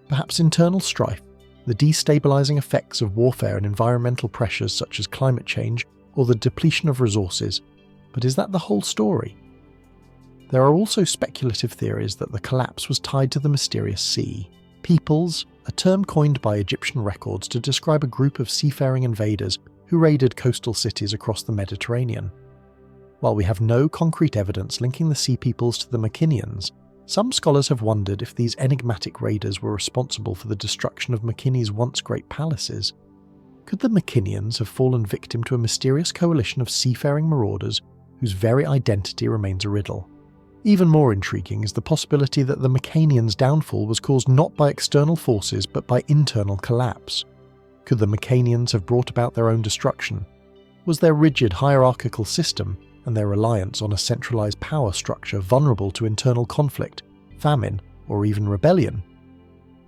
perhaps internal strife, the destabilizing effects of warfare and environmental pressures such as climate change, or the depletion of resources. But is that the whole story? There are also speculative theories that the collapse was tied to the mysterious sea. Peoples, a term coined by Egyptian records to describe a group of seafaring invaders who raided coastal cities across the Mediterranean. While we have no concrete evidence linking the Sea Peoples to the Mycenaeans, some scholars have wondered if these enigmatic raiders were responsible for the destruction of Mycenae's once great palaces. Could the Mycenaeans have fallen victim to a mysterious coalition of seafaring marauders whose very identity remains a riddle? Even more intriguing is the possibility that the Mycenaeans' downfall was caused not by external forces but by internal collapse. Could the Mycenaeans have brought about their own destruction? Was their rigid hierarchical system and their reliance on a centralized power structure vulnerable to internal conflict, famine, or even rebellion?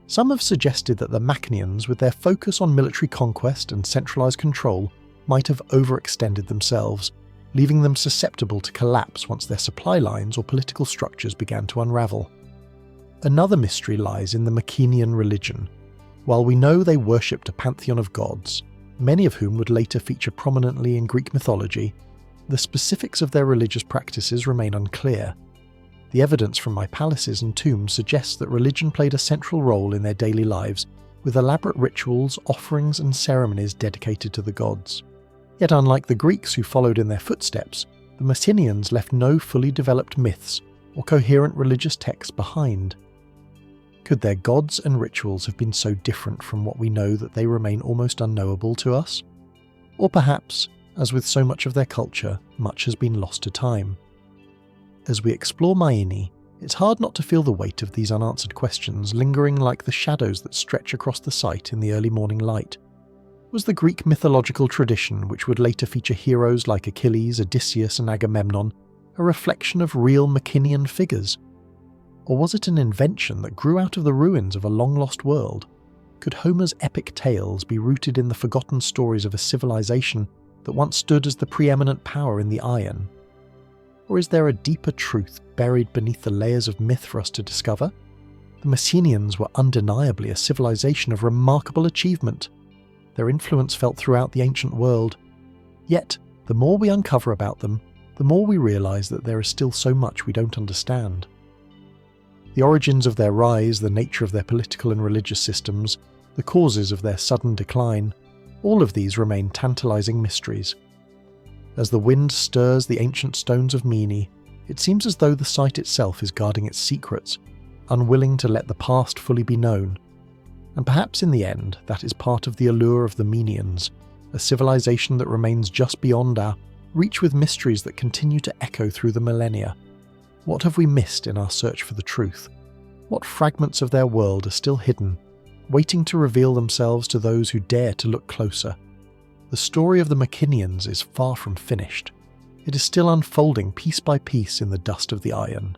Some have suggested that the Mycenaeans, with their focus on military conquest and centralized control, might have overextended themselves, leaving them susceptible to collapse once their supply lines or political structures began to unravel. Another mystery lies in the Mycenaean religion. While we know they worshipped a pantheon of gods, many of whom would later feature prominently in Greek mythology, the specifics of their religious practices remain unclear. The evidence from my palaces and tombs suggests that religion played a central role in their daily lives, with elaborate rituals, offerings and ceremonies dedicated to the gods. Yet unlike the Greeks who followed in their footsteps, the Mycenaeans left no fully developed myths or coherent religious texts behind? Could their gods and rituals have been so different from what we know that they remain almost unknowable to us? Or perhaps, as with so much of their culture, much has been lost to time. As we explore Myini, it's hard not to feel the weight of these unanswered questions lingering like the shadows that stretch across the site in the early morning light. Was the Greek mythological tradition, which would later feature heroes like Achilles, Odysseus and Agamemnon, a reflection of real Mycenaean figures? Or was it an invention that grew out of the ruins of a long-lost world? Could Homer's epic tales be rooted in the forgotten stories of a civilization that once stood as the preeminent power in the Iron? Or is there a deeper truth buried beneath the layers of myth for us to discover? The Mycenaeans were undeniably a civilization of remarkable achievement. Their influence felt throughout the ancient world. Yet, the more we uncover about them, the more we realise that there is still so much we don't understand. The origins of their rise, the nature of their political and religious systems, the causes of their sudden decline, all of these remain tantalising mysteries. As the wind stirs the ancient stones of Myini, it seems as though the site itself is guarding its secrets, unwilling to let the past fully be known. And perhaps in the end, that is part of the allure of the Mycenaeans, a civilization that remains just beyond our reach with mysteries that continue to echo through the millennia. What have we missed in our search for the truth? What fragments of their world are still hidden, waiting to reveal themselves to those who dare to look closer? The story of the Mycenaeans is far from finished. It is still unfolding piece by piece in the dust of the Iron.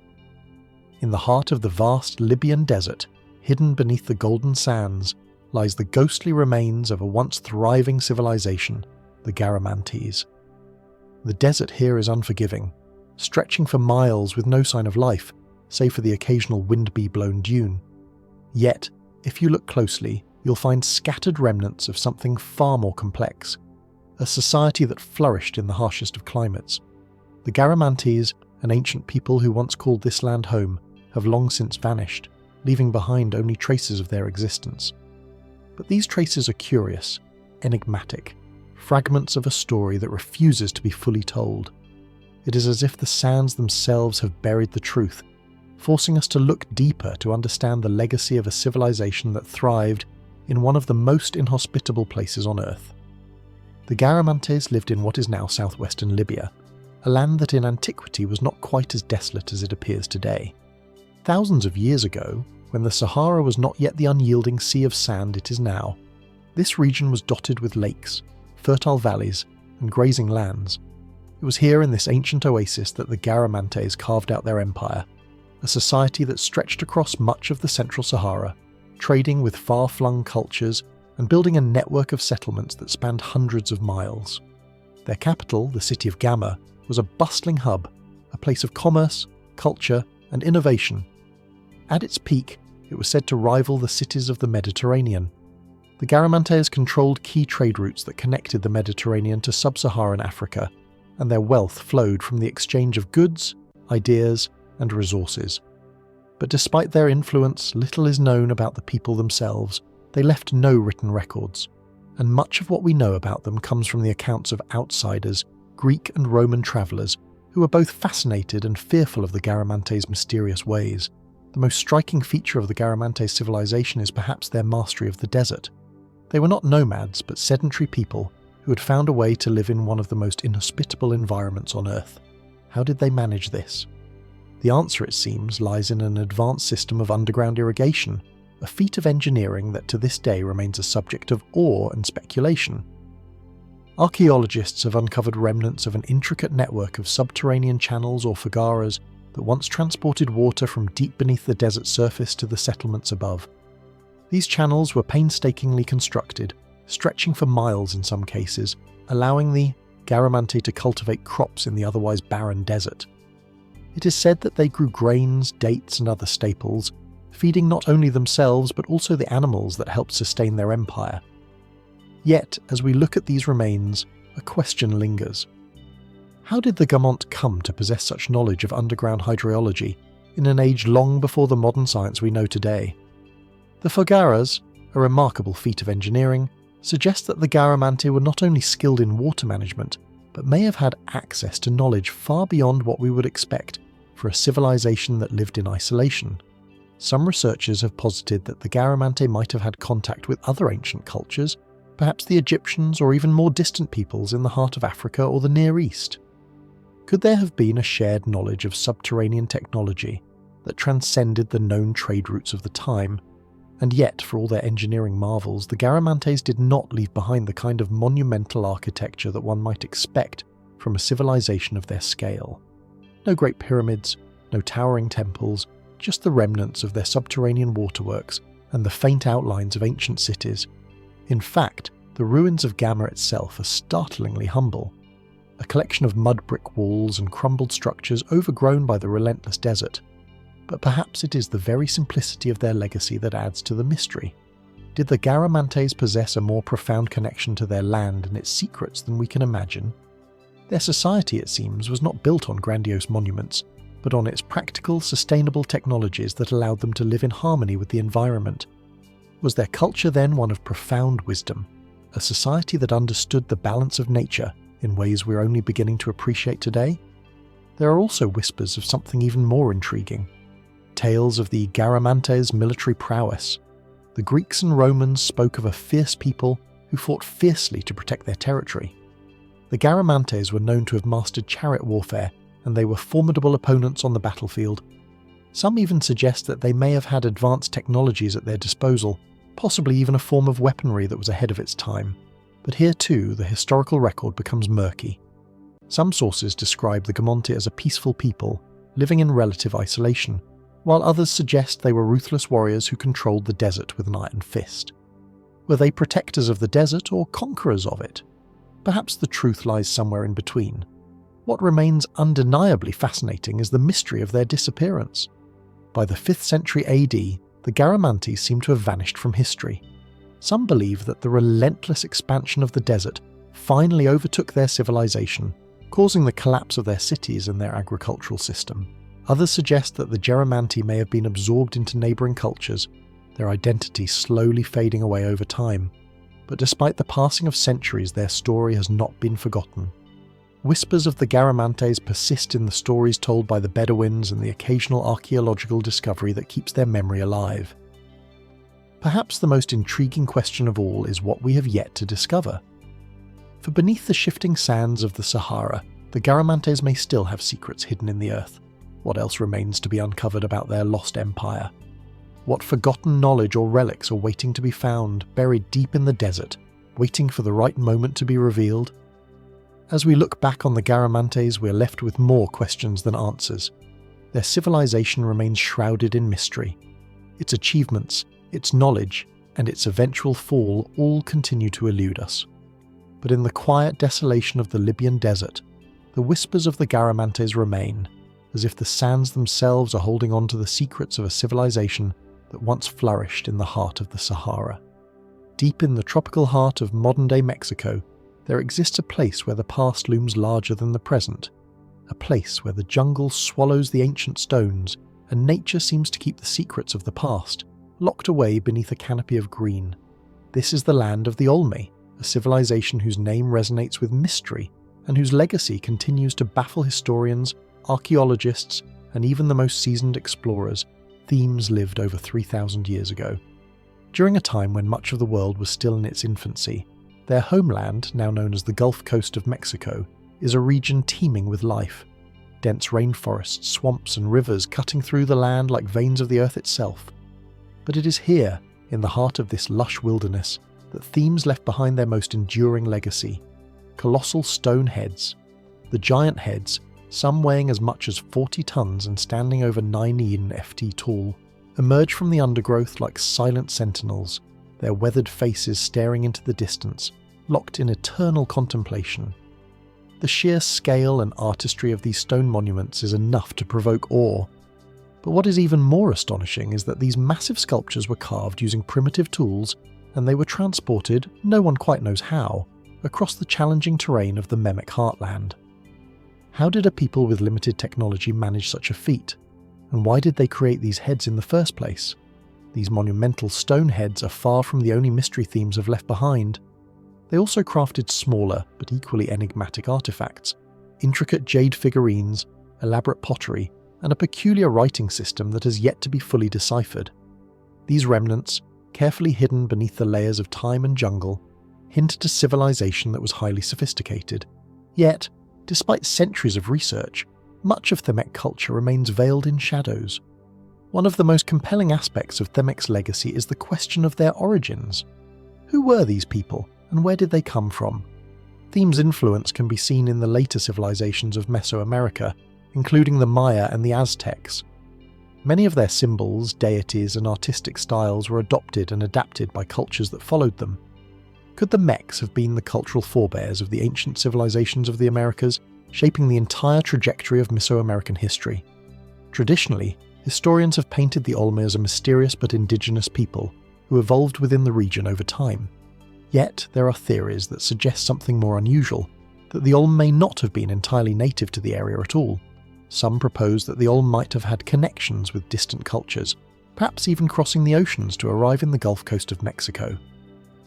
In the heart of the vast Libyan desert, hidden beneath the golden sands, lies the ghostly remains of a once thriving civilization, the Garamantes. The desert here is unforgiving, stretching for miles with no sign of life, save for the occasional wind-blown dune. Yet, if you look closely, you'll find scattered remnants of something far more complex, a society that flourished in the harshest of climates. The Garamantes, an ancient people who once called this land home, have long since vanished, leaving behind only traces of their existence. But these traces are curious, enigmatic, fragments of a story that refuses to be fully told. It is as if the sands themselves have buried the truth, forcing us to look deeper to understand the legacy of a civilization that thrived in one of the most inhospitable places on Earth. The Garamantes lived in what is now southwestern Libya, a land that in antiquity was not quite as desolate as it appears today. Thousands of years ago, when the Sahara was not yet the unyielding sea of sand it is now, this region was dotted with lakes, fertile valleys, and grazing lands. It was here in this ancient oasis that the Garamantes carved out their empire, a society that stretched across much of the central Sahara, trading with far-flung cultures and building a network of settlements that spanned hundreds of miles. Their capital, the city of Gamma, was a bustling hub, a place of commerce, culture, and innovation. At its peak, it was said to rival the cities of the Mediterranean. The Garamantes controlled key trade routes that connected the Mediterranean to sub-Saharan Africa, and their wealth flowed from the exchange of goods, ideas, and resources. But despite their influence, little is known about the people themselves. They left no written records, and much of what we know about them comes from the accounts of outsiders, Greek and Roman travellers, who were both fascinated and fearful of the Garamantes' mysterious ways. The most striking feature of the Garamantes civilization is perhaps their mastery of the desert. They were not nomads, but sedentary people who had found a way to live in one of the most inhospitable environments on Earth. How did they manage this? The answer, it seems, lies in an advanced system of underground irrigation, a feat of engineering that to this day remains a subject of awe and speculation. Archaeologists have uncovered remnants of an intricate network of subterranean channels or fagaras that once transported water from deep beneath the desert surface to the settlements above. These channels were painstakingly constructed, stretching for miles in some cases, allowing the Garamante to cultivate crops in the otherwise barren desert. It is said that they grew grains, dates, and other staples, feeding not only themselves but also the animals that helped sustain their empire. Yet, as we look at these remains, a question lingers. How did the Gamont come to possess such knowledge of underground hydrology in an age long before the modern science we know today? The Fogaras, a remarkable feat of engineering, suggest that the Garamante were not only skilled in water management, but may have had access to knowledge far beyond what we would expect for a civilization that lived in isolation. Some researchers have posited that the Garamante might have had contact with other ancient cultures, perhaps the Egyptians or even more distant peoples in the heart of Africa or the Near East. Could there have been a shared knowledge of subterranean technology that transcended the known trade routes of the time? And yet, for all their engineering marvels, the Garamantes did not leave behind the kind of monumental architecture that one might expect from a civilization of their scale. No great pyramids, no towering temples, just the remnants of their subterranean waterworks and the faint outlines of ancient cities. In fact, the ruins of Gamma itself are startlingly humble. A collection of mud brick walls and crumbled structures overgrown by the relentless desert. But perhaps it is the very simplicity of their legacy that adds to the mystery. Did the Garamantes possess a more profound connection to their land and its secrets than we can imagine? Their society, it seems, was not built on grandiose monuments, but on its practical, sustainable technologies that allowed them to live in harmony with the environment. Was their culture then one of profound wisdom, a society that understood the balance of nature in ways we're only beginning to appreciate today? There are also whispers of something even more intriguing. Tales of the Garamantes' military prowess. The Greeks and Romans spoke of a fierce people who fought fiercely to protect their territory. The Garamantes were known to have mastered chariot warfare, and they were formidable opponents on the battlefield. Some even suggest that they may have had advanced technologies at their disposal, possibly even a form of weaponry that was ahead of its time. But here too, the historical record becomes murky. Some sources describe the Gamonte as a peaceful people, living in relative isolation, while others suggest they were ruthless warriors who controlled the desert with an iron fist. Were they protectors of the desert or conquerors of it? Perhaps the truth lies somewhere in between. What remains undeniably fascinating is the mystery of their disappearance. By the 5th century AD, the Garamantes seem to have vanished from history. Some believe that the relentless expansion of the desert finally overtook their civilization, causing the collapse of their cities and their agricultural system. Others suggest that the Garamantes may have been absorbed into neighbouring cultures, their identity slowly fading away over time. But despite the passing of centuries, their story has not been forgotten. Whispers of the Garamantes persist in the stories told by the Bedouins and the occasional archaeological discovery that keeps their memory alive. Perhaps the most intriguing question of all is what we have yet to discover. For beneath the shifting sands of the Sahara, the Garamantes may still have secrets hidden in the earth. What else remains to be uncovered about their lost empire? What forgotten knowledge or relics are waiting to be found, buried deep in the desert, waiting for the right moment to be revealed? As we look back on the Garamantes, we're left with more questions than answers. Their civilization remains shrouded in mystery. Its achievements, its knowledge, and its eventual fall all continue to elude us. But in the quiet desolation of the Libyan desert, the whispers of the Garamantes remain, as if the sands themselves are holding on to the secrets of a civilization that once flourished in the heart of the Sahara. Deep in the tropical heart of modern-day Mexico, there exists a place where the past looms larger than the present, a place where the jungle swallows the ancient stones and nature seems to keep the secrets of the past, locked away beneath a canopy of green. This is the land of the Olme, a civilization whose name resonates with mystery and whose legacy continues to baffle historians, archaeologists, and even the most seasoned explorers, themes lived over 3,000 years ago. During a time when much of the world was still in its infancy, their homeland, now known as the Gulf Coast of Mexico, is a region teeming with life. Dense rainforests, swamps and rivers cutting through the land like veins of the earth itself. But it is here, in the heart of this lush wilderness, that themes left behind their most enduring legacy. Colossal stone heads. The giant heads, some weighing as much as 40 tons and standing over 9 ft tall, emerge from the undergrowth like silent sentinels, their weathered faces staring into the distance, locked in eternal contemplation. The sheer scale and artistry of these stone monuments is enough to provoke awe. But what is even more astonishing is that these massive sculptures were carved using primitive tools, and they were transported, no one quite knows how, across the challenging terrain of the Memic heartland. How did a people with limited technology manage such a feat? And why did they create these heads in the first place? These monumental stone heads are far from the only mystery themes have left behind. They also crafted smaller but equally enigmatic artifacts, intricate jade figurines, elaborate pottery, and a peculiar writing system that has yet to be fully deciphered. These remnants, carefully hidden beneath the layers of time and jungle, hint at a civilization that was highly sophisticated. Yet, despite centuries of research, much of Themec culture remains veiled in shadows. One of the most compelling aspects of Themec's legacy is the question of their origins. Who were these people, and where did they come from? Theme's influence can be seen in the later civilizations of Mesoamerica, including the Maya and the Aztecs. Many of their symbols, deities, and artistic styles were adopted and adapted by cultures that followed them. Could the Mecs have been the cultural forebears of the ancient civilizations of the Americas, shaping the entire trajectory of Mesoamerican history? Traditionally, historians have painted the Olmec as a mysterious but indigenous people who evolved within the region over time. Yet, there are theories that suggest something more unusual, that the Olm may not have been entirely native to the area at all. Some propose that the Olm might have had connections with distant cultures, perhaps even crossing the oceans to arrive in the Gulf Coast of Mexico.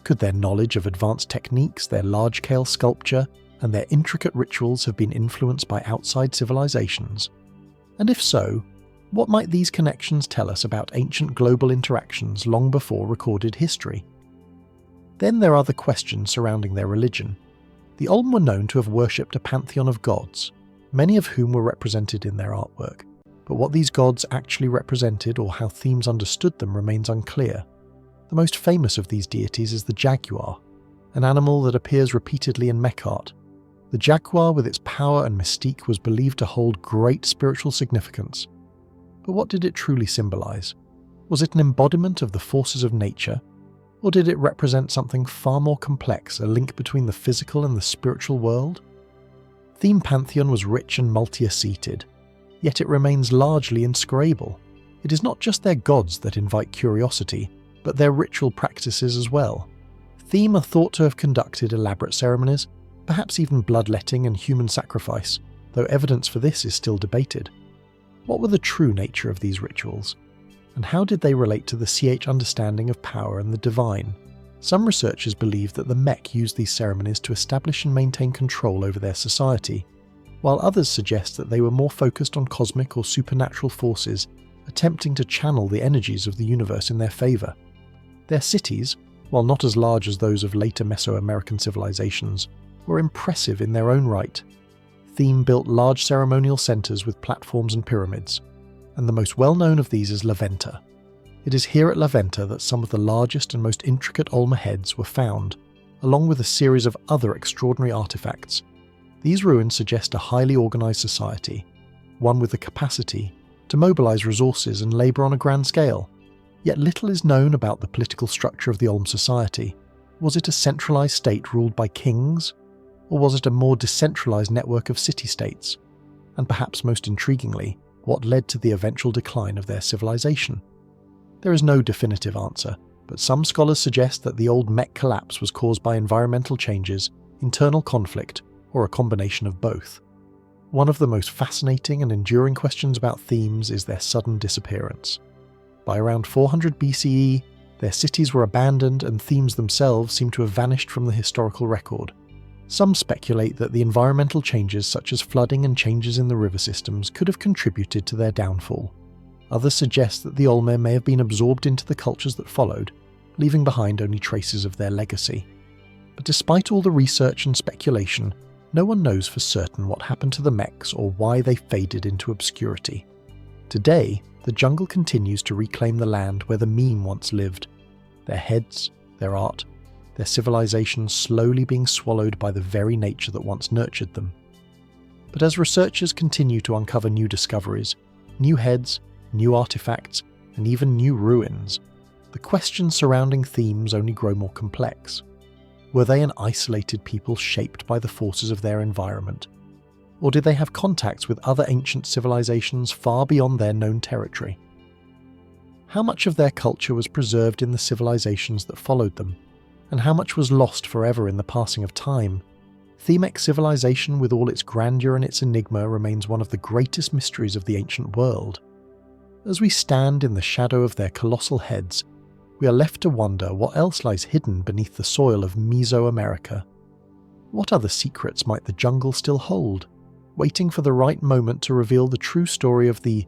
Could their knowledge of advanced techniques, their large-scale sculpture, and their intricate rituals have been influenced by outside civilizations? And if so, what might these connections tell us about ancient global interactions long before recorded history? Then there are the questions surrounding their religion. The Olm were known to have worshipped a pantheon of gods, many of whom were represented in their artwork, but what these gods actually represented or how Themes understood them remains unclear. The most famous of these deities is the jaguar, an animal that appears repeatedly in mech art. The jaguar, with its power and mystique, was believed to hold great spiritual significance. But what did it truly symbolize? Was it an embodiment of the forces of nature, or did it represent something far more complex, a link between the physical and the spiritual world? Theme pantheon was rich and multi-asceted, yet it remains largely inscrutable. It is not just their gods that invite curiosity, but their ritual practices as well. Theme are thought to have conducted elaborate ceremonies, perhaps even bloodletting and human sacrifice, though evidence for this is still debated. What were the true nature of these rituals? And how did they relate to the CH understanding of power and the divine? Some researchers believe that the Mech used these ceremonies to establish and maintain control over their society, while others suggest that they were more focused on cosmic or supernatural forces, attempting to channel the energies of the universe in their favour. Their cities, while not as large as those of later Mesoamerican civilizations, were impressive in their own right. Theme built large ceremonial centres with platforms and pyramids, and the most well-known of these is La Venta. It is here at La Venta that some of the largest and most intricate Olma heads were found, along with a series of other extraordinary artefacts. These ruins suggest a highly organised society, one with the capacity to mobilise resources and labour on a grand scale. Yet little is known about the political structure of the Olm society. Was it a centralised state ruled by kings? Or was it a more decentralised network of city-states? And perhaps most intriguingly, what led to the eventual decline of their civilization? There is no definitive answer, but some scholars suggest that the old Mech collapse was caused by environmental changes, internal conflict, or a combination of both. One of the most fascinating and enduring questions about Themes is their sudden disappearance. By around 400 BCE, their cities were abandoned and Themes themselves seem to have vanished from the historical record. Some speculate that the environmental changes such as flooding and changes in the river systems could have contributed to their downfall. Others suggest that the Olmec may have been absorbed into the cultures that followed, leaving behind only traces of their legacy. But despite all the research and speculation, no one knows for certain what happened to the Mechs or why they faded into obscurity. Today, the jungle continues to reclaim the land where the meme once lived, their heads, their art, their civilization slowly being swallowed by the very nature that once nurtured them. But as researchers continue to uncover new discoveries, new heads, new artifacts, and even new ruins, the questions surrounding Themes only grow more complex. Were they an isolated people shaped by the forces of their environment? Or did they have contacts with other ancient civilizations far beyond their known territory? How much of their culture was preserved in the civilizations that followed them? And how much was lost forever in the passing of time? Themec civilization, with all its grandeur and its enigma, remains one of the greatest mysteries of the ancient world. As we stand in the shadow of their colossal heads, we are left to wonder what else lies hidden beneath the soil of Mesoamerica. What other secrets might the jungle still hold? waiting for the right moment to reveal the true story of the